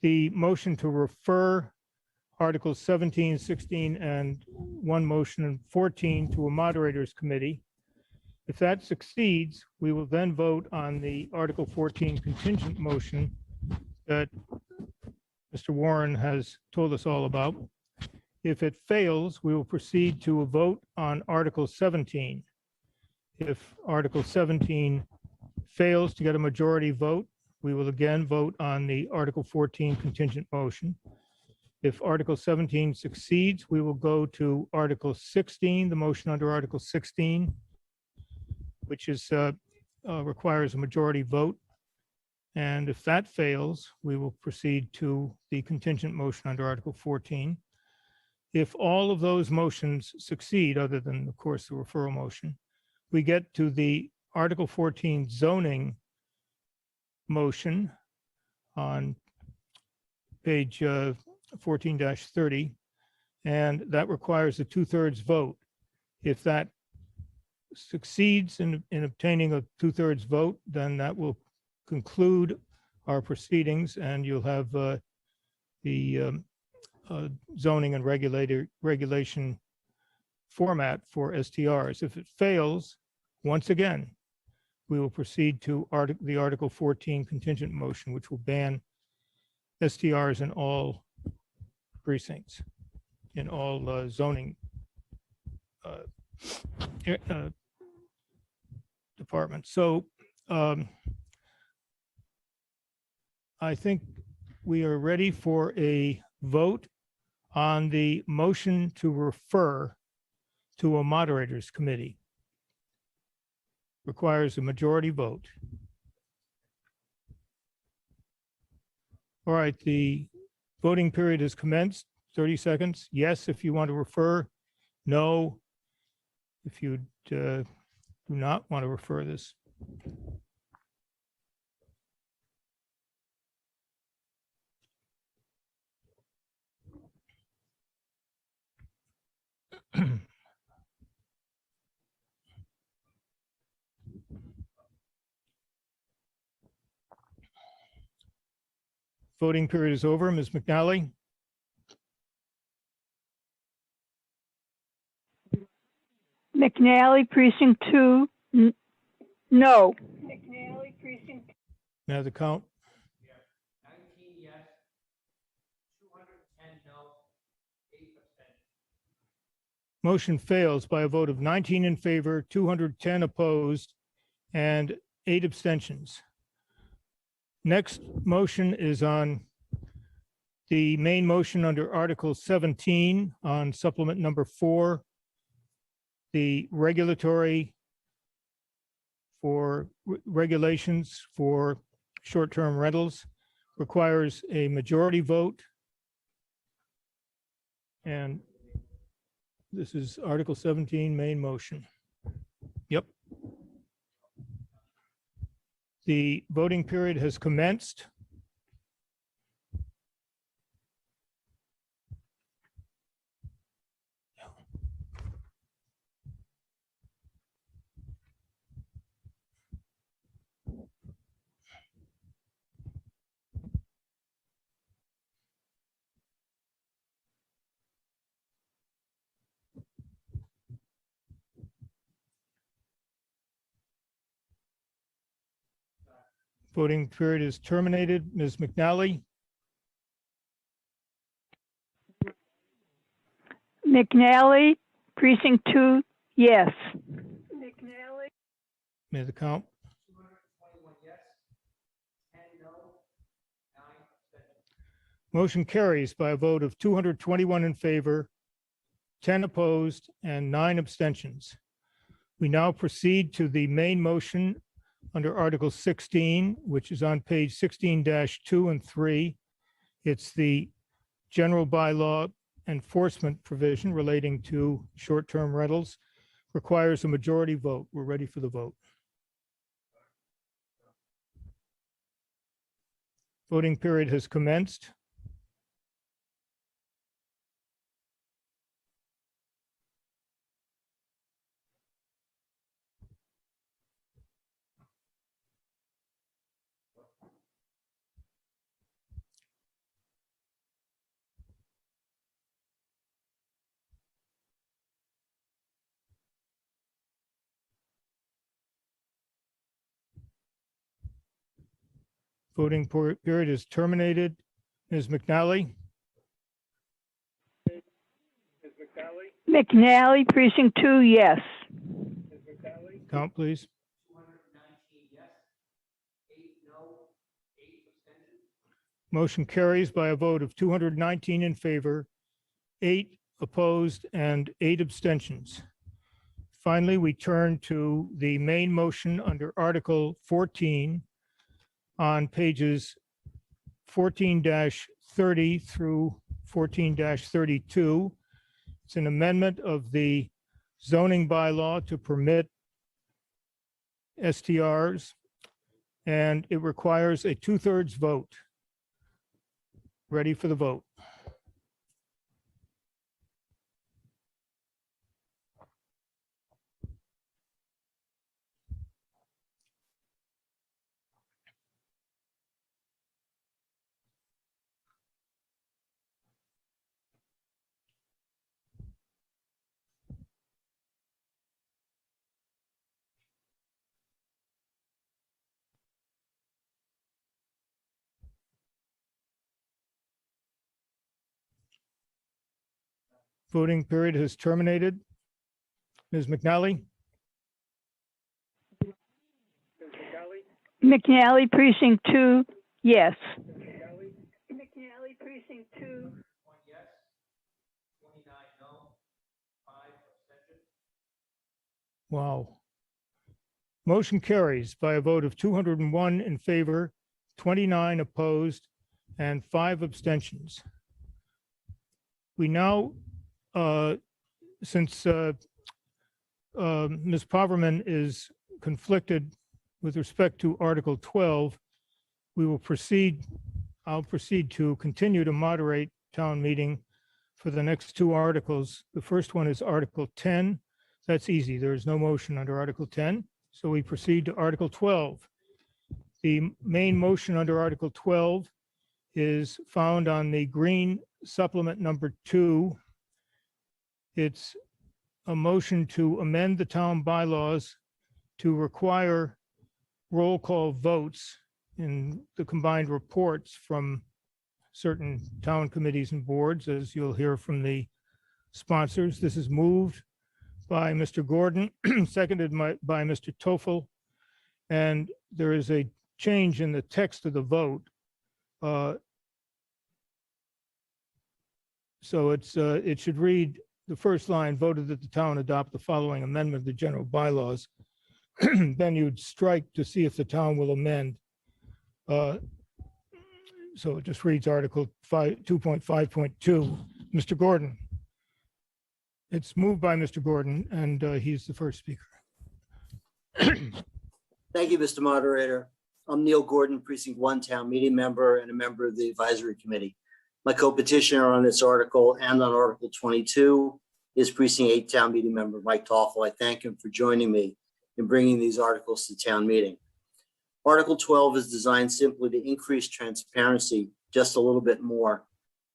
the motion to refer Articles 17, 16, and one motion and 14 to a moderator's committee. If that succeeds, we will then vote on the Article 14 contingent motion that Mr. Warren has told us all about. If it fails, we will proceed to a vote on Article 17. If Article 17 fails to get a majority vote, we will again vote on the Article 14 contingent motion. If Article 17 succeeds, we will go to Article 16, the motion under Article 16, which is requires a majority vote. And if that fails, we will proceed to the contingent motion under Article 14. If all of those motions succeed, other than, of course, the referral motion, we get to the Article 14 zoning motion on page 14-30, and that requires a 2/3 vote. If that succeeds in obtaining a 2/3 vote, then that will conclude our proceedings, and you'll have the zoning and regulation format for STRs. If it fails, once again, we will proceed to the Article 14 contingent motion, which will ban STRs in all precincts, in all zoning departments. So I think we are ready for a vote on the motion to refer to a moderators committee. Requires a majority vote. All right, the voting period has commenced. 30 seconds. Yes, if you want to refer. No, if you do not want to refer this. Voting period is over. Ms. McNally? McNally, precinct 2, no. May I have the count? 19 yes, 210 no, 8 abstentions. Motion fails by a vote of 19 in favor, 210 opposed, and 8 abstentions. Next motion is on the main motion under Article 17 on supplement number 4, the regulatory for regulations for short-term rentals requires a majority vote. And this is Article 17 main motion. Yep. The voting period has commenced. Voting period is terminated. Ms. McNally? McNally, precinct 2, yes. May the count? 221 yes, 10 no, 9 abstentions. Motion carries by a vote of 221 in favor, 10 opposed, and 9 abstentions. We now proceed to the main motion under Article 16, which is on page 16-2 and 3. It's the general bylaw enforcement provision relating to short-term rentals. Requires a majority vote. We're ready for the vote. Voting period has commenced. Voting period is terminated. Ms. McNally? McNally, precinct 2, yes. Count, please. 219 yes, 8 no, 8 abstentions. Motion carries by a vote of 219 in favor, 8 opposed, and 8 abstentions. Finally, we turn to the main motion under Article 14 on pages 14-30 through 14-32. It's an amendment of the zoning bylaw to permit STRs, and it requires a 2/3 vote. Ready for the vote. Voting period has terminated. Ms. McNally? McNally, precinct 2, yes. McNally, precinct 2. Wow. Motion carries by a vote of 201 in favor, 29 opposed, and 5 abstentions. We now, since Ms. Poverman is conflicted with respect to Article 12, we will proceed, I'll proceed to continue to moderate town meeting for the next 2 articles. The first one is Article 10. That's easy. There is no motion under Article 10. So we proceed to Article 12. The main motion under Article 12 is found on the green supplement number 2. It's a motion to amend the town bylaws to require roll call votes in the combined reports from certain town committees and boards, as you'll hear from the sponsors. This is moved by Mr. Gordon, seconded by Mr. Toffel, and there is a change in the text of the vote. So it should read, the first line, voted that the town adopt the following amendment of the general bylaws. Then you'd strike to see if the town will amend. So it just reads Article 2.5.2. Mr. Gordon. It's moved by Mr. Gordon, and he's the first speaker. Thank you, Mr. Moderator. I'm Neil Gordon, Precinct 1 Town Meeting Member and a member of the Advisory Committee. My co-petitioner on this article and on Article 22 is Precinct 8 Town Meeting Member Mike Toffel. I thank him for joining me in bringing these articles to town meeting. Article 12 is designed simply to increase transparency just a little bit more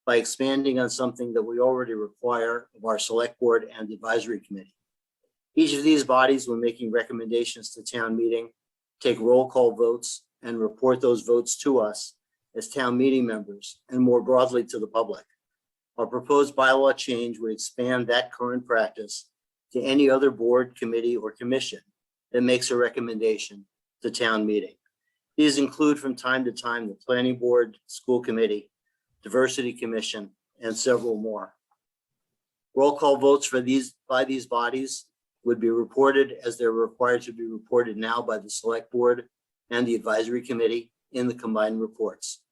by expanding on something that we already require of our Select Board and Advisory Committee. Each of these bodies, when making recommendations to town meeting, take roll call votes and report those votes to us as town meeting members and more broadly to the public. Our proposed bylaw change would expand that current practice to any other board, committee, or commission that makes a recommendation to town meeting. These include from time to time the Planning Board, School Committee, Diversity Commission, and several more. Roll call votes for by these bodies would be reported as they're required to be reported now by the Select Board and the Advisory Committee in the combined reports.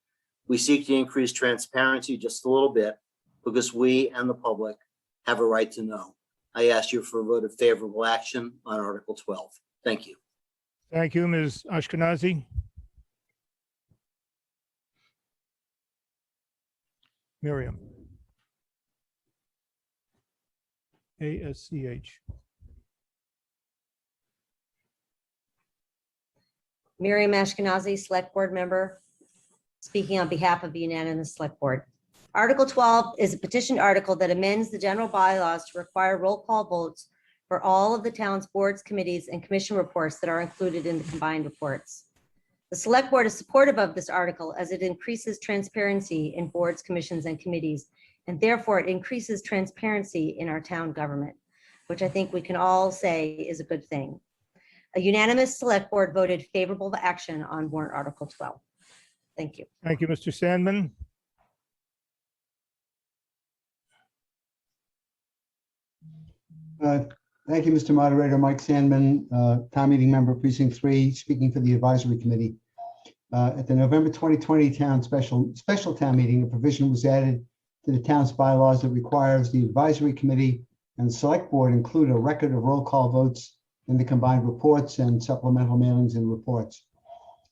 We seek to increase transparency just a little bit because we and the public have a right to know. I ask you for a vote of favorable action on Article 12. Thank you. Thank you, Ms. Ashkenazi. Miriam. ASCH. Miriam Ashkenazi, Select Board Member, speaking on behalf of the unanimous Select Board. Article 12 is a petition article that amends the general bylaws to require roll call votes for all of the town's boards, committees, and commission reports that are included in the combined reports. The Select Board is supportive of this article as it increases transparency in boards, commissions, and committees, and therefore it increases transparency in our town government, which I think we can all say is a good thing. A unanimous Select Board voted favorable action on warrant Article 12. Thank you. Thank you, Mr. Sandman. Thank you, Mr. Moderator. Mike Sandman, Town Meeting Member, Precinct 3, speaking for the Advisory Committee. At the November 2020 town special town meeting, a provision was added to the town's bylaws that requires the Advisory Committee and the Select Board include a record of roll call votes in the combined reports and supplemental mailings and reports.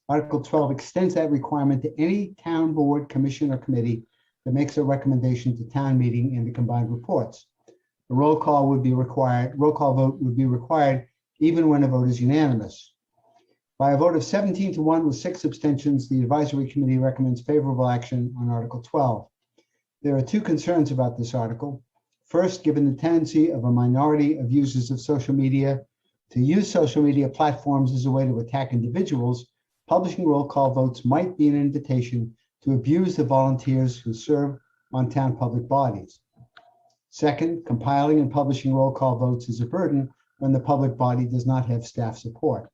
Article 12 extends that requirement to any town board, commission, or committee that makes a recommendation to town meeting in the combined reports. A roll call vote would be required even when a vote is unanimous. By a vote of 17-1 with 6 abstentions, the Advisory Committee recommends favorable action on Article 12. There are 2 concerns about this article. First, given the tendency of a minority of users of social media to use social media platforms as a way to attack individuals, publishing roll call votes might be an invitation to abuse the volunteers who serve on town public bodies. Second, compiling and publishing roll call votes is a burden when the public body does not have staff support.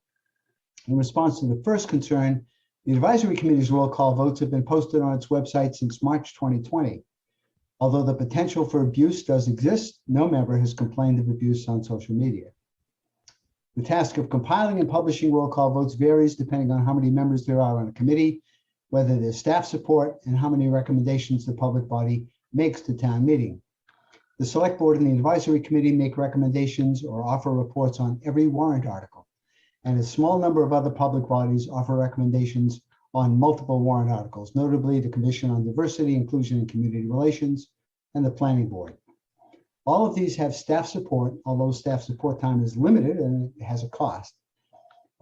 In response to the first concern, the advisory committee's roll call votes have been posted on its website since March 2020. Although the potential for abuse does exist, no member has complained of abuse on social media. The task of compiling and publishing roll call votes varies depending on how many members there are on a committee, whether there's staff support, and how many recommendations the public body makes to town meeting. The select board and the advisory committee make recommendations or offer reports on every warrant article, and a small number of other public bodies offer recommendations on multiple warrant articles, notably the Commission on Diversity, Inclusion, and Community Relations, and the Planning Board. All of these have staff support, although staff support time is limited and it has a cost.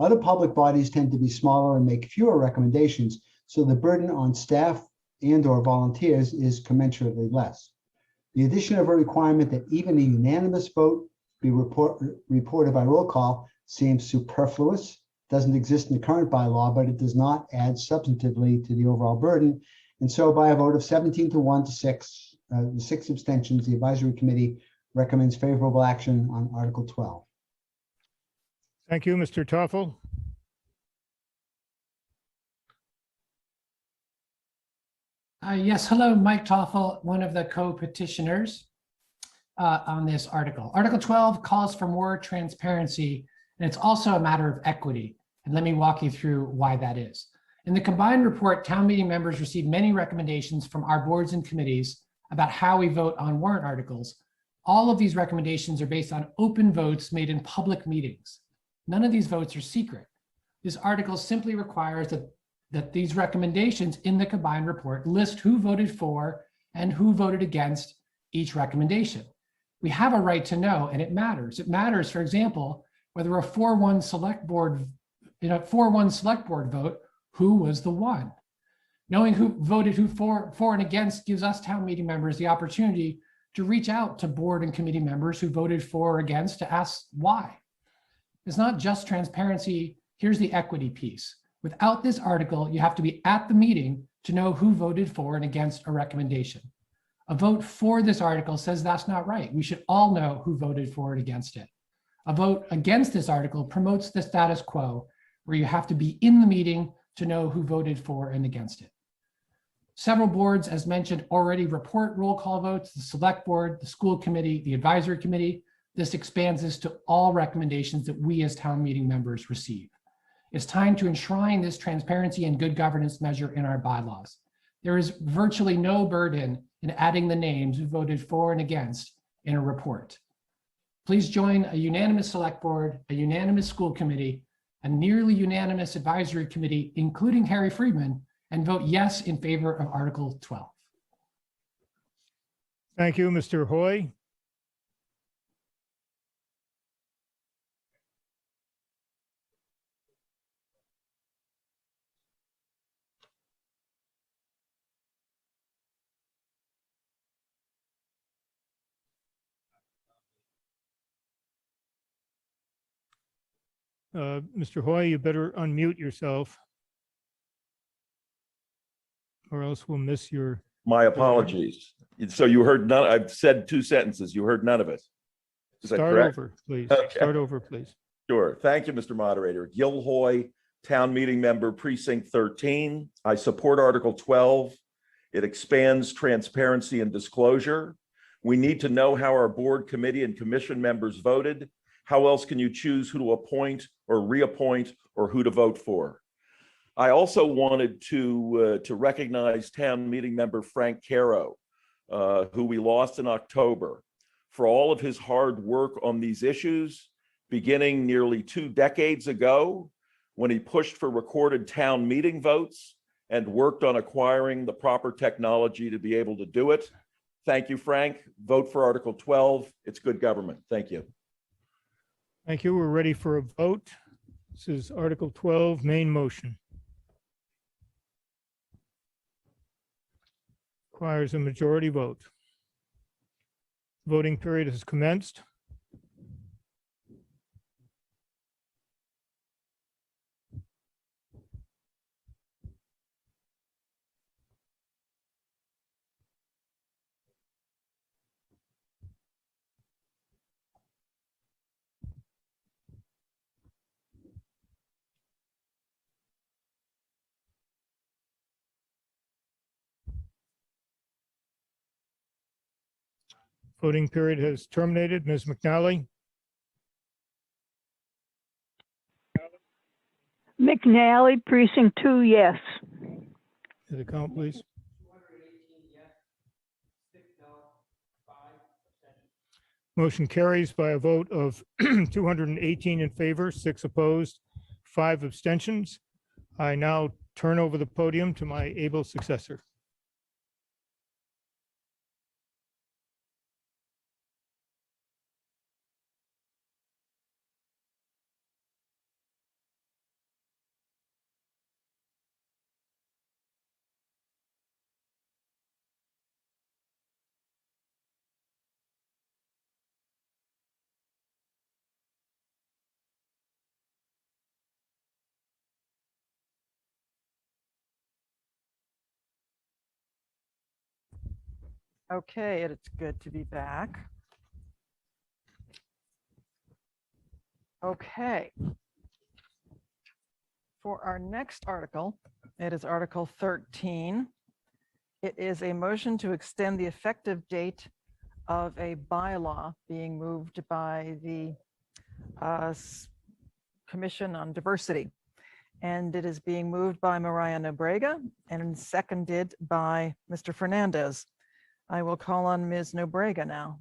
Other public bodies tend to be smaller and make fewer recommendations, so the burden on staff and/or volunteers is commensurately less. The addition of a requirement that even a unanimous vote be reported by roll call seems superfluous, doesn't exist in the current bylaw, but it does not add substantively to the overall burden. And so by a vote of 17-1 to 6, 6 abstentions, the advisory committee recommends favorable action on Article 12. Thank you, Mr. Toffel. Yes, hello, Mike Toffel, one of the co-petitioners on this article. Article 12 calls for more transparency, and it's also a matter of equity. And let me walk you through why that is. In the combined report, town meeting members received many recommendations from our boards and committees about how we vote on warrant articles. All of these recommendations are based on open votes made in public meetings. None of these votes are secret. This article simply requires that these recommendations in the combined report list who voted for and who voted against each recommendation. We have a right to know, and it matters. It matters, for example, whether a 4-1 select board, in a 4-1 select board vote, who was the one. Knowing who voted who for and against gives us town meeting members the opportunity to reach out to board and committee members who voted for or against to ask why. It's not just transparency. Here's the equity piece. Without this article, you have to be at the meeting to know who voted for and against a recommendation. A vote for this article says that's not right. We should all know who voted for and against it. A vote against this article promotes the status quo, where you have to be in the meeting to know who voted for and against it. Several boards, as mentioned, already report roll call votes: the select board, the school committee, the advisory committee. This expands this to all recommendations that we as town meeting members receive. It's time to enshrine this transparency and good governance measure in our bylaws. There is virtually no burden in adding the names who voted for and against in a report. Please join a unanimous select board, a unanimous school committee, a nearly unanimous advisory committee, including Harry Friedman, and vote yes in favor of Article 12. Thank you, Mr. Hoy. Mr. Hoy, you better unmute yourself, or else we'll miss your. My apologies. So you heard none. I've said 2 sentences. You heard none of it. Is that correct? Start over, please. Okay. Start over, please. Sure. Thank you, Mr. Moderator. Gil Hoy, Town Meeting Member, Precinct 13. I support Article 12. It expands transparency and disclosure. We need to know how our board, committee, and commission members voted. How else can you choose who to appoint or reappoint or who to vote for? I also wanted to recognize Town Meeting Member Frank Caro, who we lost in October, for all of his hard work on these issues, beginning nearly 2 decades ago when he pushed for recorded town meeting votes and worked on acquiring the proper technology to be able to do it. Thank you, Frank. Vote for Article 12. It's good government. Thank you. Thank you. We're ready for a vote. This is Article 12, main motion. Requires a majority vote. Voting period has commenced. Voting period has terminated. Ms. McNally, McNally, precinct 2, yes. the count, please. Motion carries by a vote of 218 in favor, 6 opposed, 5 abstentions. I now turn over the podium to my able successor. Okay, it's good to be back. Okay. For our next article, it is Article 13. It is a motion to extend the effective date of a bylaw being moved by the Commission on Diversity. And it is being moved by Mariah Nobrega and seconded by Mr. Fernandez. I will call on Ms. Nobrega now.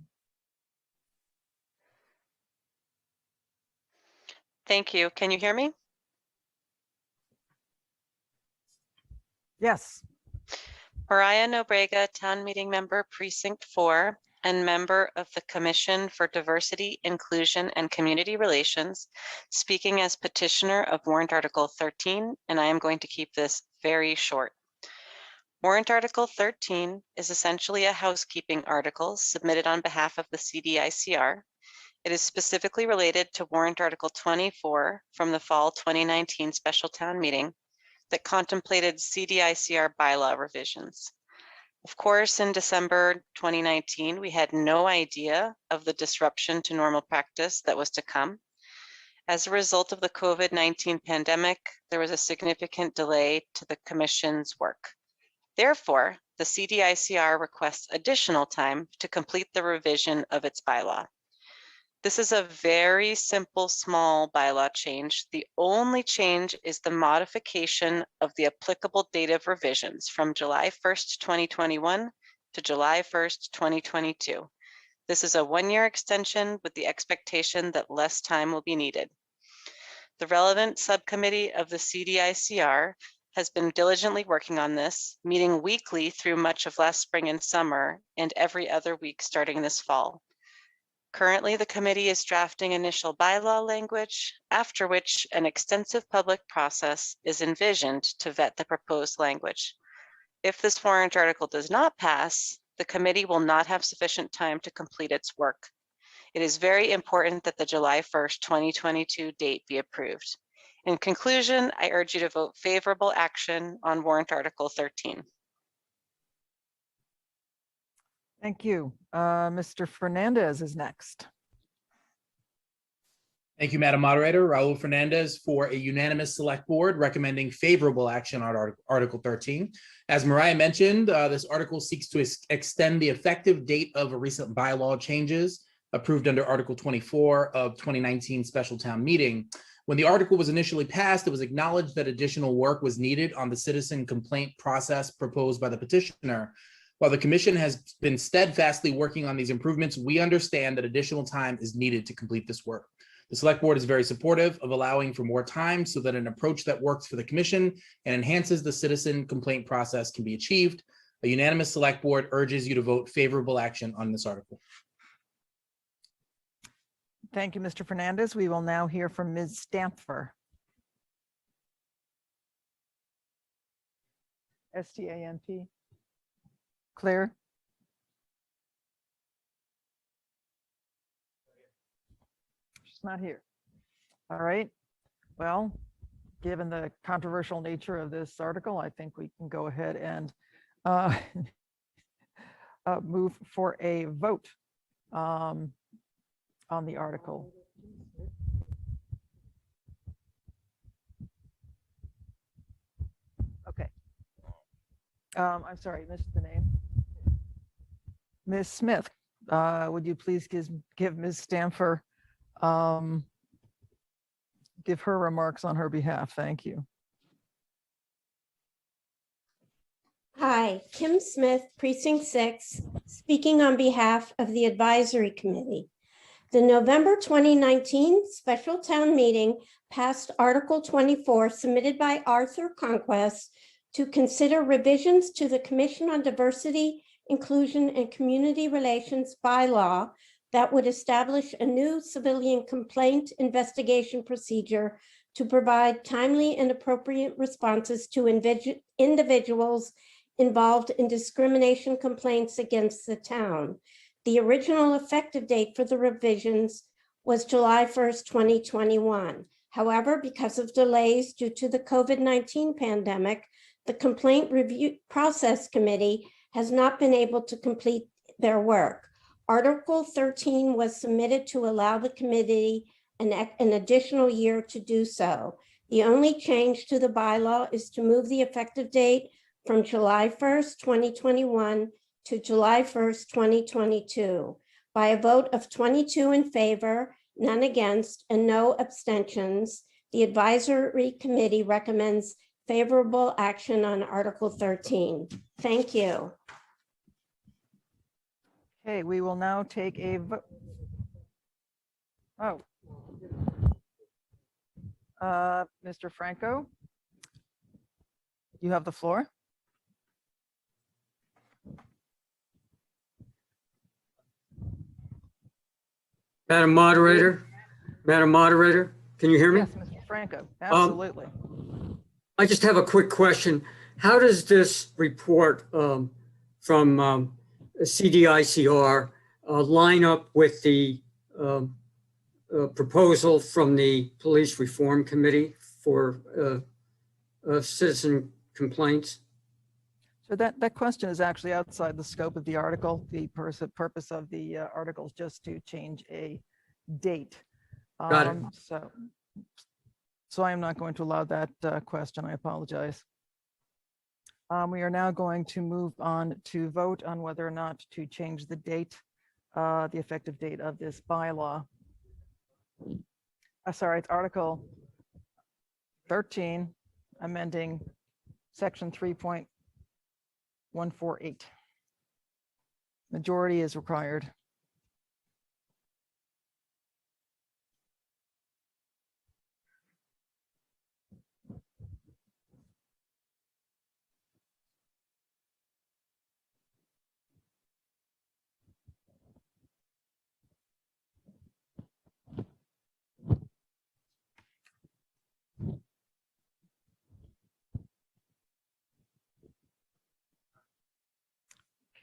Thank you. Can you hear me? Yes. Mariah Nobrega, Town Meeting Member, Precinct 4, and member of the Commission for Diversity, Inclusion, and Community Relations, speaking as petitioner of Warrant Article 13, and I am going to keep this very short. Warrant Article 13 is essentially a housekeeping article submitted on behalf of the CDICR. It is specifically related to Warrant Article 24 from the Fall 2019 Special Town Meeting that contemplated CDICR bylaw revisions. Of course, in December 2019, we had no idea of the disruption to normal practice that was to come. As a result of the COVID-19 pandemic, there was a significant delay to the Commission's work. Therefore, the CDICR requests additional time to complete the revision of its bylaw. This is a very simple, small bylaw change. The only change is the modification of the applicable date of revisions from July 1st, 2021 to July 1st, 2022. This is a one-year extension with the expectation that less time will be needed. The relevant subcommittee of the CDICR has been diligently working on this, meeting weekly through much of last spring and summer and every other week starting this fall. Currently, the committee is drafting initial bylaw language, after which an extensive public process is envisioned to vet the proposed language. If this warrant article does not pass, the committee will not have sufficient time to complete its work. It is very important that the July 1st, 2022 date be approved. In conclusion, I urge you to vote favorable action on warrant Article 13. Thank you. Mr. Fernandez is next. Thank you, Madam Moderator. Raul Fernandez for a unanimous select board recommending favorable action on Article 13. As Mariah mentioned, this article seeks to extend the effective date of a recent bylaw changes approved under Article 24 of 2019 Special Town Meeting. When the article was initially passed, it was acknowledged that additional work was needed on the citizen complaint process proposed by the petitioner. While the Commission has been steadfastly working on these improvements, we understand that additional time is needed to complete this work. The Select Board is very supportive of allowing for more time so that an approach that works for the Commission and enhances the citizen complaint process can be achieved. A unanimous Select Board urges you to vote favorable action on this article. Thank you, Mr. Fernandez. We will now hear from Ms. Stanther. S-T-A-N-T. Clear? She's not here. All right. Well, given the controversial nature of this article, I think we can go ahead and move for a vote on the article. Okay. I'm sorry, missed the name. Ms. Smith, Would you please give Ms. Stamfer, give her remarks on her behalf? Thank you. Hi, Kim Smith, Precinct 6, speaking on behalf of the Advisory Committee. The November 2019 Special Town Meeting passed Article 24, submitted by Arthur Conquest, to consider revisions to the Commission on Diversity, Inclusion, and Community Relations bylaw that would establish a new civilian complaint investigation procedure to provide timely and appropriate responses to individuals involved in discrimination complaints against the town. The original effective date for the revisions was July 1st, 2021. However, because of delays due to the COVID-19 pandemic, the Complaint Review Process Committee has not been able to complete their work. Article 13 was submitted to allow the committee an additional year to do so. The only change to the bylaw is to move the effective date from July 1st, 2021 to July 1st, 2022. By a vote of 22 in favor, none against, and no abstentions, the Advisory Committee recommends favorable action on Article 13. Thank you. Okay, we will now take a vote. Oh. Mr. Franco, you have the floor. Madam Moderator, can you hear me? Yes, Mr. Franco, absolutely. I just have a quick question. How does this report from CDICR line up with the proposal from the Police Reform Committee for citizen complaints? So that question is actually outside the scope of the article. The purpose of the article is just to change a date. Got it. So I am not going to allow that question. I apologize. We are now going to move on to vote on whether or not to change the date, the effective date of this bylaw. Sorry, it's Article 13, amending Section 3.148. Majority is required.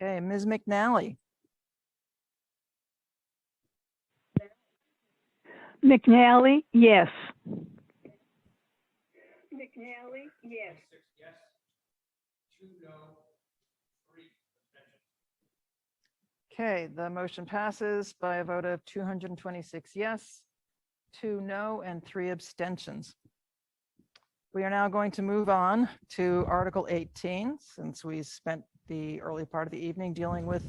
Okay, Ms. McNally. McNally, yes. McNally, yes. Okay, the motion passes by a vote of 226 yes, 2 no, and 3 abstentions. We are now going to move on to Article 18, since we spent the early part of the evening dealing with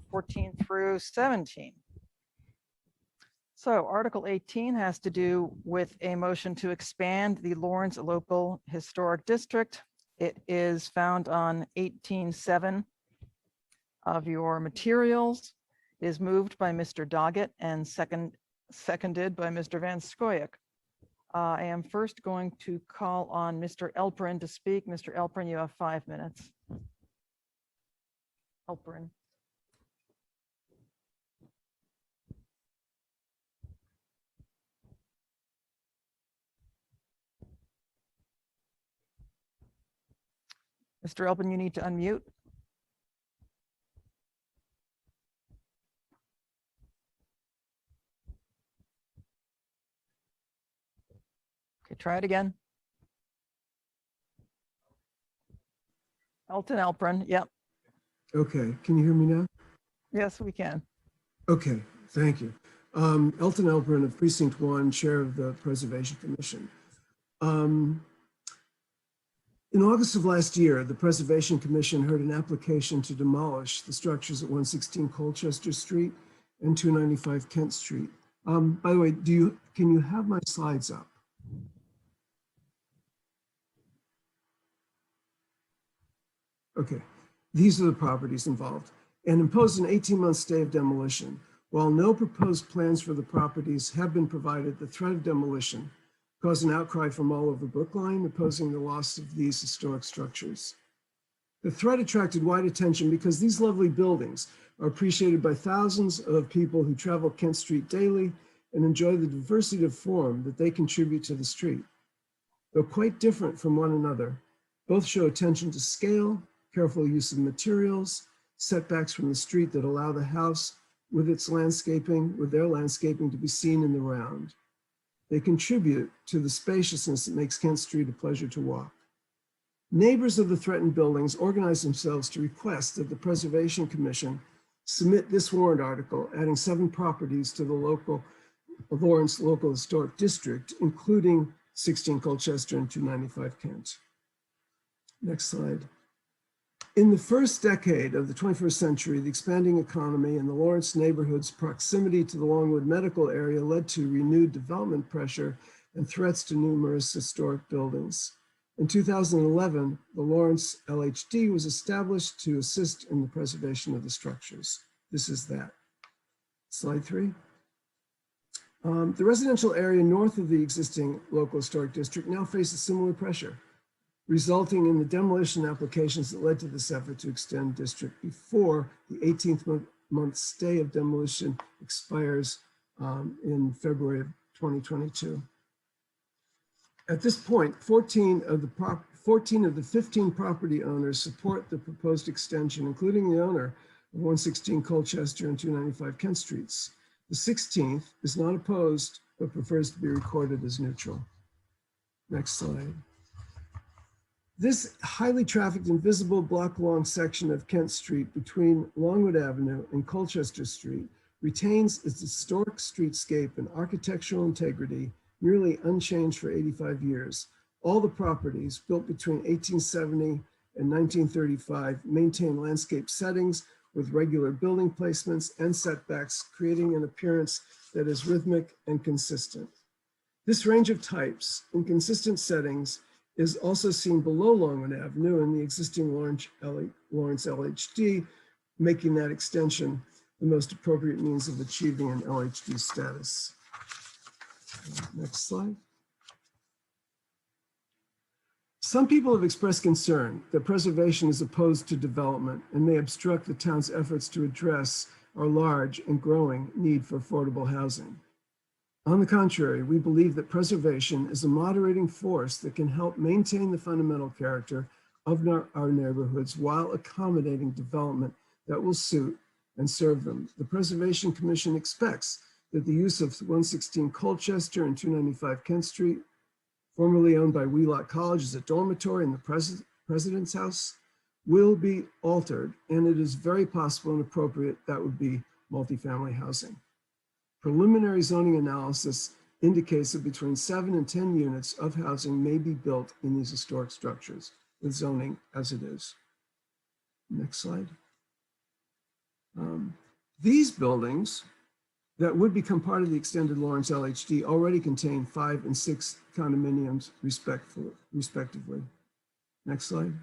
14 through 17. So Article 18 has to do with a motion to expand the Lawrence Local Historic District. It is found on 18.7 of your materials. It is moved by Mr. Doggett and seconded by Mr. Van Scoyoc. I am first going to call on Mr. Elprin to speak. Mr. Elprin, you have 5 minutes. Elprin. Mr. Elprin, you need to unmute. Okay, try it again. Elton Elprin, yep. Okay, can you hear me now? Yes, we can. Okay, thank you. Elton Elprin of Precinct 1, Chair of the Preservation Commission. In August of last year, the Preservation Commission heard an application to demolish the structures at 116 Colchester Street and 295 Kent Street. By the way, can you have my slides up? Okay, these are the properties involved, and imposed an 18-month stay of demolition. While no proposed plans for the properties have been provided, the threat of demolition caused an outcry from all over Brookline opposing the loss of these historic structures. The threat attracted wide attention because these lovely buildings are appreciated by thousands of people who travel Kent Street daily and enjoy the diversity of form that they contribute to the street. Though quite different from one another, both show attention to scale, careful use of materials, setbacks from the street that allow the house with their landscaping to be seen in the round. They contribute to the spaciousness that makes Kent Street a pleasure to walk. Neighbors of the threatened buildings organized themselves to request that the Preservation Commission submit this warrant article, adding 7 properties to the Lawrence Local Historic District, including 16 Colchester and 295 Kent. Next slide. In the first decade of the 21st century, the expanding economy and the Lawrence neighborhood's proximity to the Longwood medical area led to renewed development pressure and threats to numerous historic buildings. In 2011, the Lawrence LHD was established to assist in the preservation of the structures. This is that. Slide 3. The residential area north of the existing local historic district now faces similar pressure, resulting in the demolition applications that led to this effort to extend district before the 18th month stay of demolition expires in February of 2022. At this point, 14 of the 15 property owners support the proposed extension, including the owner of 116 Colchester and 295 Kent Streets. The 16th is not opposed, but prefers to be recorded as neutral. Next slide. This highly trafficked and visible block-long section of Kent Street between Longwood Avenue and Colchester Street retains its historic streetscape and architectural integrity nearly unchanged for 85 years. All the properties built between 1870 and 1935 maintain landscape settings with regular building placements and setbacks, creating an appearance that is rhythmic and consistent. This range of types in consistent settings is also seen below Longwood Avenue in the existing Lawrence LHD, making that extension the most appropriate means of achieving an LHD status. Next slide. Some people have expressed concern that preservation is opposed to development and may obstruct the town's efforts to address our large and growing need for affordable housing. On the contrary, we believe that preservation is a moderating force that can help maintain the fundamental character of our neighborhoods while accommodating development that will suit and serve them. The Preservation Commission expects that the use of 116 Colchester and 295 Kent Street, formerly owned by Wheelock College as a dormitory in the President's House, will be altered, and it is very possible and appropriate that would be multifamily housing. Preliminary zoning analysis indicates that between 7 and 10 units of housing may be built in these historic structures with zoning as it is. Next slide. These buildings that would become part of the extended Lawrence LHD already contain 5 and 6 condominiums respectively. Next slide.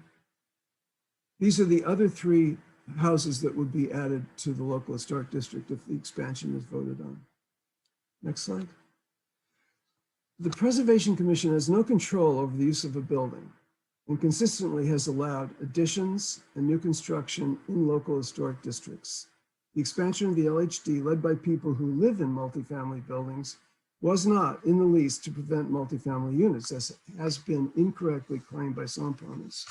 These are the other 3 houses that would be added to the local historic district if the expansion is voted on. Next slide. The Preservation Commission has no control over the use of a building and consistently has allowed additions and new construction in local historic districts. The expansion of the LHD, led by people who live in multifamily buildings, was not in the least to prevent multifamily units, as has been incorrectly claimed by some opponents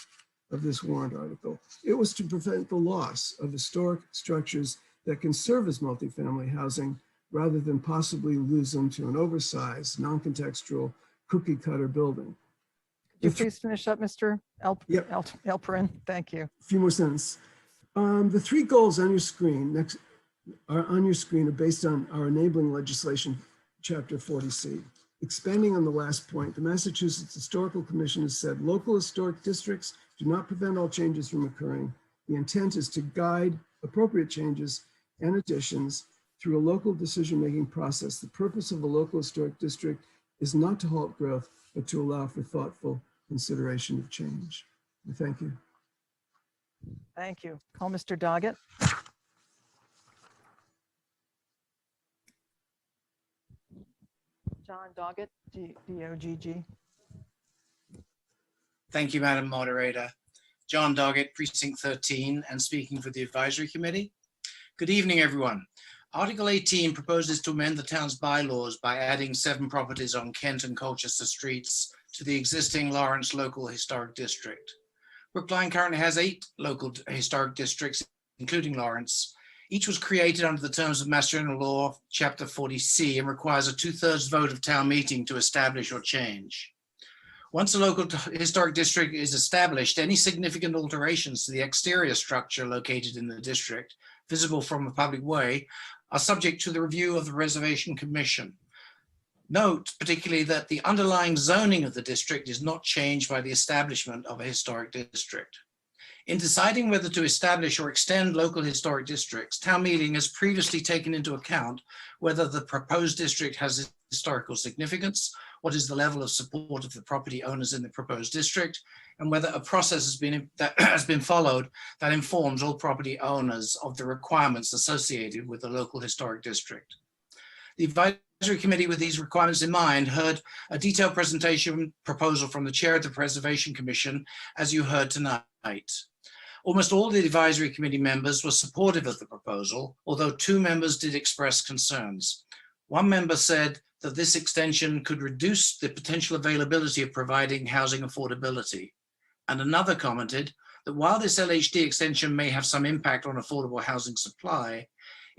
of this warrant article. It was to prevent the loss of historic structures that can serve as multifamily housing rather than possibly lose them to an oversized, non-contextual, cookie-cutter building. Could you please finish up, Mr. Alperin? Thank you. A few more sentences. The 3 goals on your screen are based on our enabling legislation, Chapter 40C. Expanding on the last point, the Massachusetts Historical Commission has said local historic districts do not prevent all changes from occurring. The intent is to guide appropriate changes and additions through a local decision-making process. The purpose of a local historic district is not to halt growth, but to allow for thoughtful consideration of change. Thank you. Thank you. Call Mr. Doggett. John Doggett, D-O-G-G. Thank you, Madam Moderator. John Doggett, Precinct 13, and speaking for the Advisory Committee. Good evening, everyone. Article 18 proposes to amend the town's bylaws by adding 7 properties on Kent and Colchester streets to the existing Lawrence Local Historic District. Brookline currently has 8 local historic districts, including Lawrence. Each was created under the terms of Mass General Law, Chapter 40C, and requires a 2/3 vote of town meeting to establish or change. Once a local historic district is established, any significant alterations to the exterior structure located in the district, visible from a public way, are subject to the review of the Reservation Commission. Note particularly that the underlying zoning of the district is not changed by the establishment of a historic district. In deciding whether to establish or extend local historic districts, town meeting has previously taken into account whether the proposed district has historical significance, what is the level of support of the property owners in the proposed district, and whether a process has been followed that informs all property owners of the requirements associated with the local historic district. The Advisory Committee, with these requirements in mind, heard a detailed presentation proposal from the Chair of the Preservation Commission, as you heard tonight. Almost all the Advisory Committee members were supportive of the proposal, although 2 members did express concerns. One member said that this extension could reduce the potential availability of providing housing affordability. And another commented that while this LHD extension may have some impact on affordable housing supply,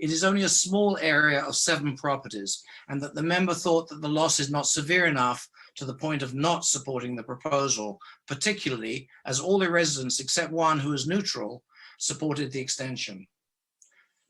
it is only a small area of 7 properties, and that the member thought that the loss is not severe enough to the point of not supporting the proposal, particularly as all the residents except one who is neutral supported the extension.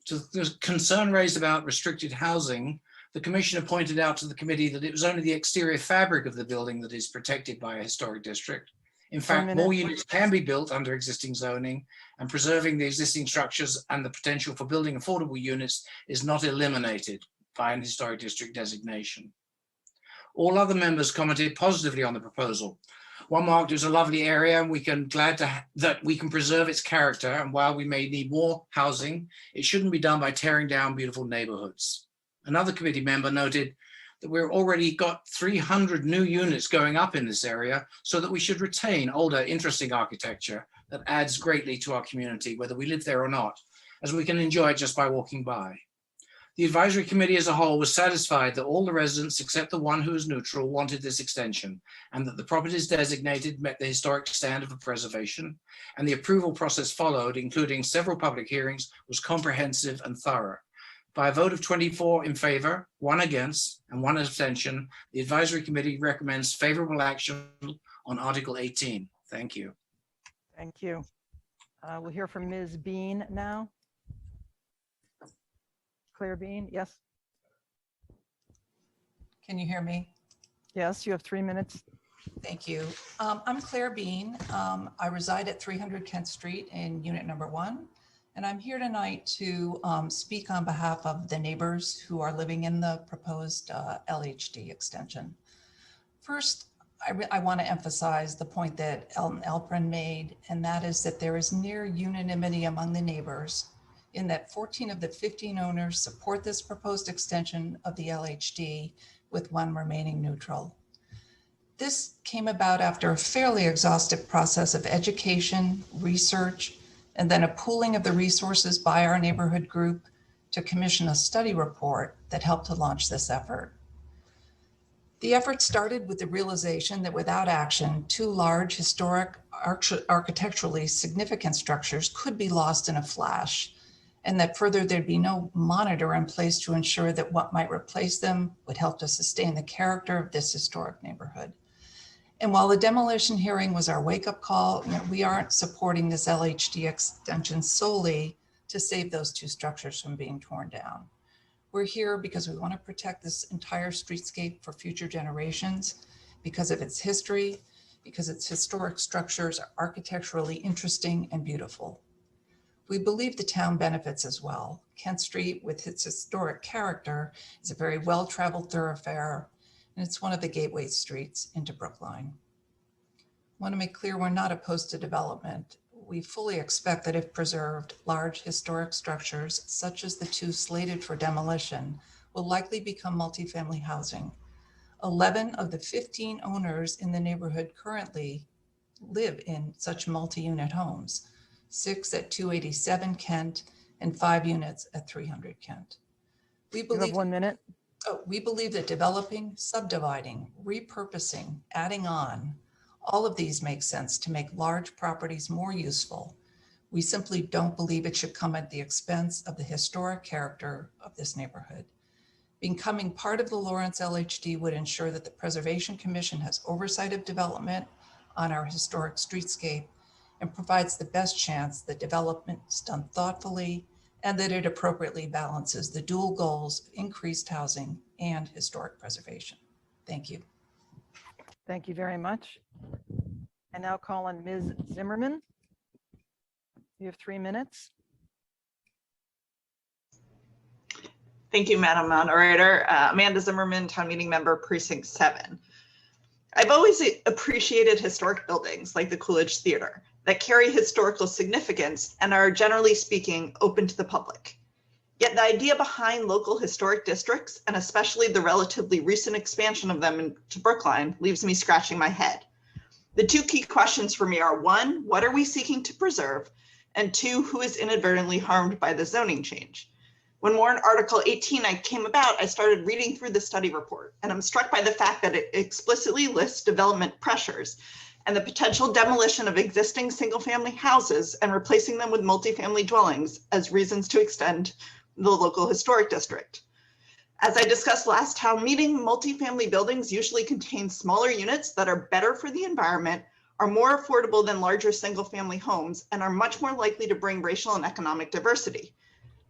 To the concern raised about restricted housing, the Commissioner pointed out to the committee that it was only the exterior fabric of the building that is protected by a historic district. In fact, more units can be built under existing zoning, and preserving the existing structures and the potential for building affordable units is not eliminated by an historic district designation. All other members commented positively on the proposal. One marked it was a lovely area, and we can that we can preserve its character, and while we may need more housing, it shouldn't be done by tearing down beautiful neighborhoods. Another committee member noted that we've already got 300 new units going up in this area, so that we should retain older, interesting architecture that adds greatly to our community, whether we live there or not, as we can enjoy it just by walking by. The Advisory Committee as a whole was satisfied that all the residents, except the one who is neutral, wanted this extension, and that the properties designated met the historic standard of preservation, and the approval process followed, including several public hearings, was comprehensive and thorough. By a vote of 24 in favor, 1 against, and 1 abstention, the Advisory Committee recommends favorable action on Article 18. Thank you. Thank you. We'll hear from Ms. Bean now. Claire Bean, yes. Can you hear me? Yes, you have 3 minutes. Thank you. I'm Claire Bean. I reside at 300 Kent Street in unit number 1. And I'm here tonight to speak on behalf of the neighbors who are living in the proposed LHD extension. First, I want to emphasize the point that Elton Elprin made, and that is that there is near unanimity among the neighbors in that 14 of the 15 owners support this proposed extension of the LHD, with 1 remaining neutral. This came about after a fairly exhaustive process of education, research, and then a pooling of the resources by our neighborhood group to commission a study report that helped to launch this effort. The effort started with the realization that without action, 2 large historic architecturally significant structures could be lost in a flash, and that further there'd be no monitor in place to ensure that what might replace them would help to sustain the character of this historic neighborhood. And while the demolition hearing was our wake-up call, we aren't supporting this LHD extension solely to save those 2 structures from being torn down. We're here because we want to protect this entire streetscape for future generations, because of its history, because its historic structures are architecturally interesting and beautiful. We believe the town benefits as well. Kent Street, with its historic character, is a very well-traveled thoroughfare, and it's one of the gateway streets into Brookline. I want to make clear we're not opposed to development. We fully expect that if preserved, large historic structures, such as the two slated for demolition, will likely become multifamily housing. 11 of the 15 owners in the neighborhood currently live in such multi-unit homes, 6 at 287 Kent and 5 units at 300 Kent. We You have 1 minute. We believe that developing, subdividing, repurposing, adding on, all of these make sense to make large properties more useful. We simply don't believe it should come at the expense of the historic character of this neighborhood. Becoming part of the Lawrence LHD would ensure that the Preservation Commission has oversight of development on our historic streetscape and provides the best chance that development is done thoughtfully and that it appropriately balances the dual goals of increased housing and historic preservation. Thank you. Thank you very much. I now call on Ms. Zimmerman. You have 3 minutes. Thank you, Madam Moderator. Amanda Zimmerman, Town Meeting Member, Precinct 7. I've always appreciated historic buildings like the Coolidge Theater that carry historical significance and are, generally speaking, open to the public. Yet the idea behind local historic districts, and especially the relatively recent expansion of them into Brookline, leaves me scratching my head. The 2 key questions for me are: 1, what are we seeking to preserve? And 2, who is inadvertently harmed by the zoning change? When Warrant Article 18 came about, I started reading through the study report, and I'm struck by the fact that it explicitly lists development pressures and the potential demolition of existing single-family houses and replacing them with multifamily dwellings as reasons to extend the local historic district. As I discussed last town meeting, multifamily buildings usually contain smaller units that are better for the environment, are more affordable than larger single-family homes, and are much more likely to bring racial and economic diversity.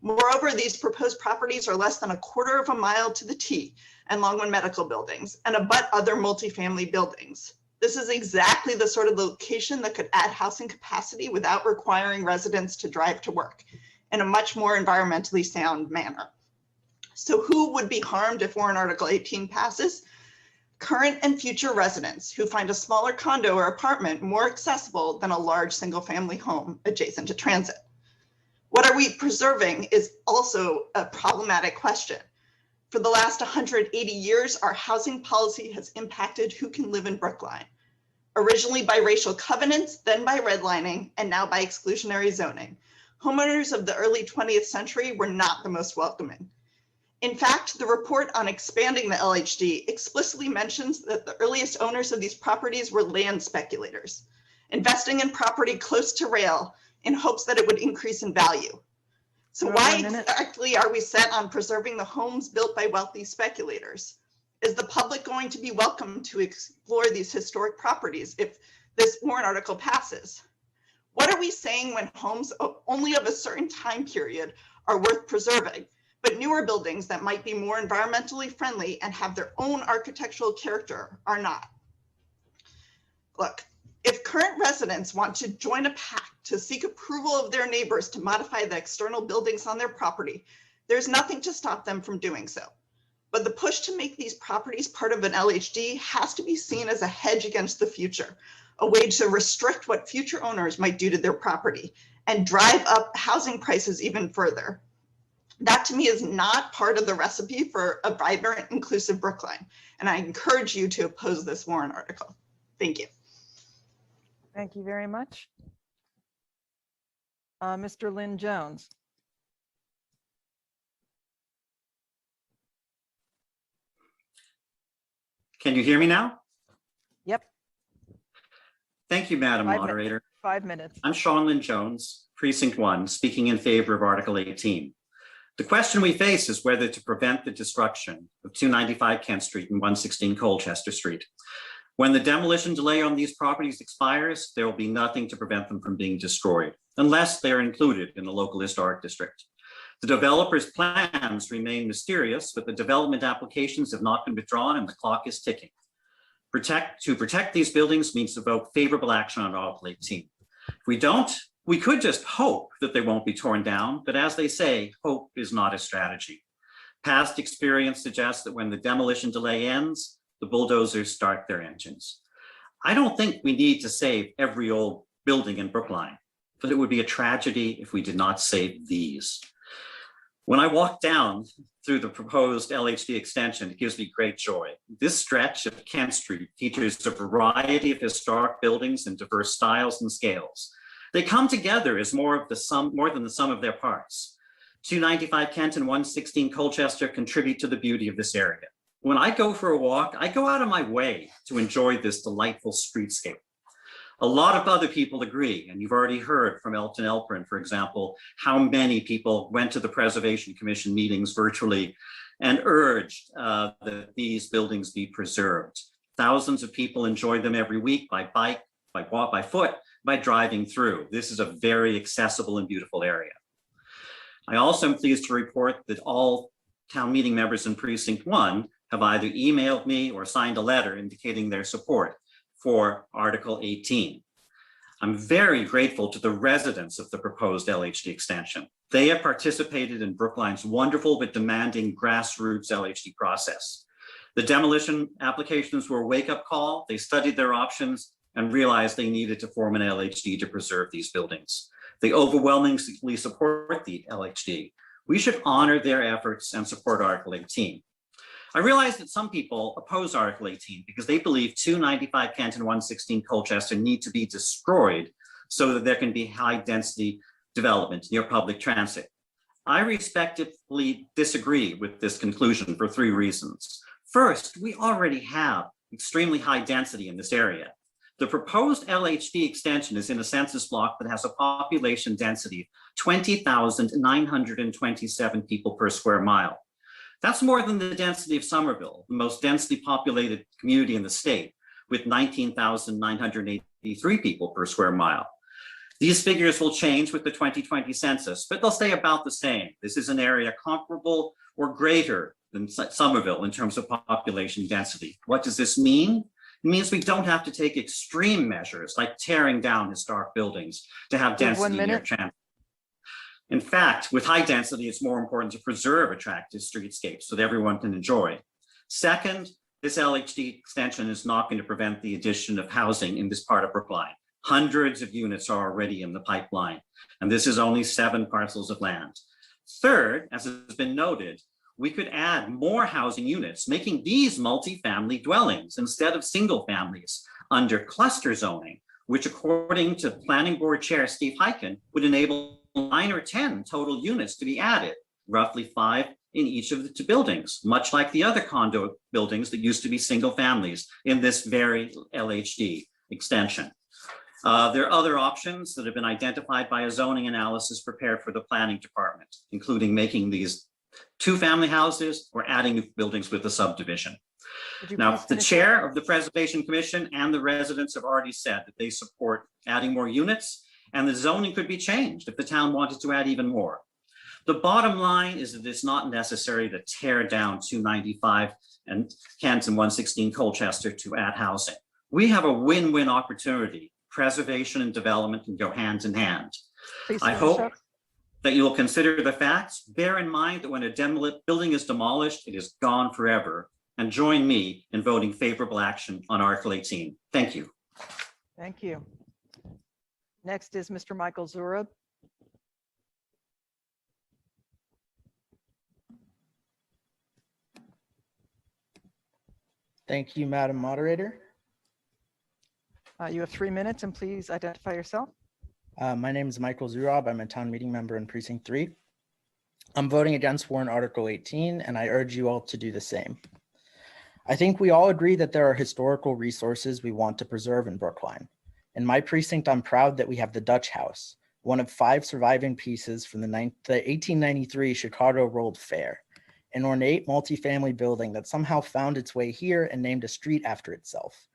Moreover, these proposed properties are less than a quarter of a mile to the T and Longwood Medical buildings and abut other multifamily buildings. This is exactly the sort of location that could add housing capacity without requiring residents to drive to work in a much more environmentally sound manner. So who would be harmed if Warrant Article 18 passes? Current and future residents who find a smaller condo or apartment more accessible than a large single-family home adjacent to transit. What are we preserving is also a problematic question. For the last 180 years, our housing policy has impacted who can live in Brookline. Originally by racial covenants, then by redlining, and now by exclusionary zoning. Homeowners of the early 20th century were not the most welcoming. In fact, the report on expanding the LHD explicitly mentions that the earliest owners of these properties were land speculators, investing in property close to rail in hopes that it would increase in value. So why exactly are we set on preserving the homes built by wealthy speculators? Is the public going to be welcome to explore these historic properties if this warrant article passes? What are we saying when homes only of a certain time period are worth preserving, but newer buildings that might be more environmentally friendly and have their own architectural character are not? Look, if current residents want to join a pact to seek approval of their neighbors to modify the external buildings on their property, there's nothing to stop them from doing so. But the push to make these properties part of an LHD has to be seen as a hedge against the future, a way to restrict what future owners might do to their property and drive up housing prices even further. That to me is not part of the recipe for a vibrant, inclusive Brookline. And I encourage you to oppose this warrant article. Thank you. Thank you very much. Mr. Lynn Jones. Can you hear me now? Yep. Thank you, Madam Moderator. 5 minutes. I'm Sean Lynn Jones, Precinct 1, speaking in favor of Article 18. The question we face is whether to prevent the destruction of 295 Kent Street and 116 Colchester Street. When the demolition delay on these properties expires, there will be nothing to prevent them from being destroyed, unless they're included in the local historic district. The developer's plans remain mysterious, but the development applications have not been withdrawn and the clock is ticking. To protect these buildings means to vote favorable action on Article 18. If we don't, we could just hope that they won't be torn down, but as they say, hope is not a strategy. Past experience suggests that when the demolition delay ends, the bulldozers start their engines. I don't think we need to save every old building in Brookline, but it would be a tragedy if we did not save these. When I walk down through the proposed LHD extension, it gives me great joy. This stretch of Kent Street features a variety of historic buildings in diverse styles and scales. They come together as more than the sum of their parts. 295 Kent and 116 Colchester contribute to the beauty of this area. When I go for a walk, I go out of my way to enjoy this delightful streetscape. A lot of other people agree, and you've already heard from Elton Elprin, for example, how many people went to the Preservation Commission meetings virtually and urged that these buildings be preserved. Thousands of people enjoy them every week by bike, by walk, by foot, by driving through. This is a very accessible and beautiful area. I also am pleased to report that all town meeting members in Precinct 1 have either emailed me or signed a letter indicating their support for Article 18. I'm very grateful to the residents of the proposed LHD extension. They have participated in Brookline's wonderful but demanding grassroots LHD process. The demolition applications were a wake-up call. They studied their options and realized they needed to form an LHD to preserve these buildings. They overwhelmingly support the LHD. We should honor their efforts and support Article 18. I realize that some people oppose Article 18 because they believe 295 Kent and 116 Colchester need to be destroyed so that there can be high density development near public transit. I respectfully disagree with this conclusion for 3 reasons. First, we already have extremely high density in this area. The proposed LHD extension is in a census block that has a population density of 20,927 people per square mile. That's more than the density of Somerville, the most densely populated community in the state, with 19,983 people per square mile. These figures will change with the 2020 census, but they'll stay about the same. This is an area comparable or greater than Somerville in terms of population density. What does this mean? It means we don't have to take extreme measures like tearing down historic buildings to have density near transit. In fact, with high density, it's more important to preserve attractive streetscapes so that everyone can enjoy. Second, this LHD extension is not going to prevent the addition of housing in this part of Brookline. Hundreds of units are already in the pipeline, and this is only 7 parcels of land. Third, as has been noted, we could add more housing units, making these multi-family dwellings instead of single families under cluster zoning, which according to Planning Board Chair Steve Hyken would enable 9 or 10 total units to be added, roughly 5 in each of the 2 buildings, much like the other condo buildings that used to be single families in this very LHD extension. There are other options that have been identified by a zoning analysis prepared for the planning department, including making these 2-family houses or adding new buildings with the subdivision. Now, the chair of the Preservation Commission and the residents have already said that they support adding more units, and the zoning could be changed if the town wanted to add even more. The bottom line is that it's not necessary to tear down 295 and Kent and 116 Colchester to add housing. We have a win-win opportunity. Preservation and development can go hand in hand. I hope that you will consider the facts. Bear in mind that when a building is demolished, it is gone forever. And join me in voting favorable action on Article 18. Thank you. Thank you. Next is Mr. Michael Zurab. Thank you, Madam Moderator. You have 3 minutes, and please identify yourself. My name is Michael Zurab. I'm a town meeting member in Precinct 3. I'm voting against warrant Article 18, and I urge you all to do the same. I think we all agree that there are historical resources we want to preserve in Brookline. In my precinct, I'm proud that we have the Dutch House, one of 5 surviving pieces from the 1893 Chicago World Fair, an ornate multifamily building that somehow found its way here and named a street after itself.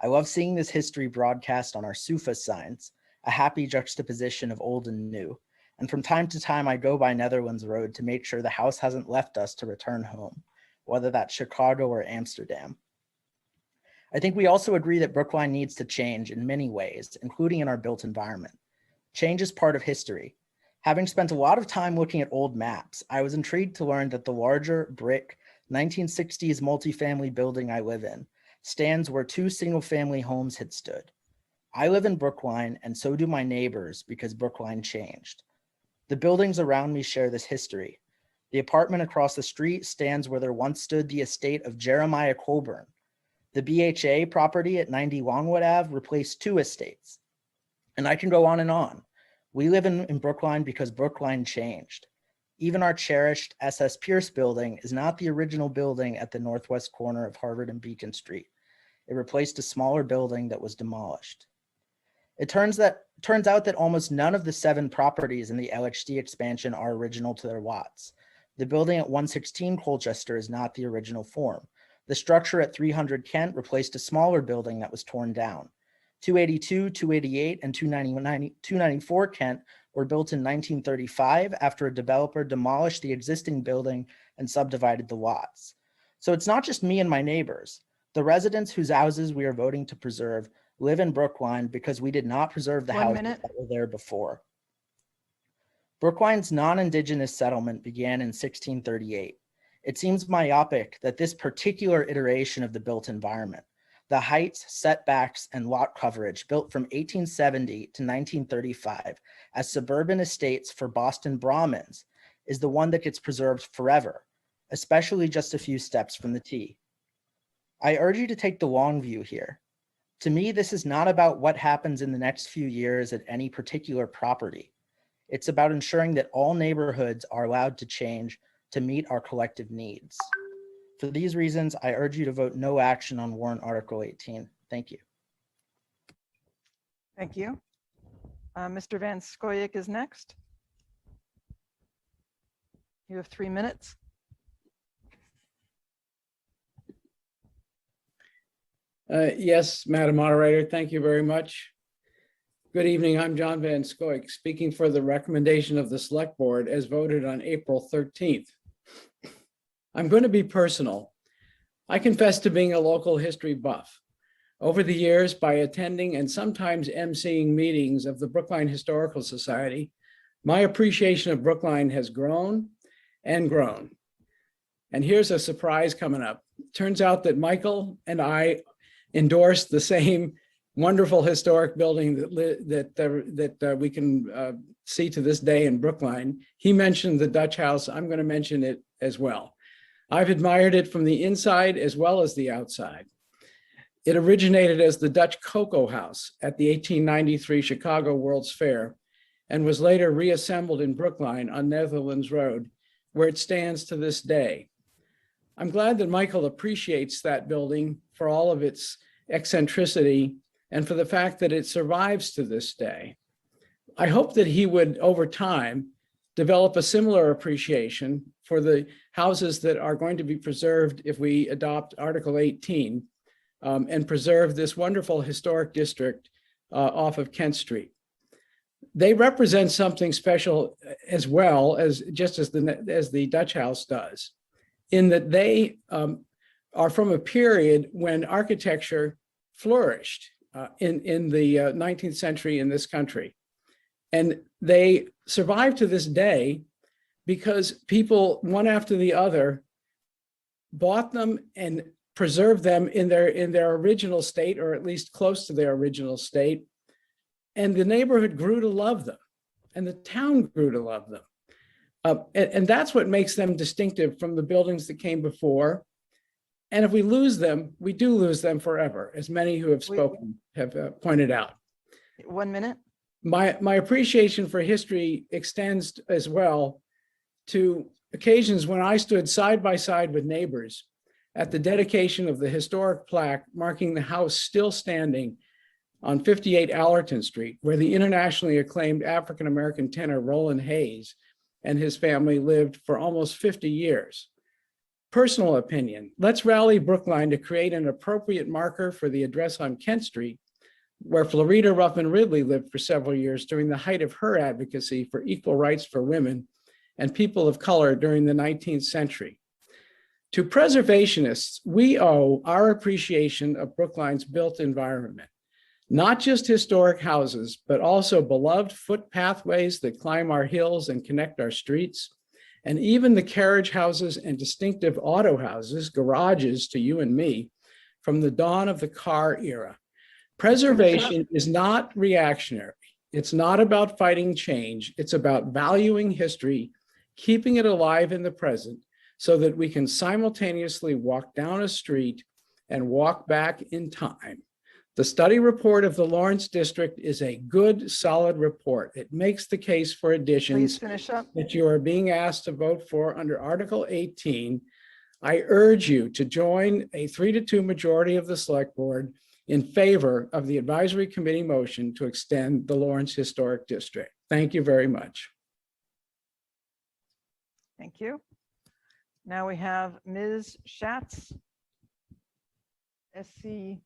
I love seeing this history broadcast on our SUFA signs, a happy juxtaposition of old and new, And from time to time, I go by Netherlands Road to make sure the house hasn't left us to return home, whether that's Chicago or Amsterdam. I think we also agree that Brookline needs to change in many ways, including in our built environment. Change is part of history. Having spent a lot of time looking at old maps, I was intrigued to learn that the larger brick 1960s multifamily building I live in stands where 2 single-family homes had stood. I live in Brookline, and so do my neighbors, because Brookline changed. The buildings around me share this history. The apartment across the street stands where there once stood the estate of Jeremiah Colburn. The BHA property at 90 Longwood Ave replaced 2 estates. And I can go on and on. We live in Brookline because Brookline changed. Even our cherished SS Pierce building is not the original building at the northwest corner of Harvard and Beacon Street. It replaced a smaller building that was demolished. It turns out that almost none of the 7 properties in the LHD expansion are original to their lots. The building at 116 Colchester is not the original form. The structure at 300 Kent replaced a smaller building that was torn down. 282, 288, and 294 Kent were built in 1935 after a developer demolished the existing building and subdivided the lots. So it's not just me and my neighbors. The residents whose houses we are voting to preserve live in Brookline because we did not preserve the houses that were there before. Brookline's non-Indigenous settlement began in 1638. It seems myopic that this particular iteration of the built environment, the heights, setbacks, and lot coverage built from 1870 to 1935 as suburban estates for Boston Brahmins, is the one that gets preserved forever, especially just a few steps from the T. I urge you to take the long view here. To me, this is not about what happens in the next few years at any particular property. It's about ensuring that all neighborhoods are allowed to change to meet our collective needs. For these reasons, I urge you to vote no action on warrant Article 18. Thank you. Thank you. Mr. Van Scoyoc is next. You have 3 minutes. Yes, Madam Moderator, thank you very much. Good evening. I'm John Van Scoyoc, speaking for the recommendation of the Select Board as voted on April 13th. I'm going to be personal. I confess to being a local history buff. Over the years, by attending and sometimes emceeing meetings of the Brookline Historical Society, my appreciation of Brookline has grown and grown. And here's a surprise coming up. Turns out that Michael and I endorsed the same wonderful historic building that we can see to this day in Brookline. He mentioned the Dutch house. I'm going to mention it as well. I've admired it from the inside as well as the outside. It originated as the Dutch Cocoa House at the 1893 Chicago World's Fair and was later reassembled in Brookline on Netherlands Road, where it stands to this day. I'm glad that Michael appreciates that building for all of its eccentricity and for the fact that it survives to this day. I hope that he would, over time, develop a similar appreciation for the houses that are going to be preserved if we adopt Article 18 and preserve this wonderful historic district off of Kent Street. They represent something special as well as just as the Dutch house does, in that they are from a period when architecture flourished in the 19th century in this country. And they survive to this day because people, one after the other, bought them and preserved them in their original state, or at least close to their original state. And the neighborhood grew to love them, and the town grew to love them. And that's what makes them distinctive from the buildings that came before. And if we lose them, we do lose them forever, as many who have spoken have pointed out. 1 minute. My appreciation for history extends as well to occasions when I stood side by side with neighbors at the dedication of the historic plaque marking the house still standing on 58 Allerton Street, where the internationally acclaimed African-American tenor Roland Hayes and his family lived for almost 50 years. Personal opinion, let's rally Brookline to create an appropriate marker for the address on Kent Street where Florida Ruffin Ridley lived for several years during the height of her advocacy for equal rights for women and people of color during the 19th century. To preservationists, we owe our appreciation of Brookline's built environment, not just historic houses, but also beloved footpathways that climb our hills and connect our streets, and even the carriage houses and distinctive auto houses, garages to you and me, from the dawn of the car era. Preservation is not reactionary. It's not about fighting change. It's about valuing history, keeping it alive in the present, so that we can simultaneously walk down a street and walk back in time. The study report of the Lawrence District is a good, solid report. It makes the case for additions that you are being asked to vote for under Article 18. I urge you to join a 3-2 majority of the Select Board in favor of the Advisory Committee motion to extend the Lawrence Historic District. Thank you very much. Thank you. Now we have Ms. Schatz, SCHATZ.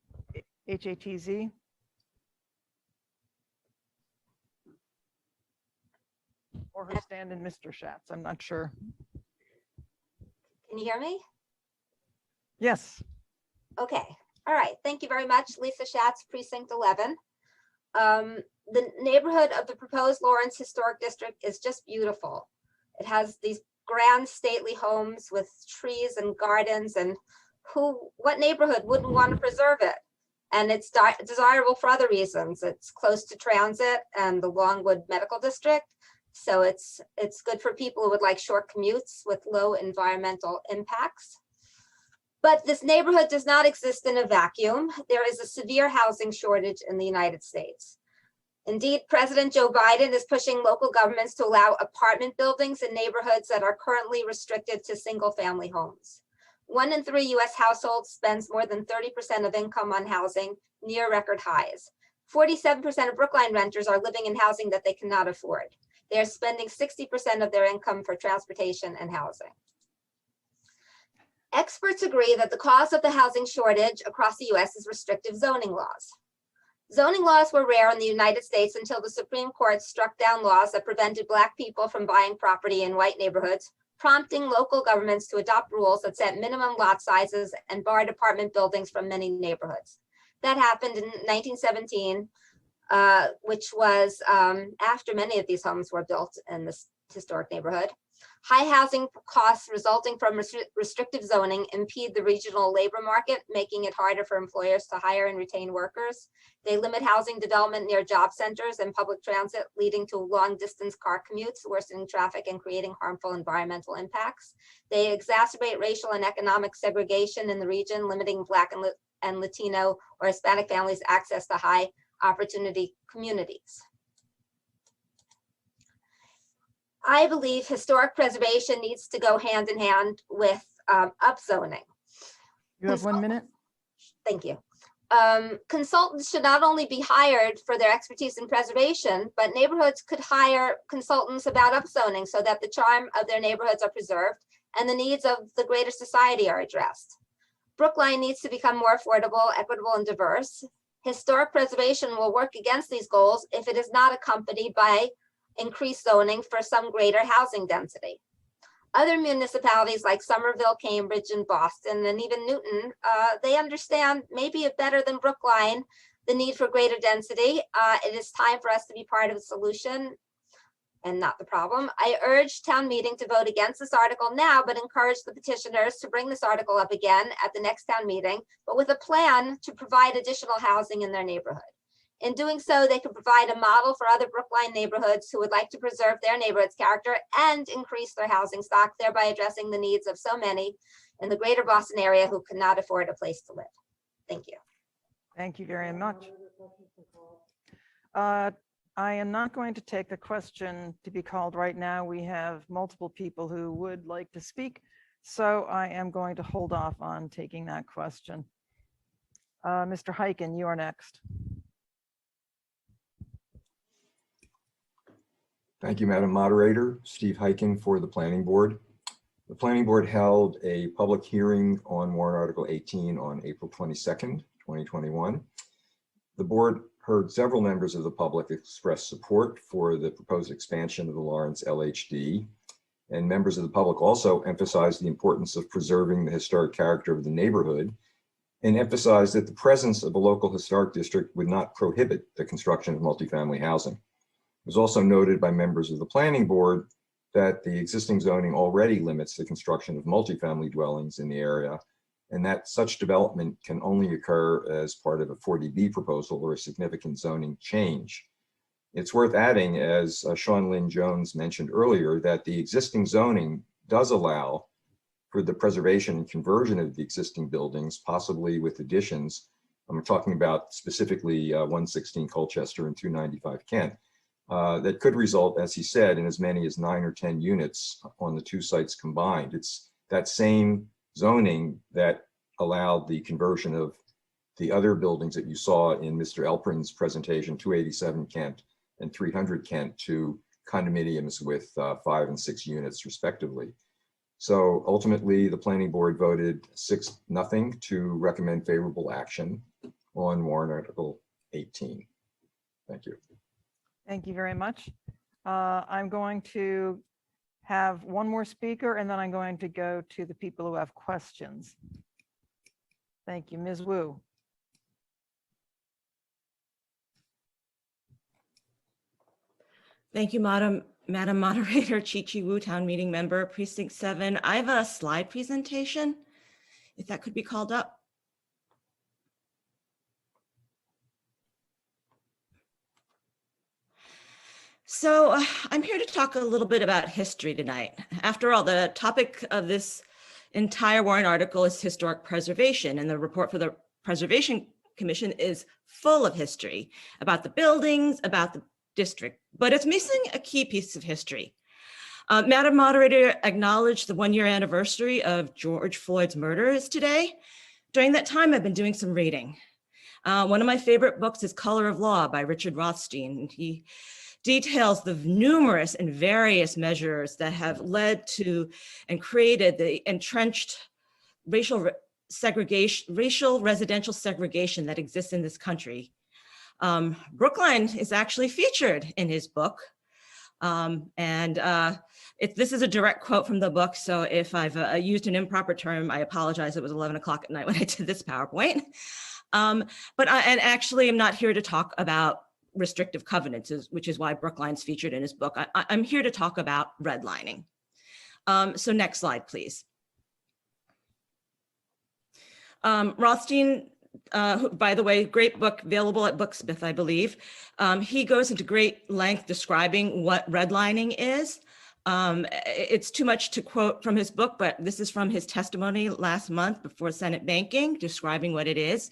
Or her stand-in, Mr. Schatz, I'm not sure. Can you hear me? Yes. Okay. All right. Thank you very much. Lisa Schatz, Precinct 11. The neighborhood of the proposed Lawrence Historic District is just beautiful. It has these grand stately homes with trees and gardens, and what neighborhood wouldn't want to preserve it? And it's desirable for other reasons. It's close to transit and the Longwood Medical District. So it's good for people who would like short commutes with low environmental impacts. But this neighborhood does not exist in a vacuum. There is a severe housing shortage in the United States. Indeed, President Joe Biden is pushing local governments to allow apartment buildings in neighborhoods that are currently restricted to single-family homes. 1 in 3 U.S. households spends more than 30% of income on housing, near record highs. 47% of Brookline renters are living in housing that they cannot afford. They are spending 60% of their income for transportation and housing. Experts agree that the cause of the housing shortage across the U.S. is restrictive zoning laws. Zoning laws were rare in the United States until the Supreme Court struck down laws that prevented Black people from buying property in white neighborhoods, prompting local governments to adopt rules that set minimum lot sizes and barred apartment buildings from many neighborhoods. That happened in 1917, which was after many of these homes were built in this historic neighborhood. High housing costs resulting from restrictive zoning impede the regional labor market, making it harder for employers to hire and retain workers. They limit housing development near job centers and public transit, leading to long distance car commutes, worsening traffic and creating harmful environmental impacts. They exacerbate racial and economic segregation in the region, limiting Black and Latino or Hispanic families' access to high opportunity communities. I believe historic preservation needs to go hand in hand with upzoning. You have 1 minute. Thank you. Consultants should not only be hired for their expertise in preservation, but neighborhoods could hire consultants about upzoning so that the charm of their neighborhoods are preserved and the needs of the greater society are addressed. Brookline needs to become more affordable, equitable, and diverse. Historic preservation will work against these goals if it is not accompanied by increased zoning for some greater housing density. Other municipalities like Somerville, Cambridge, and Boston, and even Newton, they understand maybe better than Brookline the need for greater density. It is time for us to be part of the solution and not the problem. I urge town meeting to vote against this article now, but encourage the petitioners to bring this article up again at the next town meeting, but with a plan to provide additional housing in their neighborhood. In doing so, they could provide a model for other Brookline neighborhoods who would like to preserve their neighborhood's character and increase their housing stock, thereby addressing the needs of so many in the greater Boston area who cannot afford a place to live. Thank you. Thank you very much. I am not going to take the question to be called right now. We have multiple people who would like to speak, so I am going to hold off on taking that question. Mr. Hyken, you are next. Thank you, Madam Moderator. Steve Hyken for the Planning Board. The Planning Board held a public hearing on Warrant Article 18 on April 22nd, 2021. The board heard several members of the public express support for the proposed expansion of the Lawrence LHD. And members of the public also emphasized the importance of preserving the historic character of the neighborhood and emphasized that the presence of a local historic district would not prohibit the construction of multifamily housing. It was also noted by members of the planning board that the existing zoning already limits the construction of multifamily dwellings in the area, and that such development can only occur as part of a 40B proposal or a significant zoning change. It's worth adding, as Sean Lynn Jones mentioned earlier, that the existing zoning does allow for the preservation and conversion of the existing buildings, possibly with additions. I'm talking about specifically 116 Colchester and 295 Kent. That could result, as he said, in as many as 9 or 10 units on the two sites combined. It's that same zoning that allowed the conversion of the other buildings that you saw in Mr. Elprin's presentation, 287 Kent and 300 Kent, to condominiums with 5 and 6 units respectively. So ultimately, the planning board voted 6-0 to recommend favorable action on warrant article 18. Thank you. Thank you very much. I'm going to have one more speaker, and then I'm going to go to the people who have questions. Thank you, Ms. Wu. Thank you, Madam Moderator, Chi-Chi Wu, Town Meeting Member, Precinct 7. I have a slide presentation, if that could be called up. So I'm here to talk a little bit about history tonight. After all, the topic of this entire warrant article is historic preservation, and the report for the Preservation Commission is full of history about the buildings, about the district, but it's missing a key piece of history. Madam Moderator acknowledged the 1-year anniversary of George Floyd's murder is today. During that time, I've been doing some reading. One of my favorite books is Color of Law by Richard Rothstein. He details the numerous and various measures that have led to and created the entrenched racial residential segregation that exists in this country. Brookline is actually featured in his book. This is a direct quote from the book, so if I've used an improper term, I apologize. It was 11 o'clock at night when I did this PowerPoint. But actually I'm not here to talk about restrictive covenants, which is why Brookline's featured in his book. I'm here to talk about redlining. So next slide, please. Rothstein, by the way, great book, available at Booksmith, I believe. He goes into great length describing what redlining is. It's too much to quote from his book, but this is from his testimony last month before Senate Banking, describing what it is.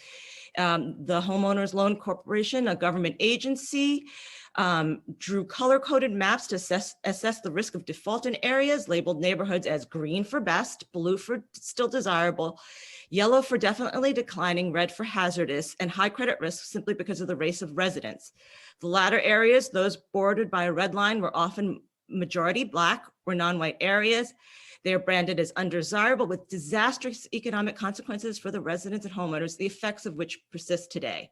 The Homeowners Loan Corporation, a government agency, drew color-coded maps to assess the risk of default in areas, labeled neighborhoods as green for best, blue for still desirable, yellow for definitely declining, red for hazardous, and high credit risk simply because of the race of residents. The latter areas, those bordered by a red line, were often majority Black or non-white areas. They are branded as undesirable with disastrous economic consequences for the residents and homeowners, the effects of which persist today.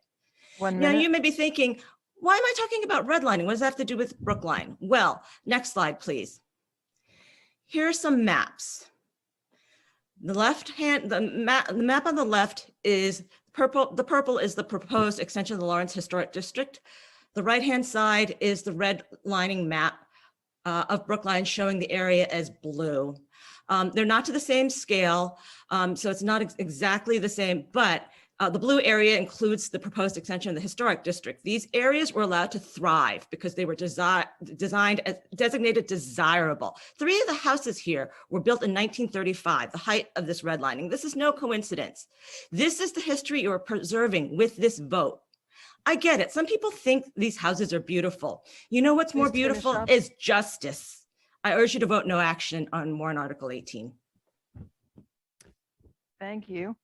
Now you may be thinking, why am I talking about redlining? What does that have to do with Brookline? Well, next slide, please. Here are some maps. The map on the left is purple. The purple is the proposed extension of the Lawrence Historic District. The right-hand side is the redlining map of Brookline, showing the area as blue. They're not to the same scale, so it's not exactly the same, but the blue area includes the proposed extension of the historic district. These areas were allowed to thrive because they were designed as designated desirable. 3 of the houses here were built in 1935, the height of this redlining. This is no coincidence. This is the history you are preserving with this vote. I get it. Some people think these houses are beautiful. You know what's more beautiful is justice. I urge you to vote no action on warrant article 18. Thank you.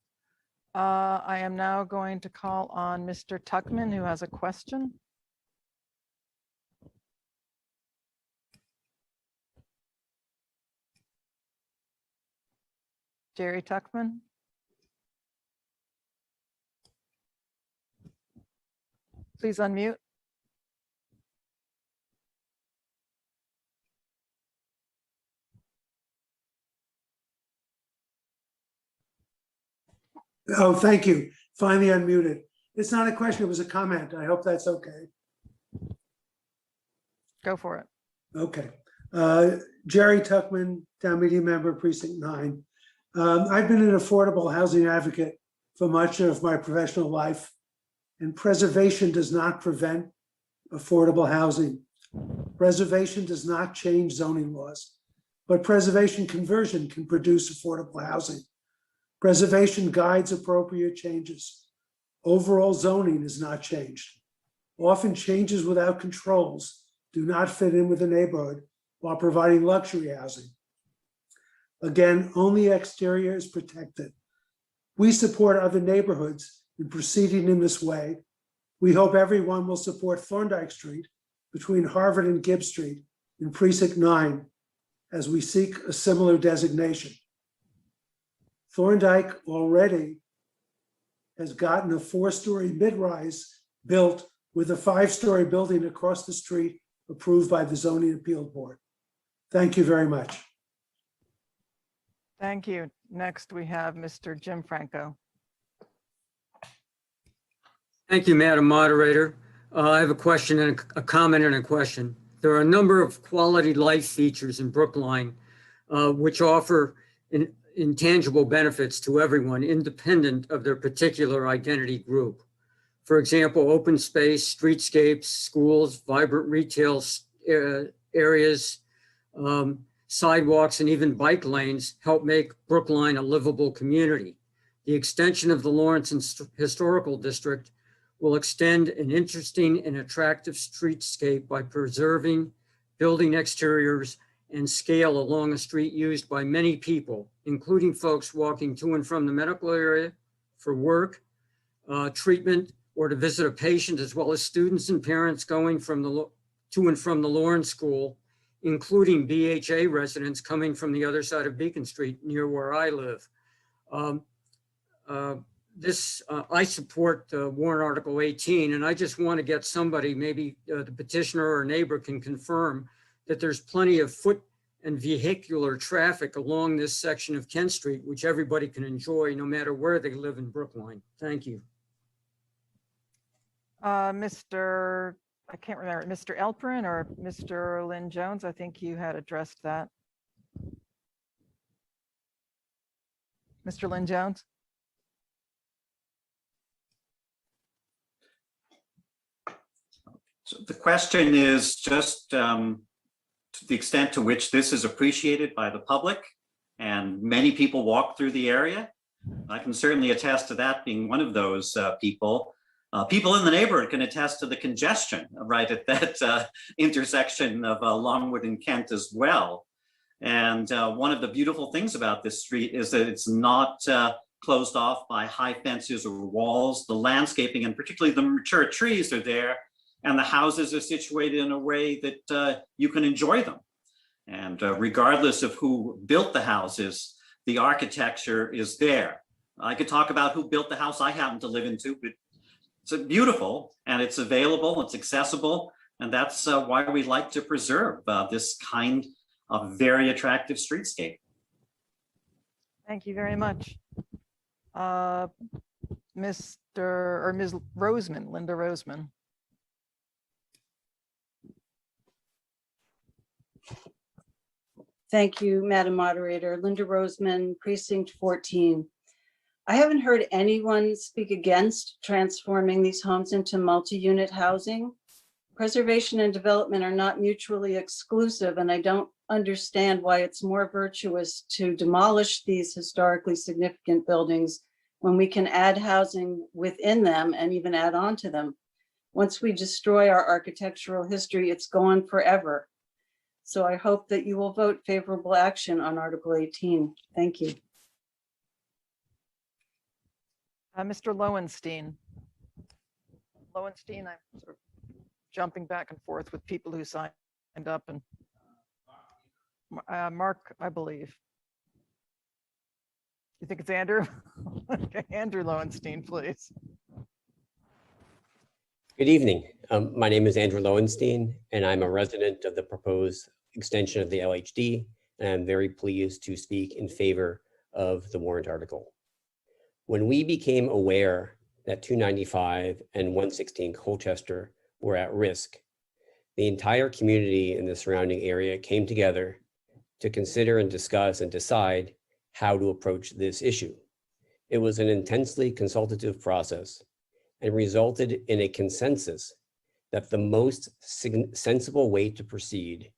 I am now going to call on Mr. Tuckman, who has a question. Jerry Tuckman. Please unmute. Oh, thank you. Finally unmuted. It's not a question, it was a comment. I hope that's okay. Go for it. Okay. Jerry Tuckman, town meeting member, precinct 9. I've been an affordable housing advocate for much of my professional life, and preservation does not prevent affordable housing. Preservation does not change zoning laws, but preservation conversion can produce affordable housing. Preservation guides appropriate changes. Overall zoning is not changed. Often changes without controls do not fit in with the neighborhood while providing luxury housing. Again, only exterior is protected. We support other neighborhoods in proceeding in this way. We hope everyone will support Thorndike Street between Harvard and Gibb Street in Precinct 9 as we seek a similar designation. Thorndike already has gotten a 4-story mid-rise built with a 5-story building across the street approved by the Zoning Appeal Board. Thank you very much. Thank you. Next, we have Mr. Jim Franco. Thank you, Madam Moderator. I have a question and a comment and a question. There are a number of quality life features in Brookline which offer intangible benefits to everyone independent of their particular identity group. For example, open space, streetscapes, schools, vibrant retail areas, sidewalks, and even bike lanes help make Brookline a livable community. The extension of the Lawrence Historical District will extend an interesting and attractive streetscape by preserving building exteriors and scale along a street used by many people, including folks walking to and from the medical area for work, treatment, or to visit a patient, as well as students and parents going to and from the Lawrence School, including BHA residents coming from the other side of Beacon Street near where I live. I support warrant Article 18, and I just want to get somebody, maybe the petitioner or neighbor can confirm that there's plenty of foot and vehicular traffic along this section of Kent Street, which everybody can enjoy no matter where they live in Brookline. Thank you. I can't remember, Mr. Elperin or Mr. Lynn Jones, I think you had addressed that. Mr. Lynn Jones? So the question is just to the extent to which this is appreciated by the public, and many people walk through the area. I can certainly attest to that, being one of those people. People in the neighborhood can attest to the congestion right at that intersection of Longwood and Kent as well. And one of the beautiful things about this street is that it's not closed off by high fences or walls. The landscaping, and particularly the mature trees, are there, and the houses are situated in a way that you can enjoy them. And regardless of who built the houses, the architecture is there. I could talk about who built the house I happen to live into, but it's beautiful and it's available, it's accessible, and that's why we like to preserve this kind of very attractive streetscape. Thank you very much. Ms. Roseman, Linda Roseman. Thank you, Madam Moderator. Linda Roseman, Precinct 14. I haven't heard anyone speak against transforming these homes into multi-unit housing. Preservation and development are not mutually exclusive, and I don't understand why it's more virtuous to demolish these historically significant buildings when we can add housing within them and even add on to them. Once we destroy our architectural history, it's gone forever. So I hope that you will vote favorable action on Article 18. Thank you. Mr. Lowenstein. Lowenstein, I'm sort of jumping back and forth with people who signed up, and Mark, I believe. You think it's Andrew? Okay, Andrew Lowenstein, please. Good evening. My name is Andrew Lowenstein, and I'm a resident of the proposed extension of the LHD, and I'm very pleased to speak in favor of the warrant article. When we became aware that 295 and 116 Colchester were at risk, the entire community in the surrounding area came together to consider and discuss and decide how to approach this issue. It was an intensely consultative process and resulted in a consensus that the most sensible way to proceed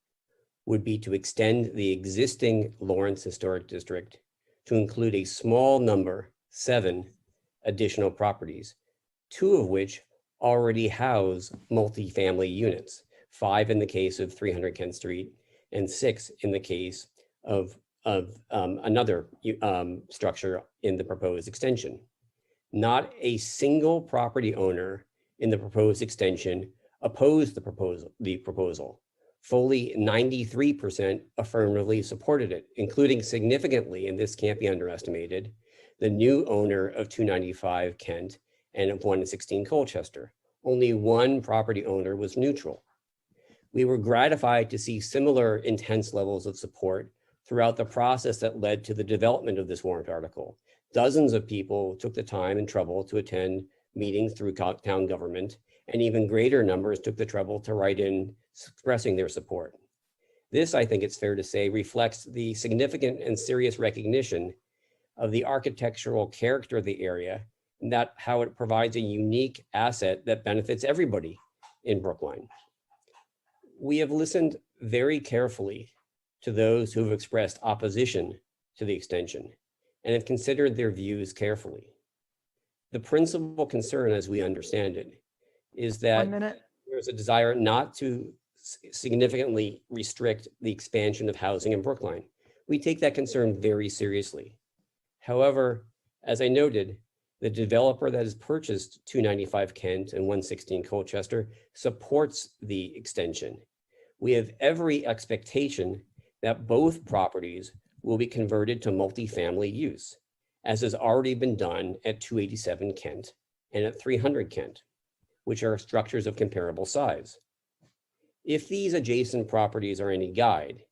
would be to extend the existing Lawrence Historic District to include a small number, 7 additional properties, 2 of which already house multifamily units, 5 in the case of 300 Kent Street and 6 in the case of another structure in the proposed extension. Not a single property owner in the proposed extension opposed the proposal. Fully 93% affirmatively supported it, including significantly, and this can't be underestimated, the new owner of 295 Kent and of 116 Colchester. Only 1 property owner was neutral. We were gratified to see similar intense levels of support throughout the process that led to the development of this warrant article. Dozens of people took the time and trouble to attend meetings through town government, and even greater numbers took the trouble to write in expressing their support. This, I think it's fair to say, reflects the significant and serious recognition of the architectural character of the area and that how it provides a unique asset that benefits everybody in Brookline. We have listened very carefully to those who have expressed opposition to the extension and have considered their views carefully. The principal concern, as we understand it, is that there's a desire not to significantly restrict the expansion of housing in Brookline. We take that concern very seriously. However, as I noted, the developer that has purchased 295 Kent and 116 Colchester supports the extension. We have every expectation that both properties will be converted to multifamily use, as has already been done at 287 Kent and at 300 Kent, which are structures of comparable size. If these adjacent properties are any guide,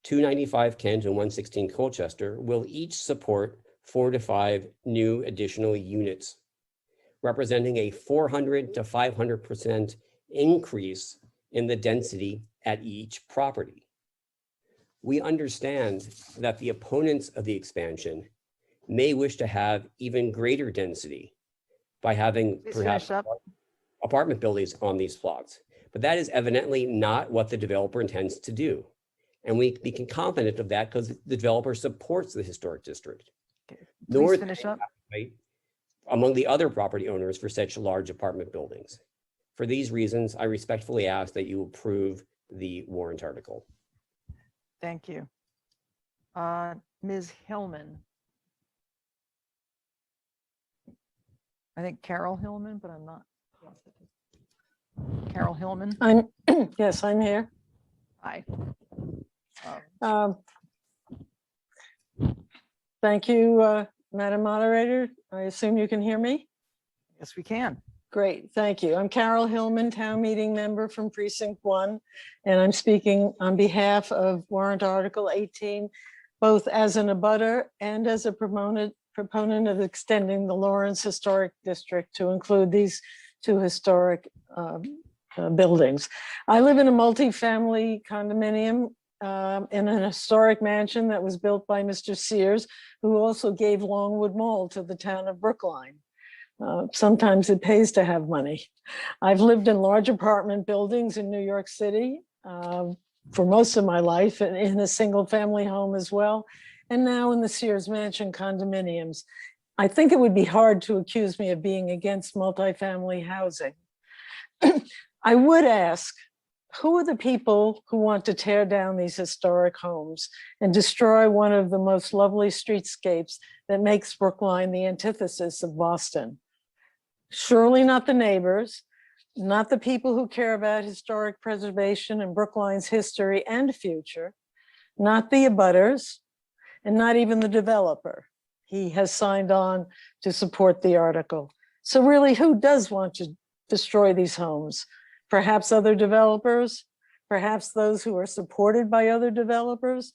295 Kent and 116 Colchester will each support 4 to 5 new additional units, representing a 400 to 500% increase in the density at each property. We understand that the opponents of the expansion may wish to have even greater density by having perhaps apartment buildings on these plots, but that is evidently not what the developer intends to do. And we can confident of that because the developer supports the historic district. Please finish up. Right, among the other property owners for such large apartment buildings. For these reasons, I respectfully ask that you approve the warrant article. Thank you. Ms. Hillman. I think Carol Hillman, but I'm not. Carol Hillman. Yes, I'm here. Hi. Thank you, Madam Moderator. I assume you can hear me? Yes, we can. Great, thank you. I'm Carol Hillman, town meeting member from Precinct 1, and I'm speaking on behalf of warrant article 18, both as an abutter and as a proponent of extending the Lawrence Historic District to include these 2 historic buildings. I live in a multifamily condominium in an historic mansion that was built by Mr. Sears, who also gave Longwood Mall to the town of Brookline. Sometimes it pays to have money. I've lived in large apartment buildings in New York City for most of my life, and in a single family home as well, and now in the Sears Mansion condominiums. I think it would be hard to accuse me of being against multifamily housing. I would ask, who are the people who want to tear down these historic homes and destroy one of the most lovely streetscapes that makes Brookline the antithesis of Boston? Surely not the neighbors, not the people who care about historic preservation and Brookline's history and future, not the abutters, and not even the developer. He has signed on to support the article. So really, who does want to destroy these homes? Perhaps other developers, perhaps those who are supported by other developers.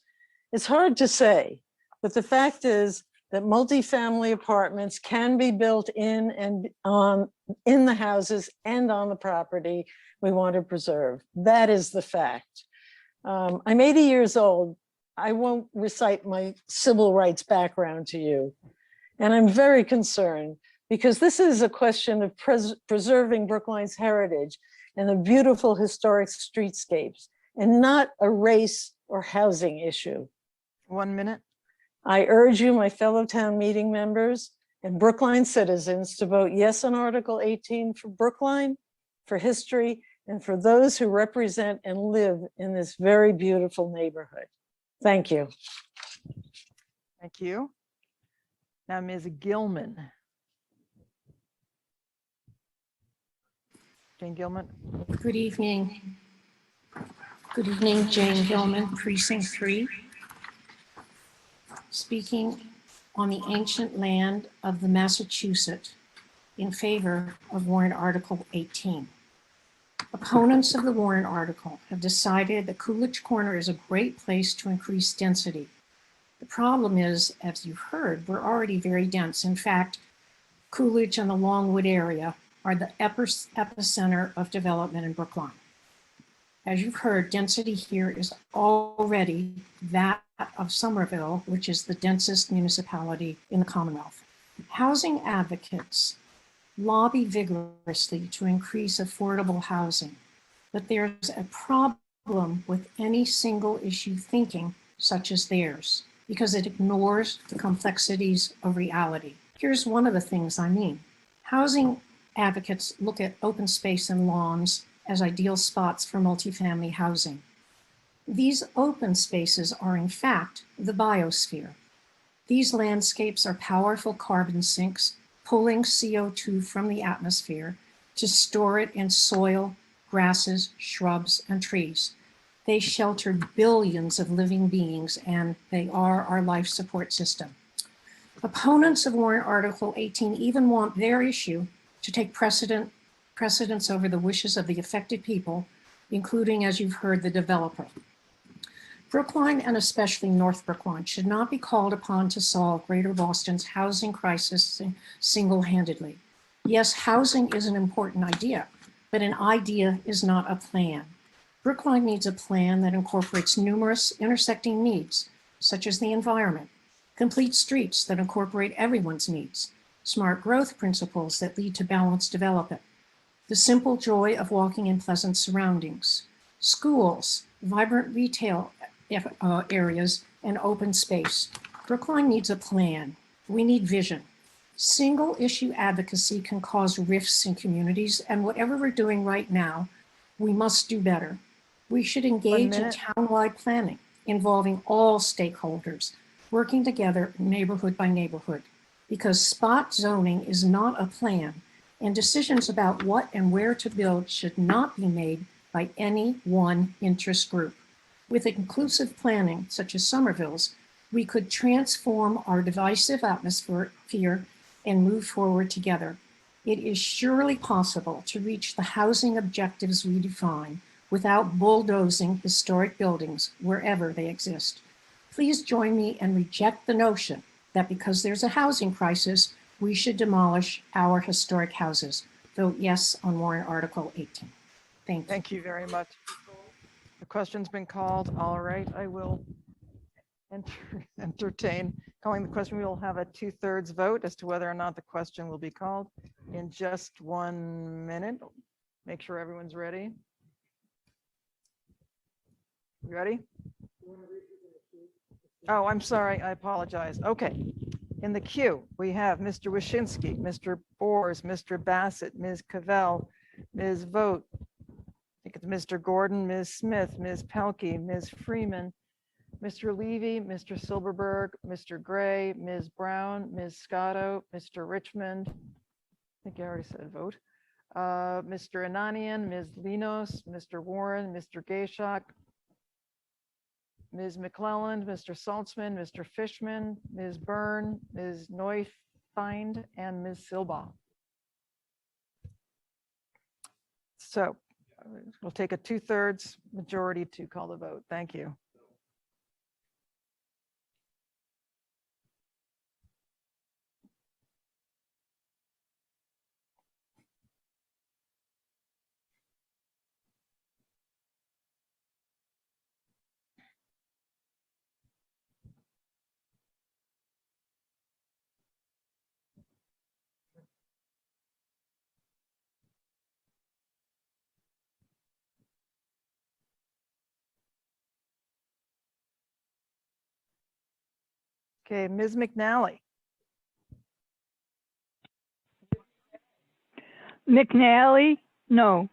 It's hard to say, but the fact is that multifamily apartments can be built in and on in the houses and on the property we want to preserve. That is the fact. I'm 80 years old. I won't recite my civil rights background to you. And I'm very concerned because this is a question of preserving Brookline's heritage and the beautiful historic streetscapes, and not a race or housing issue. 1 minute. I urge you, my fellow town meeting members and Brookline citizens, to vote yes on Article 18 for Brookline, for history, and for those who represent and live in this very beautiful neighborhood. Thank you. Thank you. Now, Ms. Gilman. Jane Gilman. Good evening. Good evening, Jane Gilman, Precinct 3. Speaking on the ancient land of the Massachusetts in favor of warrant Article 18. Opponents of the warrant article have decided that Coolidge Corner is a great place to increase density. The problem is, as you've heard, we're already very dense. In fact, Coolidge and the Longwood area are the epicenter of development in Brookline. As you've heard, density here is already that of Somerville, which is the densest municipality in the Commonwealth. Housing advocates lobby vigorously to increase affordable housing, but there's a problem with any single issue thinking such as theirs, because it ignores the complexities of reality. Here's one of the things I mean. Housing advocates look at open space and lawns as ideal spots for multifamily housing. These open spaces are in fact the biosphere. These landscapes are powerful carbon sinks, pulling CO2 from the atmosphere to store it in soil, grasses, shrubs, and trees. They shelter billions of living beings, and they are our life support system. Opponents of warrant Article 18 even want their issue to take precedence over the wishes of the affected people, including, as you've heard, the developer. Brookline, and especially North Brookline, should not be called upon to solve Greater Boston's housing crisis single-handedly. Yes, housing is an important idea, but an idea is not a plan. Brookline needs a plan that incorporates numerous intersecting needs, such as the environment, complete streets that incorporate everyone's needs, smart growth principles that lead to balanced development, the simple joy of walking in pleasant surroundings, schools, vibrant retail areas, and open space. Brookline needs a plan. We need vision. Single issue advocacy can cause rifts in communities, and whatever we're doing right now, we must do better. We should engage in townwide planning involving all stakeholders, working together neighborhood by neighborhood, because spot zoning is not a plan, and decisions about what and where to build should not be made by any one interest group. With inclusive planning, such as Somerville's, we could transform our divisive atmosphere and move forward together. It is surely possible to reach the housing objectives we define without bulldozing historic buildings wherever they exist. Please join me and reject the notion that because there's a housing crisis, we should demolish our historic houses. Vote yes on warrant Article 18. Thank you. Thank you very much. The question's been called. All right, I will entertain calling the question. We will have a 2/3 vote as to whether or not the question will be called in just 1 minute. Make sure everyone's ready. You ready? Oh, I'm sorry. I apologize. Okay. In the queue, we have Mr. Wyszynski, Mr. Bors, Mr. Bassett, Ms. Cavell, Ms. Vogt, I think it's Mr. Gordon, Ms. Smith, Ms. Pelkey, Ms. Freeman, Mr. Levy, Mr. Silberberg, Mr. Gray, Ms. Brown, Ms. Scotto, Mr. Richmond, I think I already said vote, Mr. Ananian, Ms. Linos, Mr. Warren, Mr. Gayshak, Ms. McClelland, Mr. Saltzman, Mr. Fishman, Ms. Byrne, Ms. Neufind, and Ms. Silba. So we'll take a 2/3 majority to call the vote. Thank you. Okay, Ms. McNally. McNally, no.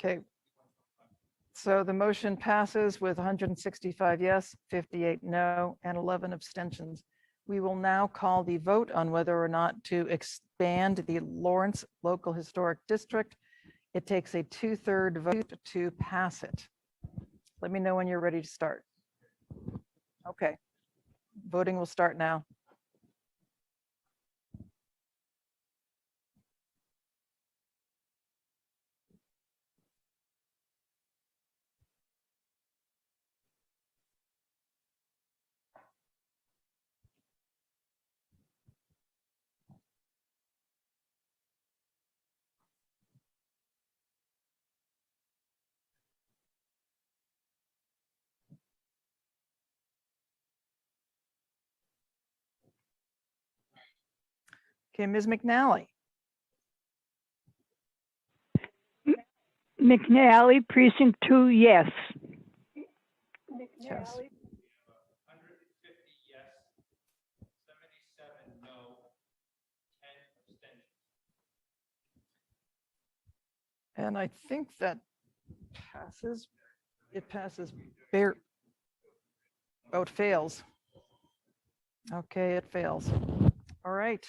Okay. So the motion passes with 165 yes, 58 no, and 11 abstentions. We will now call the vote on whether or not to expand the Lawrence Local Historic District. It takes a 2/3 vote to pass it. Let me know when you're ready to start. Okay. Voting will start now. Okay, Ms. McNally. McNally, precinct 2, yes. Yes. And I think that passes. It passes bare. Oh, it fails. Okay, it fails. All right.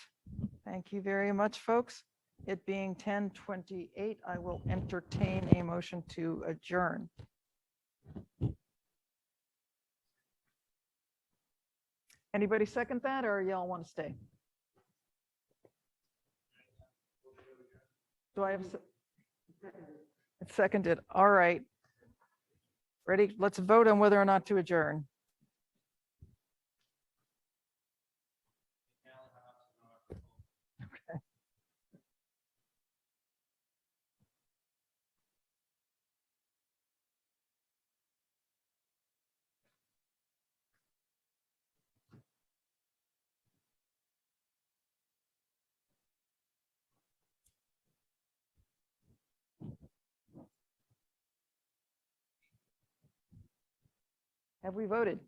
Thank you very much, folks. It being 10:28, I will entertain a motion to adjourn. Anybody second that, or y'all want to stay? Do I have? It's seconded. All right. Ready? Let's vote on whether or not to adjourn. Okay. Have we voted?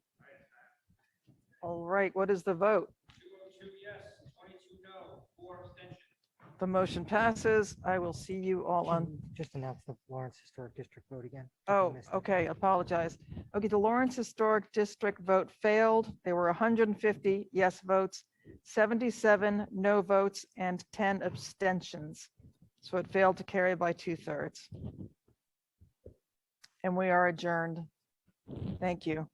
All right, what is the vote? 202 yes, 22 no, 4 abstentions. The motion passes. I will see you all on. Just announce the Lawrence Historic District vote again. Oh, okay, apologize. Okay, the Lawrence Historic District vote failed. There were 150 yes votes, 77 no votes, and 10 abstentions. So it failed to carry by 2/3. And we are adjourned. Thank you.